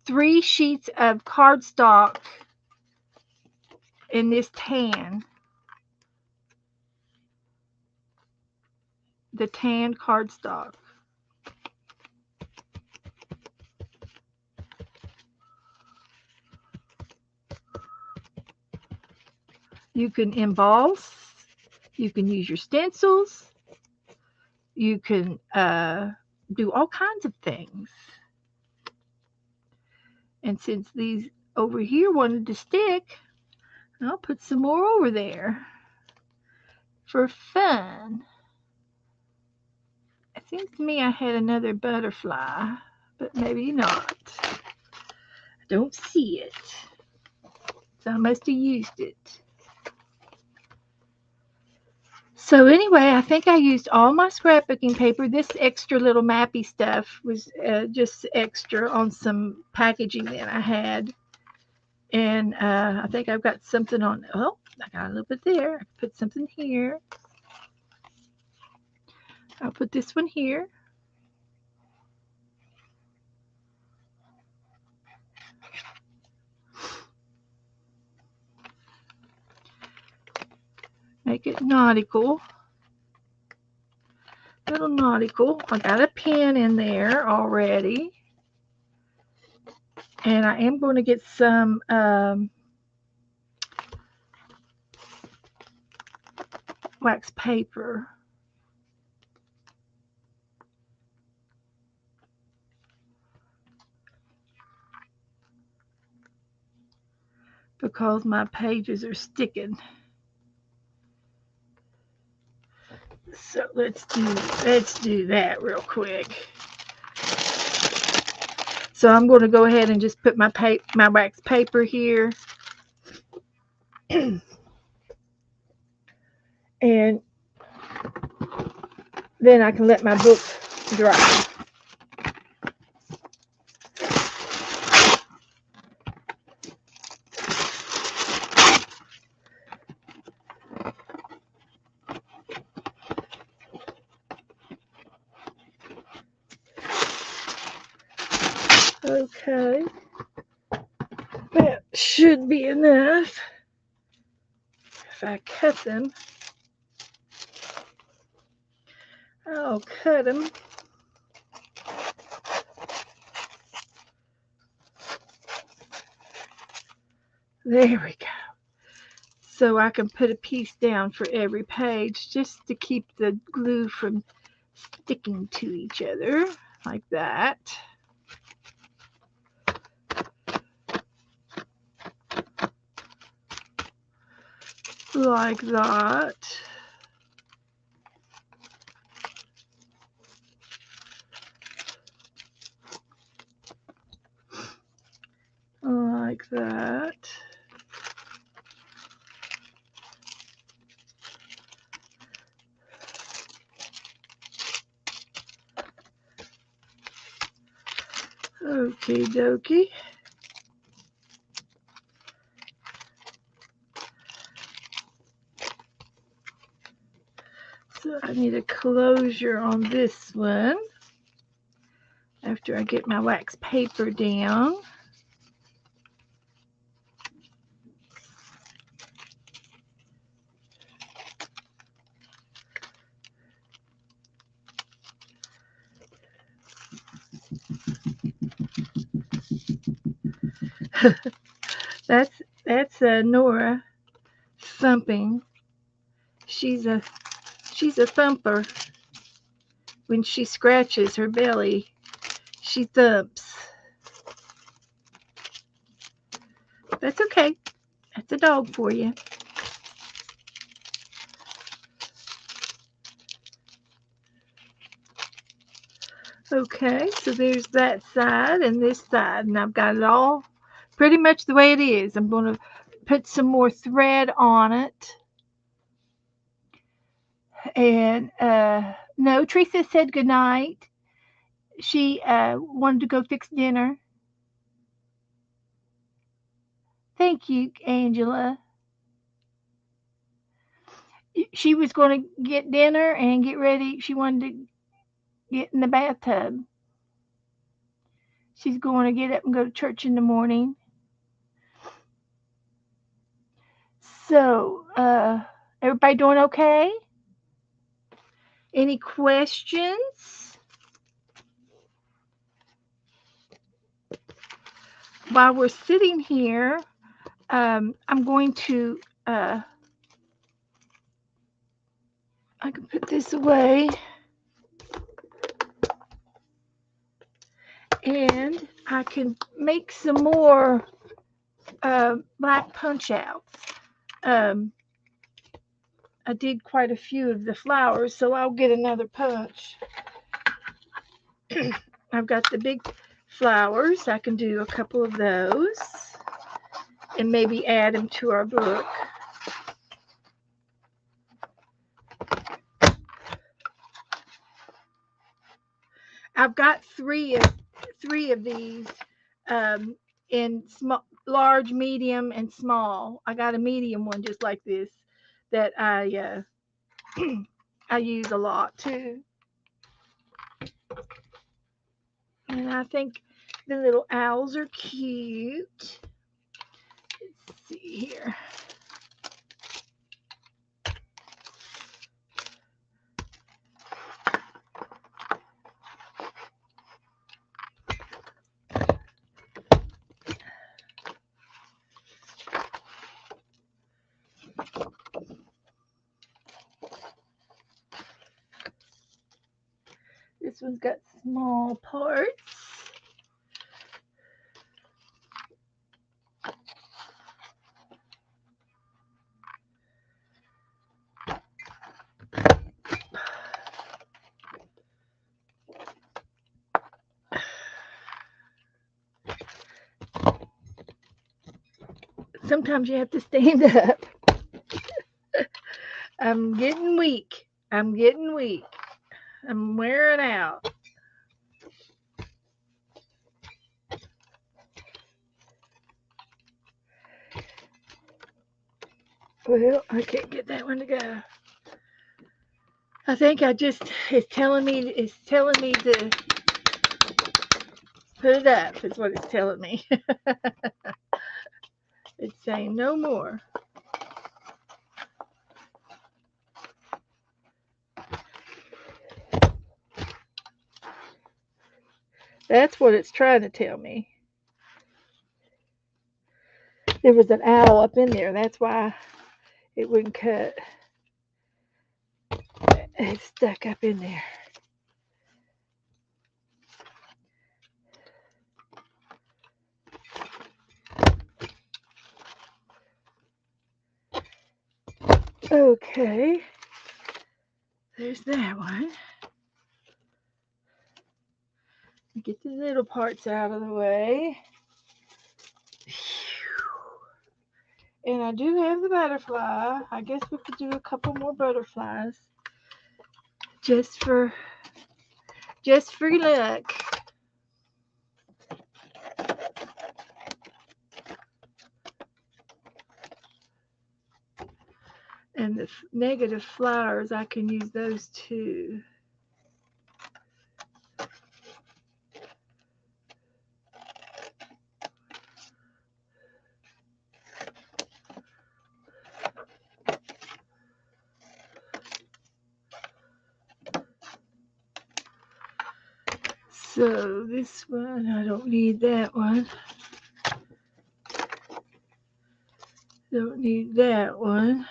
3 sheets of cardstock in this pan. the tan cardstock. You can emboss. You can use your stencils. You can do all kinds of things. And since these over here wanted to stick, I'll put some more over there for fun. It seems to me I had another butterfly, but maybe not. I don't see it. So I must have used it. So anyway, I think I used all my scrapbooking paper. This extra little mappy stuff was just extra on some packaging that I had. And I think I've got something on. Oh, I got a little bit there. I put something here. I'll put this one here. Make it nautical. Little nautical. I got a pen in there already. And I am going to get some wax paper. Because my pages are sticking. So let's do that real quick. So I'm going to go ahead and just put my wax paper here. And then I can let my book dry. Okay. That should be enough. If I cut them, I'll cut them. There we go. So I can put a piece down for every page just to keep the glue from sticking to each other like that. Like that. Like that. Okie dokie. So I need a closure on this one after I get my wax paper down. that's Nora thumping. She's a thumper. When she scratches her belly, she thumps. That's okay. That's a dog for you. Okay, so there's that side and this side, and I've got it all pretty much the way it is. I'm going to put some more thread on it. And no, Teresa said goodnight. She wanted to go fix dinner. Thank you, Angela. She was going to get dinner and get ready. She wanted to get in the bathtub. She's going to get up and go to church in the morning. So, everybody doing okay? Any questions? While we're sitting here, I'm going to, I can put this away. And I can make some more black punch outs. I did quite a few of the flowers, so I'll get another punch. I've got the big flowers. I can do a couple of those and maybe add them to our book. I've got three of these in small, large, medium, and small. I got a medium one just like this that I I use a lot too. And I think the little owls are cute. Let's see here. This one's got small parts. Sometimes you have to stand up. I'm getting weak. I'm getting weak. I'm wearing out. Well, I can't get that one to go. I think it's telling me to put it up is what it's telling me. It's saying no more. That's what it's trying to tell me. There was an owl up in there. That's why it wouldn't cut. It's stuck up in there. Okay. There's that one. Get the little parts out of the way. And I do have the butterfly. I guess we could do a couple more butterflies. Just for luck. And the negative flowers, I can use those too. So this one, I don't need that one. Don't need that one.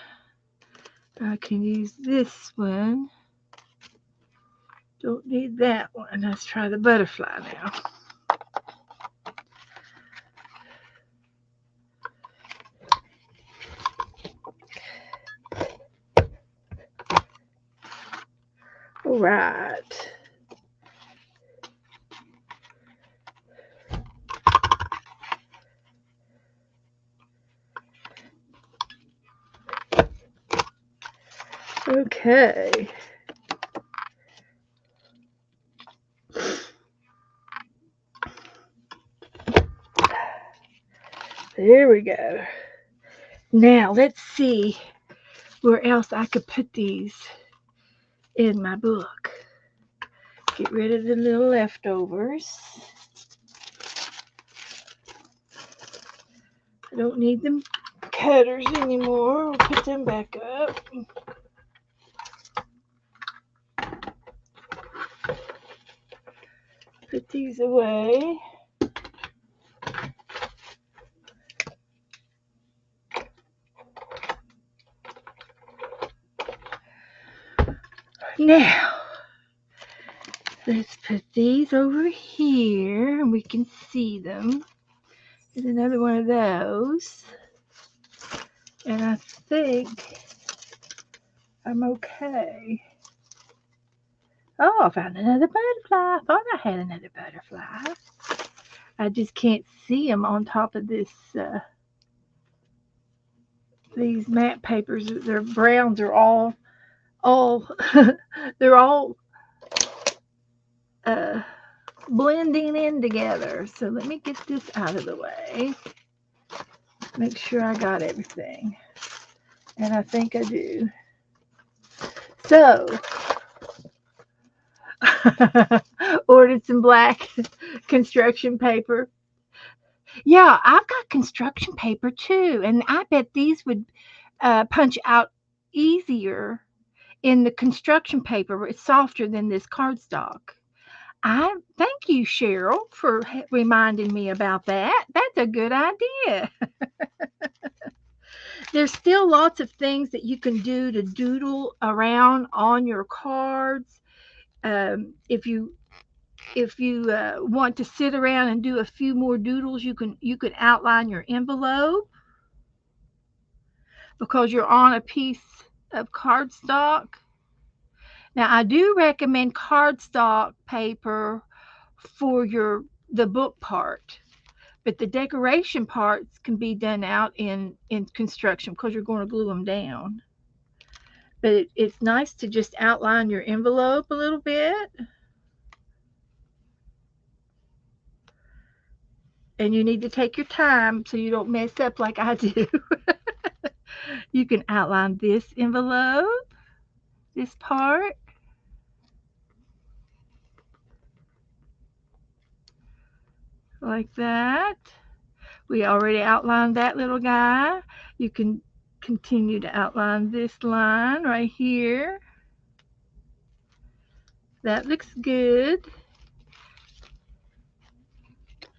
I can use this one. Don't need that one. Let's try the butterfly now. All right. Okay. There we go. Now let's see where else I could put these in my book. Get rid of the little leftovers. I don't need them cutters anymore. We'll put them back up. Put these away. Now, let's put these over here and we can see them. There's another one of those. And I think I'm okay. Oh, I found another butterfly. I thought I had another butterfly. I just can't see them on top of this. These matte papers. Their browns are all they're all uh, blending in together. So let me get this out of the way. Make sure I got everything. And I think I do. So, ordered some black construction paper. Yeah, I've got construction paper too. And I bet these would punch out easier in the construction paper. It's softer than this cardstock. I thank you, Cheryl, for reminding me about that. That's a good idea. There's still lots of things that you can do to doodle around on your cards. If you want to sit around and do a few more doodles, you can outline your envelope because you're on a piece of cardstock. Now, I do recommend cardstock paper for the book part, but the decoration parts can be done out in construction because you're going to glue them down. But it's nice to just outline your envelope a little bit. And you need to take your time so you don't mess up like I do. You can outline this envelope, this part, like that. We already outlined that little guy. You can continue to outline this line right here. That looks good.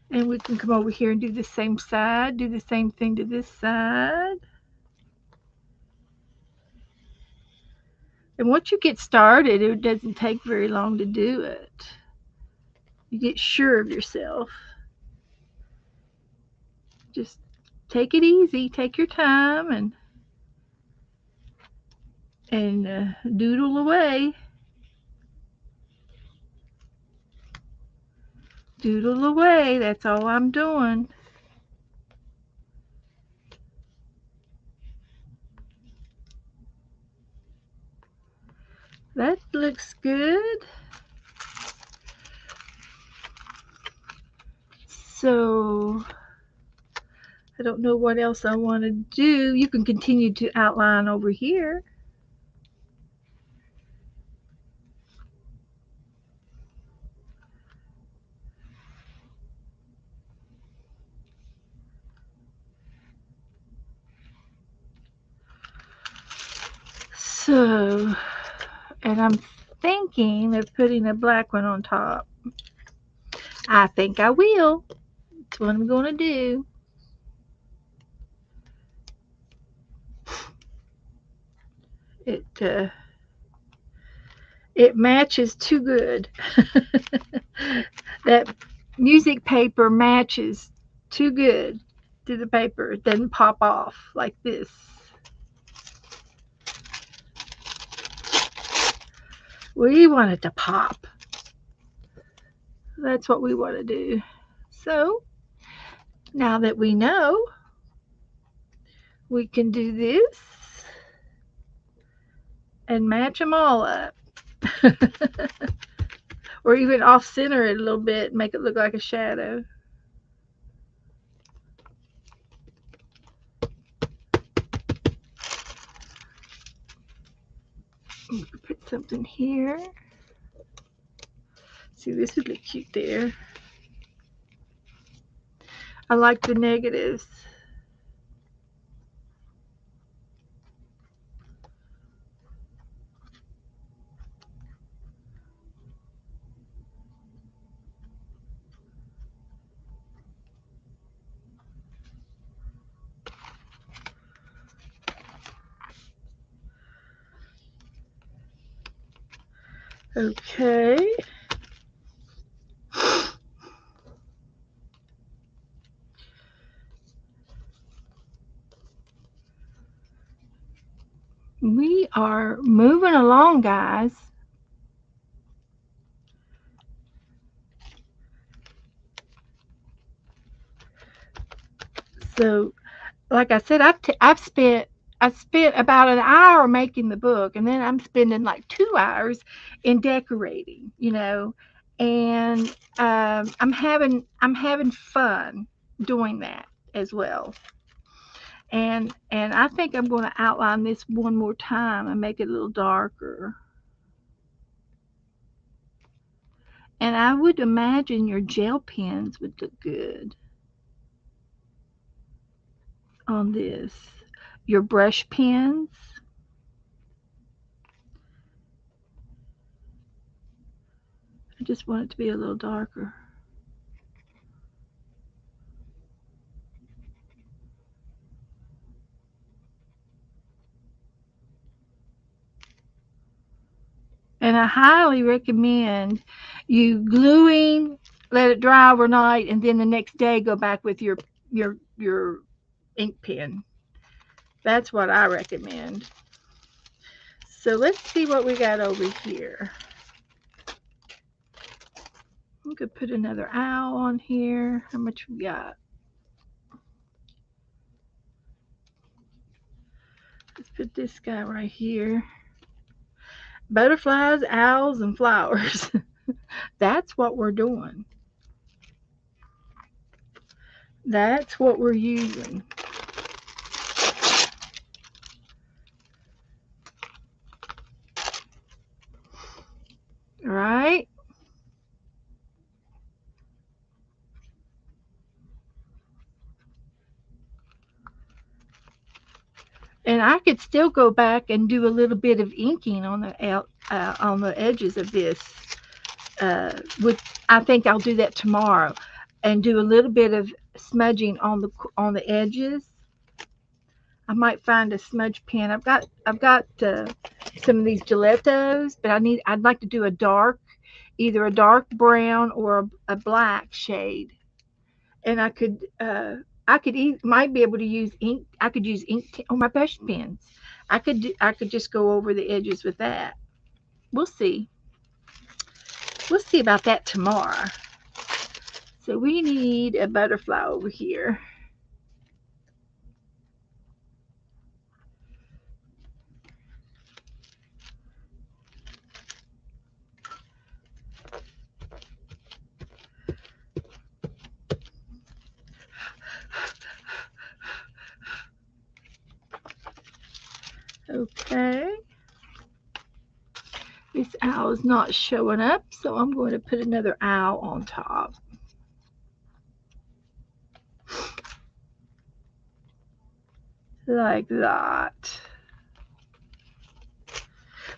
And we can come over here and do the same side, do the same thing to this side. And once you get started, it doesn't take very long to do it. You get sure of yourself. Just take it easy, take your time, and doodle away. Doodle away, that's all I'm doing. That looks good. So, I don't know what else I want to do. You can continue to outline over here. So, and I'm thinking of putting a black one on top. I think I will. That's what I'm going to do. It matches too good. That music paper matches too good to the paper. It doesn't pop off like this. We want it to pop. That's what we want to do. So now that we know, we can do this and match them all up. Or even off center it a little bit, make it look like a shadow. Put something here. See, this would look cute there. I like the negatives. Okay. We are moving along, guys. So, like I said, I spent about an hour making the book, and then I'm spending like 2 hours in decorating. And I'm having fun doing that as well. And I think I'm going to outline this one more time and make it a little darker. And I would imagine your gel pens would look good on this. Your brush pens. I just want it to be a little darker. And I highly recommend you gluing, let it dry overnight, and then the next day go back with your ink pen. That's what I recommend. So let's see what we got over here. I'm gonna put another owl on here. How much we got? Let's put this guy right here. Butterflies, owls, and flowers. That's what we're doing. That's what we're using. All right. And I could still go back and do a little bit of inking on the edges of this. With I think I'll do that tomorrow, and do a little bit of smudging on the edges. I might find a smudge pen. I've got some of these Gelatos, but I'd like to do either a dark brown or a black shade. And might be able to use ink. I could use ink on my brush pens. I could just go over the edges with that. We'll see. We'll see about that tomorrow. So we need a butterfly over here. Okay. This owl is not showing up, so I'm going to put another owl on top. Like that.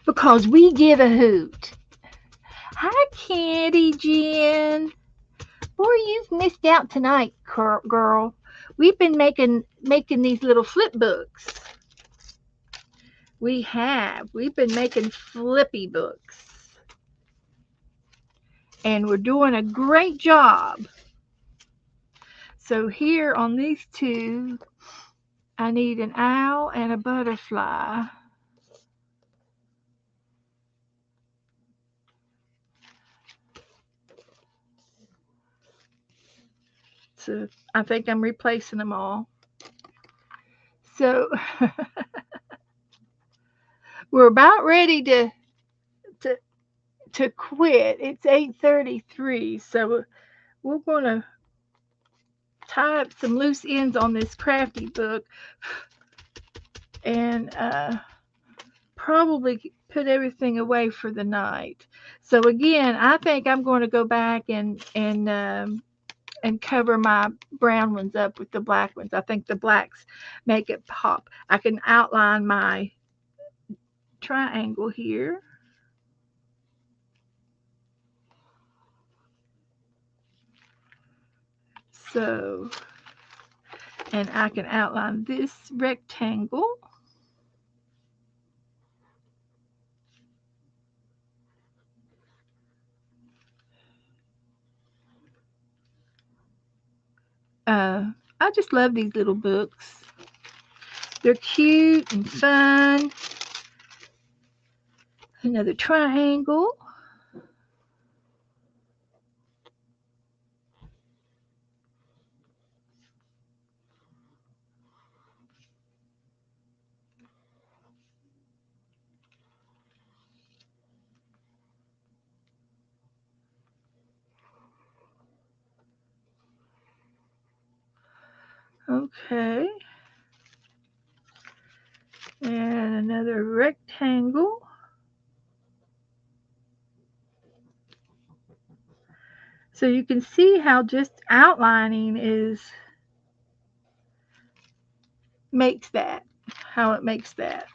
Because we give a hoot. Hi, Candy Jen. Boy, you've missed out tonight, girl. We've been making these little flip books. We have. We've been making flippy books. And we're doing a great job. So here on these two, I need an owl and a butterfly. So I think I'm replacing them all. So we're about ready to to quit. It's 8:33, so we're going to tie up some loose ends on this crafty book and probably put everything away for the night. So again, I think I'm going to go back and cover my brown ones up with the black ones. I think the blacks make it pop. I can outline my triangle here. So, and I can outline this rectangle. I just love these little books. They're cute and fun. Another triangle. Okay. And another rectangle. So you can see how just outlining makes that, how it makes that.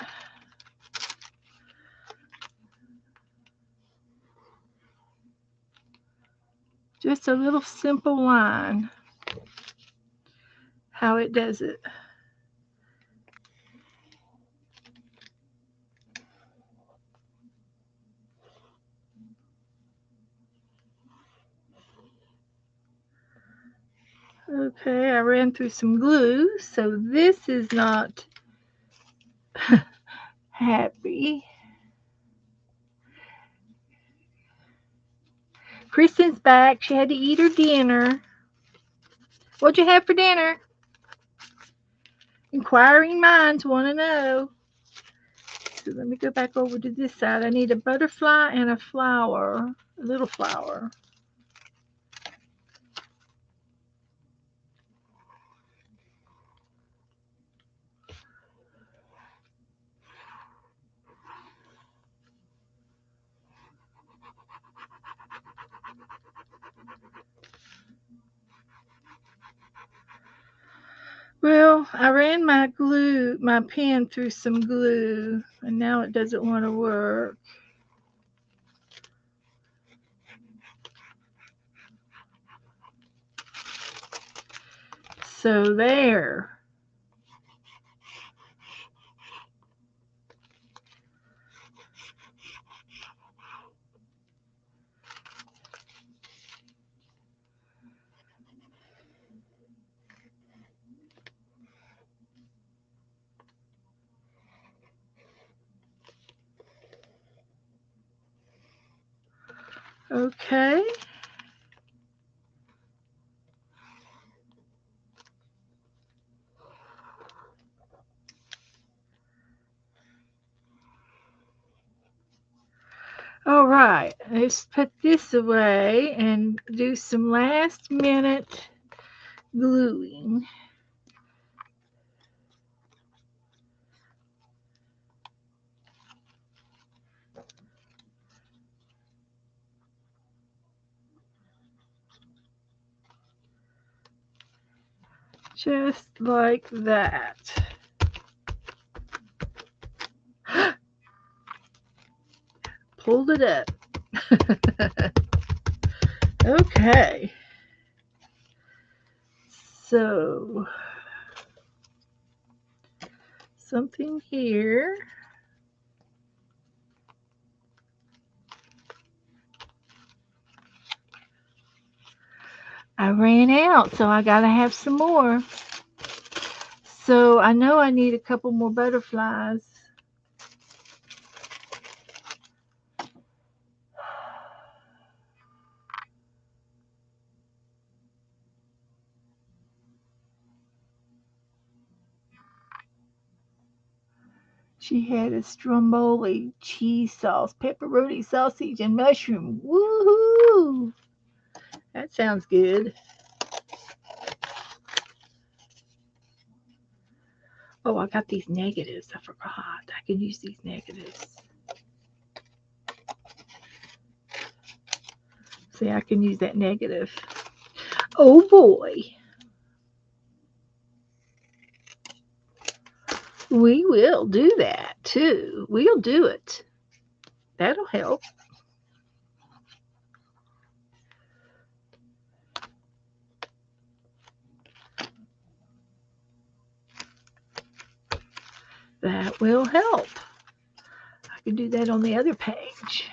Just a little simple line, how it does it. Okay, I ran through some glue, so this is not happy. Kristen's back. She had to eat her dinner. What'd you have for dinner? Inquiring minds want to know. So let me go back over to this side. I need a butterfly and a flower, a little flower. Well, I ran my pen through some glue, and now it doesn't want to work. So there. Okay. All right, let's put this away and do some last minute gluing. Just like that. Pulled it up. Okay. So, something here. I ran out, so I gotta have some more. So I know I need a couple more butterflies. She had a stromboli, cheese sauce, pepperoni sausage, and mushroom. Woohoo! That sounds good. Oh, I got these negatives. I forgot. I can use these negatives. See, I can use that negative. Oh boy. We will do that too. We'll do it. That'll help. That will help. I can do that on the other page.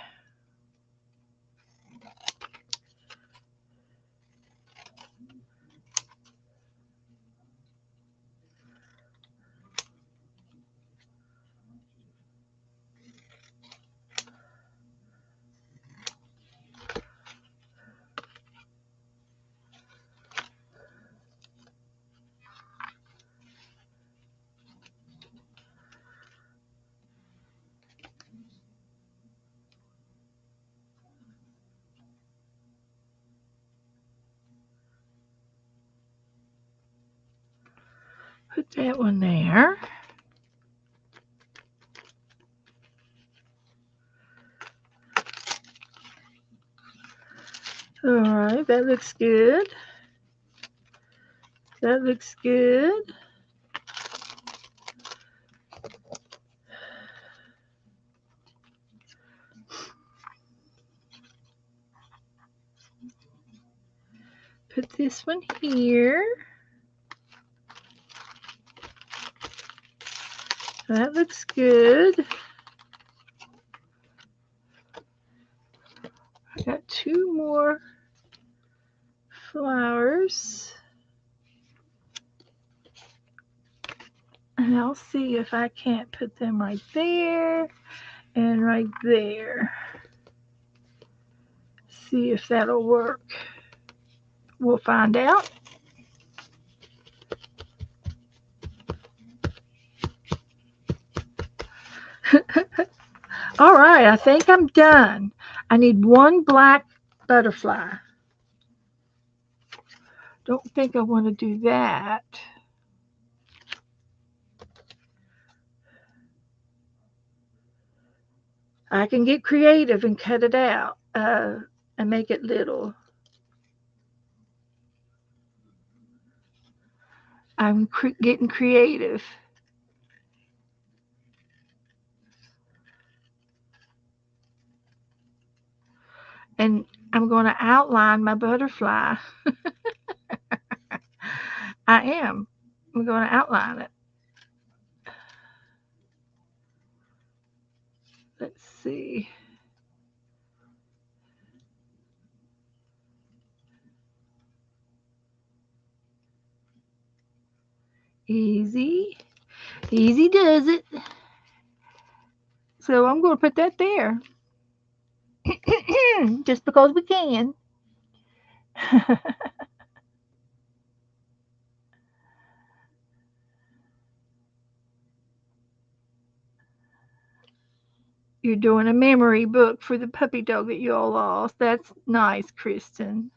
Put that one there. All right, that looks good. That looks good. Put this one here. That looks good. I got two more flowers. And I'll see if I can't put them right there and right there. See if that'll work. We'll find out. All right, I think I'm done. I need one black butterfly. Don't think I want to do that. I can get creative and cut it out and make it little. I'm getting creative. And I'm going to outline my butterfly. I am. I'm going to outline it. Let's see. Easy. Easy does it. So I'm going to put that there. Just because we can. You're doing a memory book for the puppy dog that you all lost. That's nice, Kristen.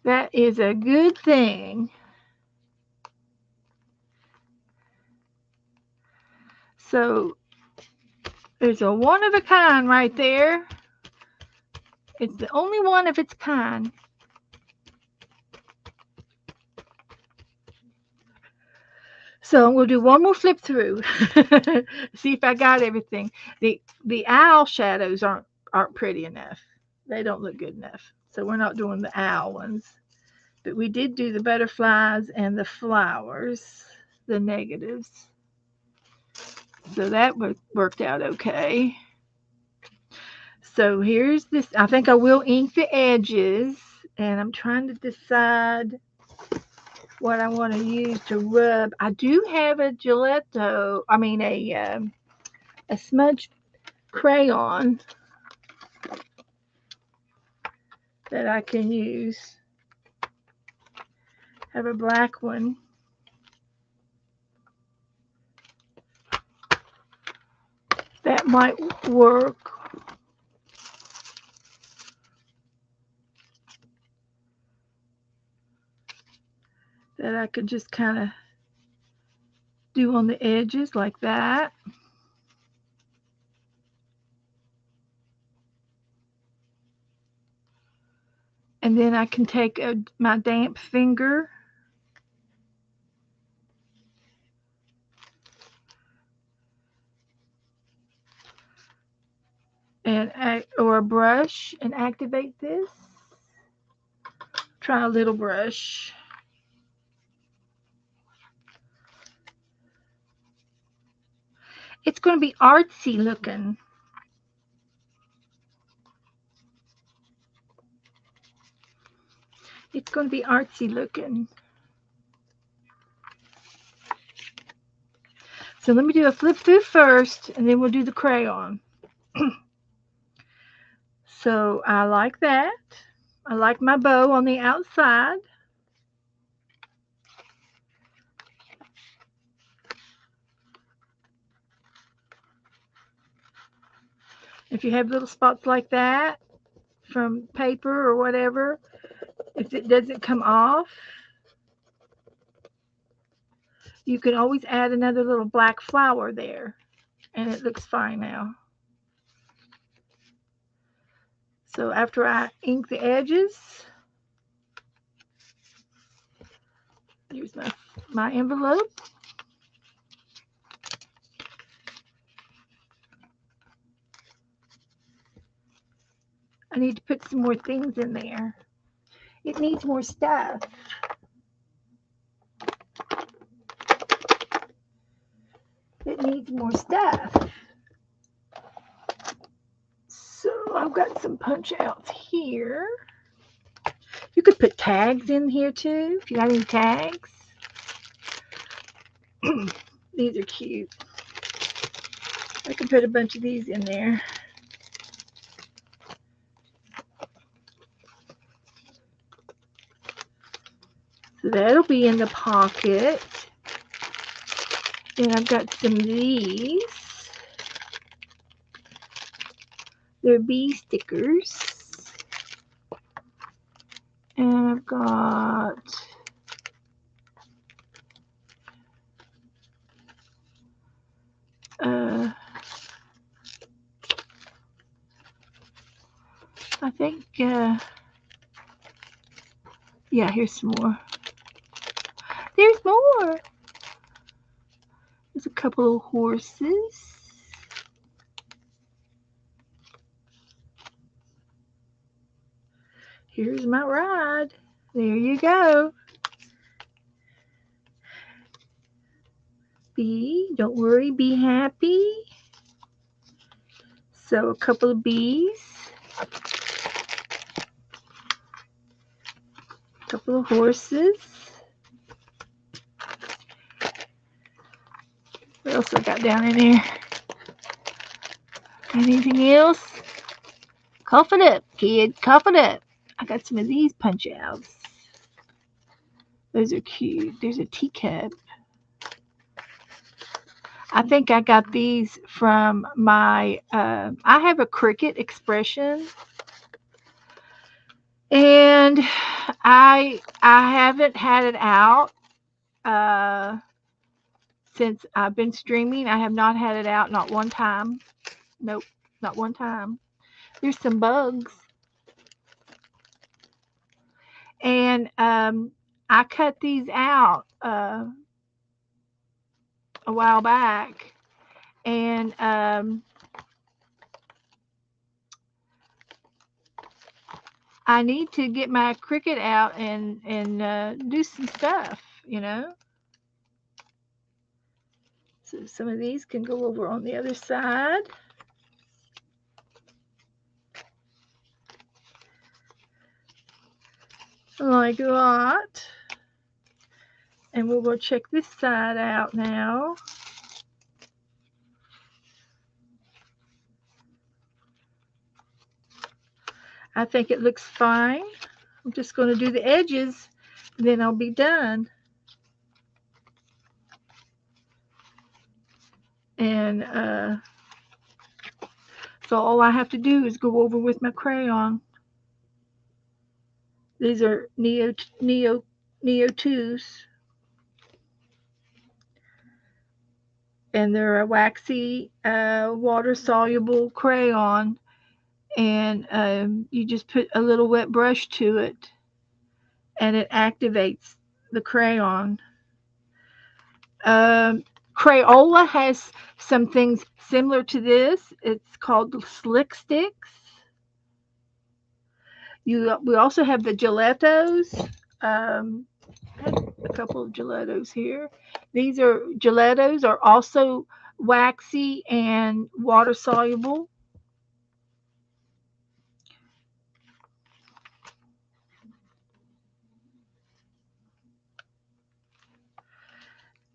That is a good thing. So there's a one of a kind right there. It's the only one of its kind. So I'm going to do one more flip through. See if I got everything. The owl shadows aren't pretty enough. They don't look good enough. So we're not doing the owl ones. But we did do the butterflies and the flowers, the negatives. So that worked out okay. So here's this. I think I will ink the edges. And I'm trying to decide what I want to use to rub. I do have a Gelato, a smudge crayon that I can use. I have a black one. That might work. That I could just kind of do on the edges like that. And then I can take my damp finger or a brush and activate this. Try a little brush. It's going to be artsy looking. It's going to be artsy looking. So let me do a flip through first, and then we'll do the crayon. So I like that. I like my bow on the outside. If you have little spots like that from paper or whatever, if it doesn't come off, You can always add another little black flower there, and it looks fine now. So after I ink the edges, here's my envelope. I need to put some more things in there. It needs more stuff. It needs more stuff. So I've got some punch outs here. You could put tags in here too, if you got any tags. These are cute. I can put a bunch of these in there. So that'll be in the pocket. Then I've got some of these. They're bee stickers. And I've got I think yeah, here's some more. There's more. There's a couple of horses. Here's my ride. There you go. Don't worry, be happy. So a couple of bees. A couple of horses. What else I got down in there? Anything else? Cough it up, kid. Cough it up. I got some of these punch outs. Those are cute. There's a teacup. I think I got these from my, I have a Cricut expression. And I haven't had it out since I've been streaming. I have not had it out, not one time. Nope, not one time. There's some bugs. And I cut these out a while back. And I need to get my Cricut out and do some stuff, you know. So some of these can go over on the other side. Like that. And we'll go check this side out now. I think it looks fine. I'm just going to do the edges, and then I'll be done. And so all I have to do is go over with my crayon. These are Neo 2s. And they're a waxy, water-soluble crayon. And you just put a little wet brush to it, and it activates the crayon. Crayola has some things similar to this. It's called Slick Sticks. We also have the Gelatos. I have a couple of Gelatos here. These are Gelatos are also waxy and water soluble.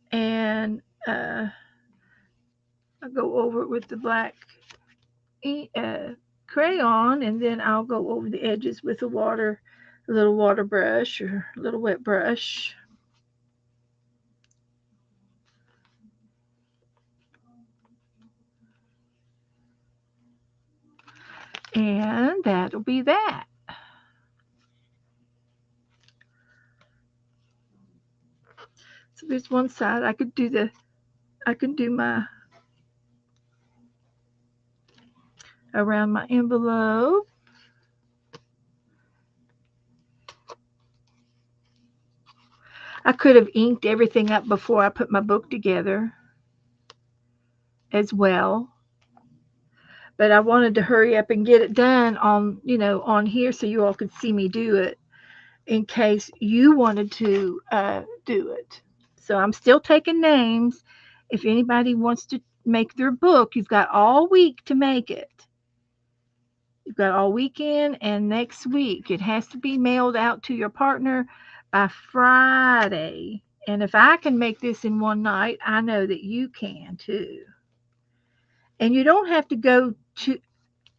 And I'll go over it with the black crayon, and then I'll go over the edges with a little water brush or a little wet brush. And that'll be that. So there's one side. I can do my around my envelope. I could have inked everything up before I put my book together as well. But I wanted to hurry up and get it done on, on here so you all could see me do it in case you wanted to do it. So I'm still taking names. If anybody wants to make their book, you've got all week to make it. You've got all weekend and next week. It has to be mailed out to your partner by Friday. And if I can make this in one night, I know that you can too. And you don't have to go to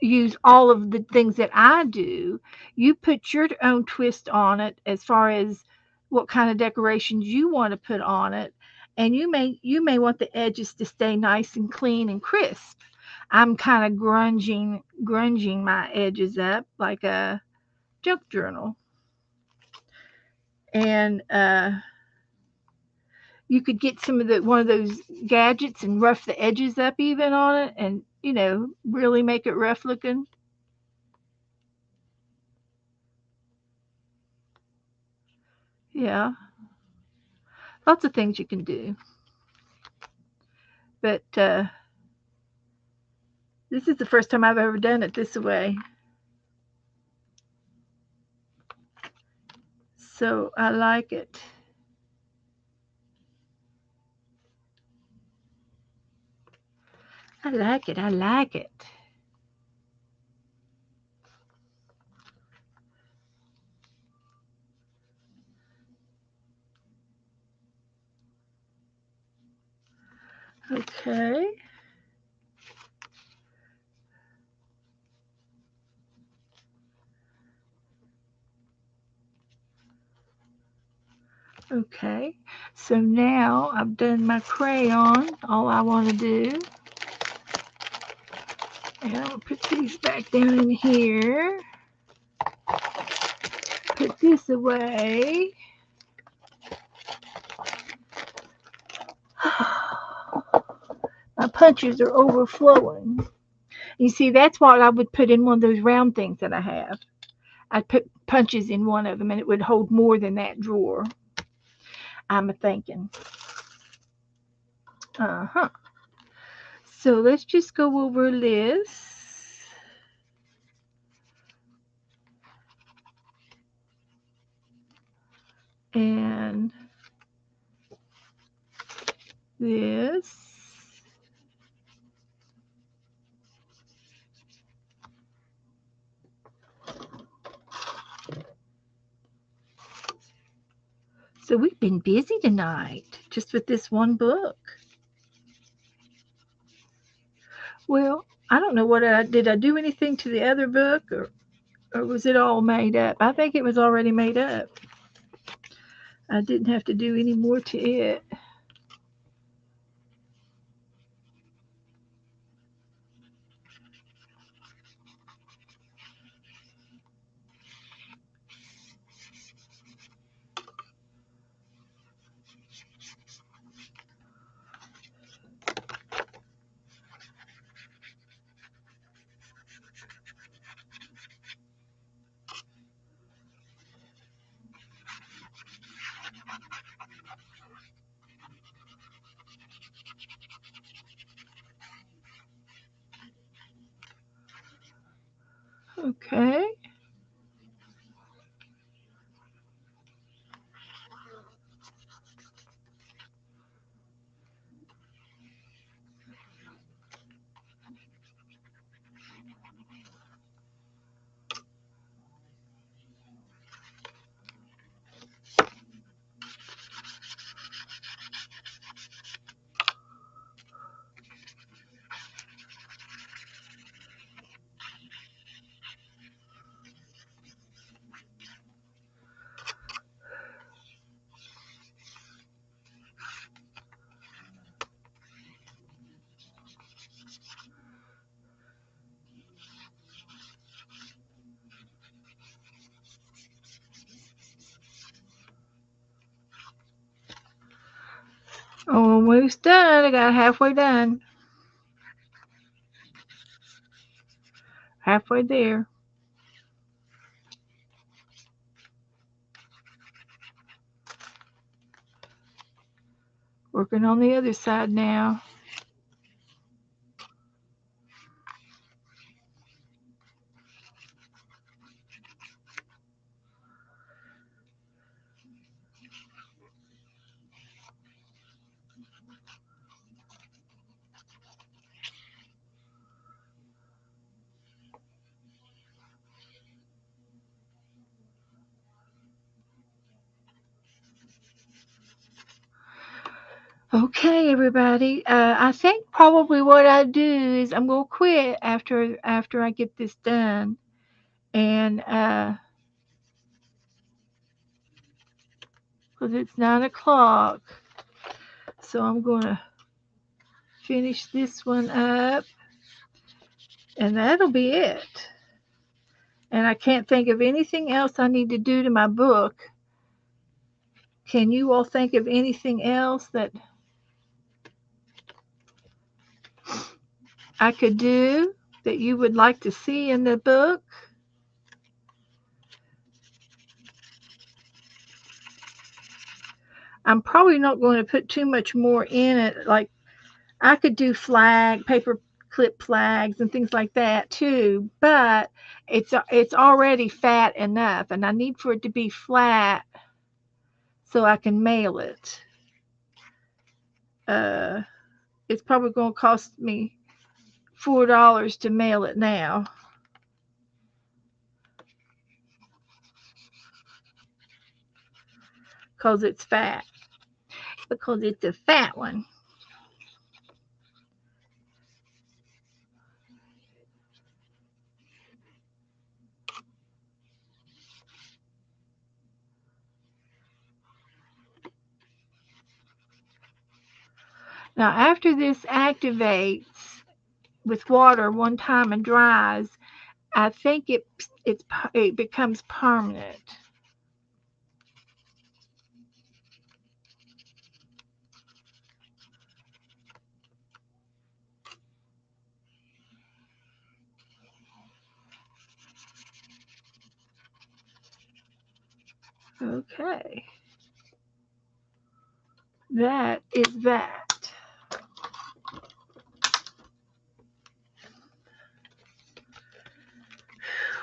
use all of the things that I do. You put your own twist on it as far as what kind of decorations you want to put on it. And you may want the edges to stay nice and clean and crisp. I'm kind of grunging my edges up like a junk journal. And you could get some of the one of those gadgets and rough the edges up even on it and really make it rough looking. Yeah, lots of things you can do. But this is the first time I've ever done it this way. So I like it. I like it. I like it. Okay. Okay. So now I've done my crayon. All I want to do, and I'll put these back down in here. Put this away. My punches are overflowing. You see, that's what I would put in one of those round things that I have. I'd put punches in one of them and it would hold more than that drawer. I'm a thinking. Uh-huh. So let's just go over this. And this. So we've been busy tonight, just with this one book. Well, I don't know what did I do anything to the other book or was it all made up? I think it was already made up. I didn't have to do any more to it. Okay. Almost done. I got halfway done. Halfway there. Working on the other side now. Okay, everybody. I think probably what I do is I'm gonna quit after I get this done, and because it's 9 o'clock, so I'm gonna finish this one up, and that'll be it. And I can't think of anything else I need to do to my book. Can you all think of anything else that I could do that you would like to see in the book? I'm probably not going to put too much more in it. Like I could do paper clip flags and things like that too, but it's already fat enough, and I need for it to be flat so I can mail it. Uh, it's probably going to cost me $4 to mail it now because it's fat. Because it's a fat one. Now, after this activates with water one time and dries, I think it becomes permanent. Okay. That is that.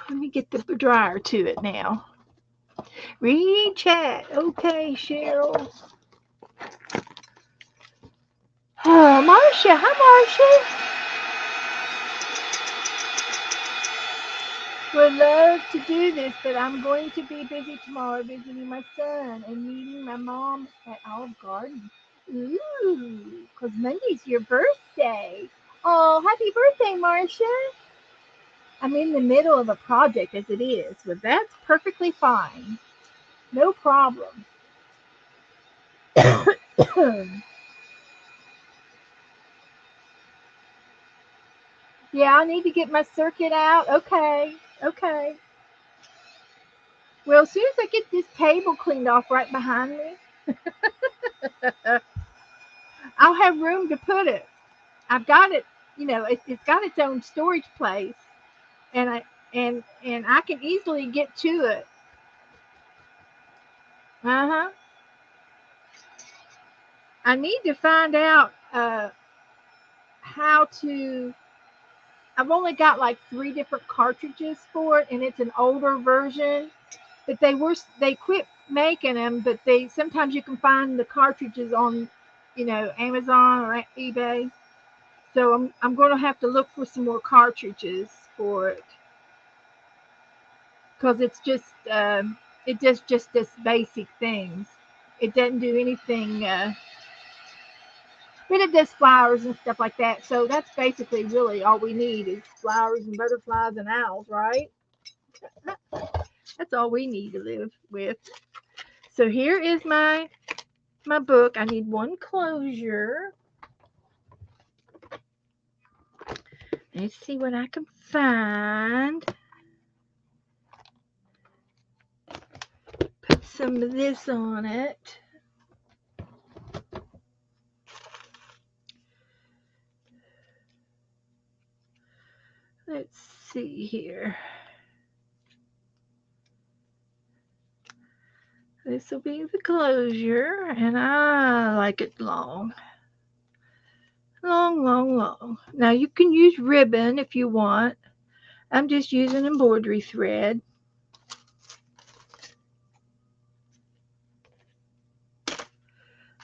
Let me get the dryer to it now. Read chat. Okay, Cheryl. Oh, Marcia. Hi, Marcia. Would love to do this, but I'm going to be busy tomorrow visiting my son and meeting my mom at Olive Garden. Ooh, because Monday's your birthday. Oh, happy birthday, Marcia. I'm in the middle of a project as it is, but that's perfectly fine. No problem. Yeah, I need to get my circuit out. Okay, okay. Well, as soon as I get this table cleaned off right behind me, I'll have room to put it. I've got it, it's got its own storage place, and I can easily get to it. Uh-huh. I need to find out how to. I've only got like 3 different cartridges for it, and it's an older version. But they quit making them, but they sometimes you can find the cartridges on, Amazon or eBay. So I'm going to have to look for some more cartridges for it because it just does basic things. It doesn't do anything. But it does flowers and stuff like that. So that's basically really all we need is flowers and butterflies and owls, right? That's all we need to live with. So here is my book. I need one closure. Let's see what I can find. Put some of this on it. let's see here. This will be the closure, and I like it long. Long, long, long. Now you can use ribbon if you want. I'm just using embroidery thread.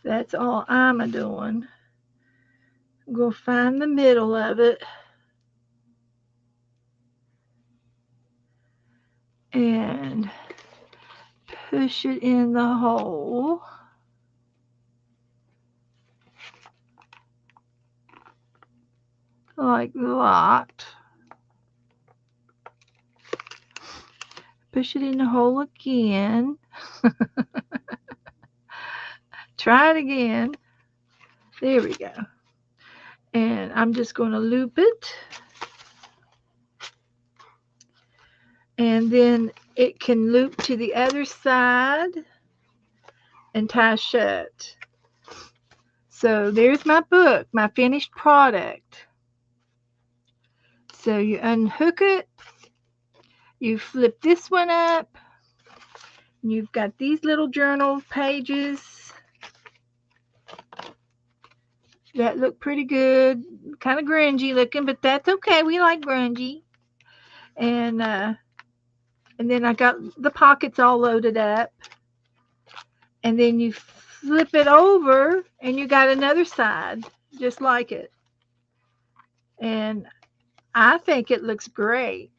That's all I'm doing. I'm going to find the middle of it and push it in the hole. Like that. Push it in the hole again. Try it again. There we go. And I'm just going to loop it. And then it can loop to the other side and tie shut. So there's my book, my finished product. So you unhook it, you flip this one up, and you've got these little journal pages that look pretty good, kind of grungy looking, but that's okay. We like grungy. And then I got the pockets all loaded up, and then you flip it over, and you got another side just like it. And I think it looks great.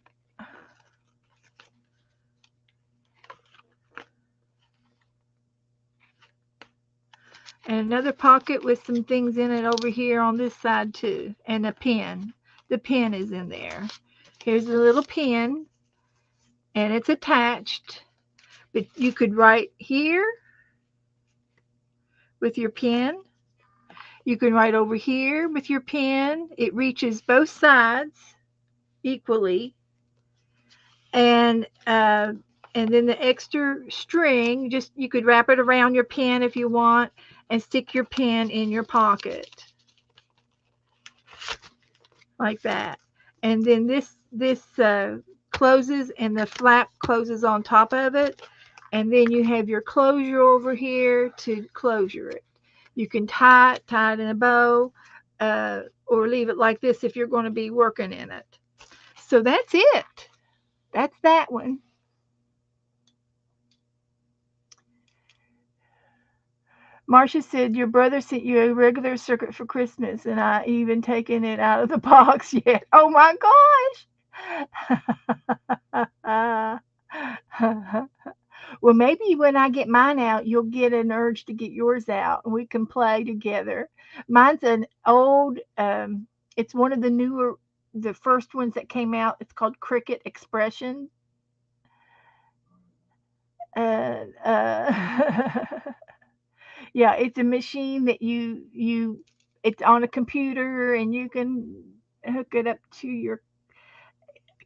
And another pocket with some things in it over here on this side too. And a pen. The pen is in there. Here's a little pen. And it's attached. But you could write here with your pen. You can write over here with your pen. It reaches both sides equally. And then the extra string, just you could wrap it around your pen if you want and stick your pen in your pocket like that. And then this closes and the flap closes on top of it. And then you have your closure over here to closure it. You can tie it in a bow, or leave it like this if you're going to be working in it. So that's it. That's that one. Marcia said your brother sent you a regular circuit for Christmas, and I even taken it out of the box yet. Oh my gosh! Well, maybe when I get mine out, you'll get an urge to get yours out, and we can play together. Mine's an old. It's one of the newer, the first ones that came out. It's called Cricket Expression. Uh, yeah, it's a machine that it's on a computer and you can hook it up to your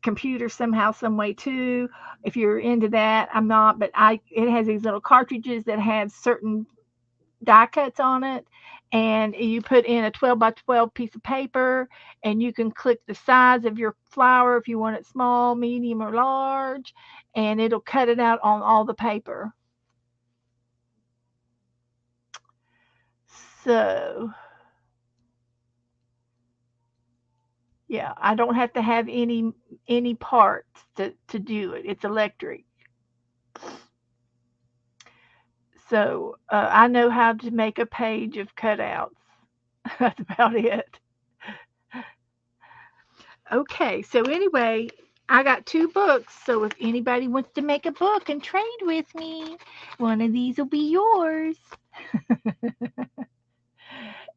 computer somehow, some way too. If you're into that, I'm not, but it has these little cartridges that have certain die cuts on it, and you put in a 12 by 12 piece of paper, and you can click the size of your flower if you want it small, medium, or large, and it'll cut it out on all the paper. So yeah, I don't have to have any parts to do it. It's electric. So I know how to make a page of cutouts. That's about it. Okay, so anyway, I got two books. So if anybody wants to make a book and trade with me, one of these will be yours.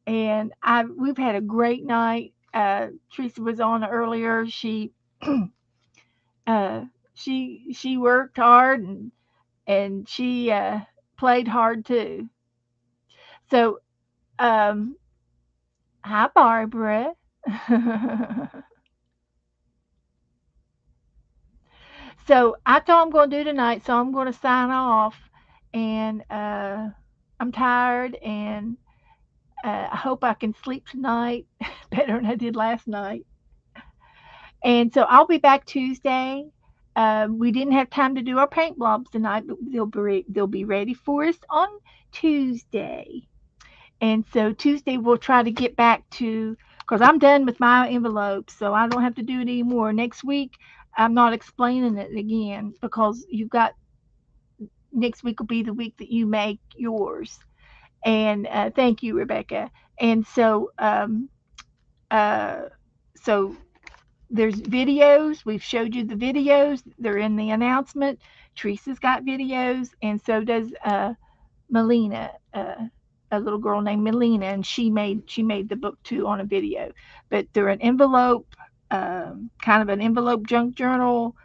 And we've had a great night. Teresa was on earlier. Uh, she worked hard and she played hard too. So hi Barbara. So that's all I'm going to do tonight. So I'm going to sign off, and I'm tired, and I hope I can sleep tonight better than I did last night. And so I'll be back Tuesday. We didn't have time to do our paint blobs tonight, but they'll be ready for us on Tuesday. And so Tuesday we'll try to get back to, because I'm done with my envelopes, so I don't have to do it anymore. Next week I'm not explaining it again because you've got, next week will be the week that you make yours. And thank you, Rebecca. And uh, so there's videos. We've showed you the videos. They're in the announcement. Teresa's got videos, and so does Melina, a little girl named Melina, and she made the book too on a video. But they're an envelope, kind of an envelope junk journal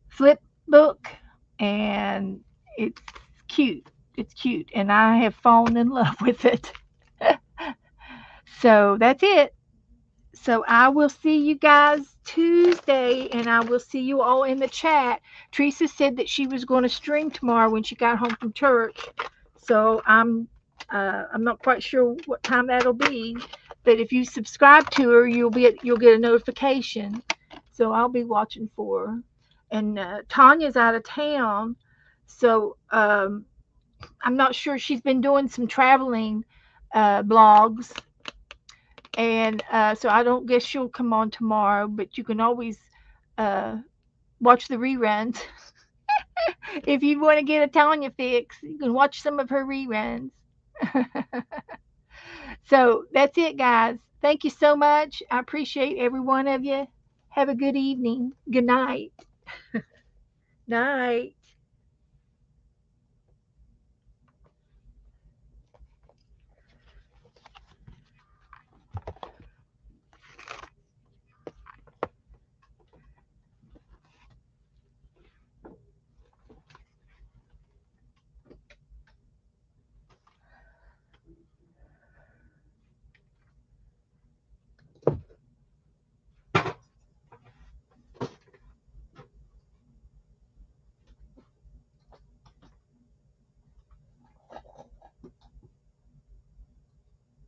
flip book, and it's cute. It's cute, and I have fallen in love with it. So that's it. So I will see you guys Tuesday, and I will see you all in the chat. Teresa said that she was going to stream tomorrow when she got home from church, so I'm not quite sure what time that'll be. But if you subscribe to her, you'll get a notification. So I'll be watching for her. And Tanya's out of town, so I'm not sure. She's been doing some traveling blogs, and so I don't guess she'll come on tomorrow, but you can always uh, watch the reruns. If you want to get a Tanya fix, you can watch some of her reruns. So that's it, guys. Thank you so much. I appreciate every one of you. Have a good evening. Good night. Night.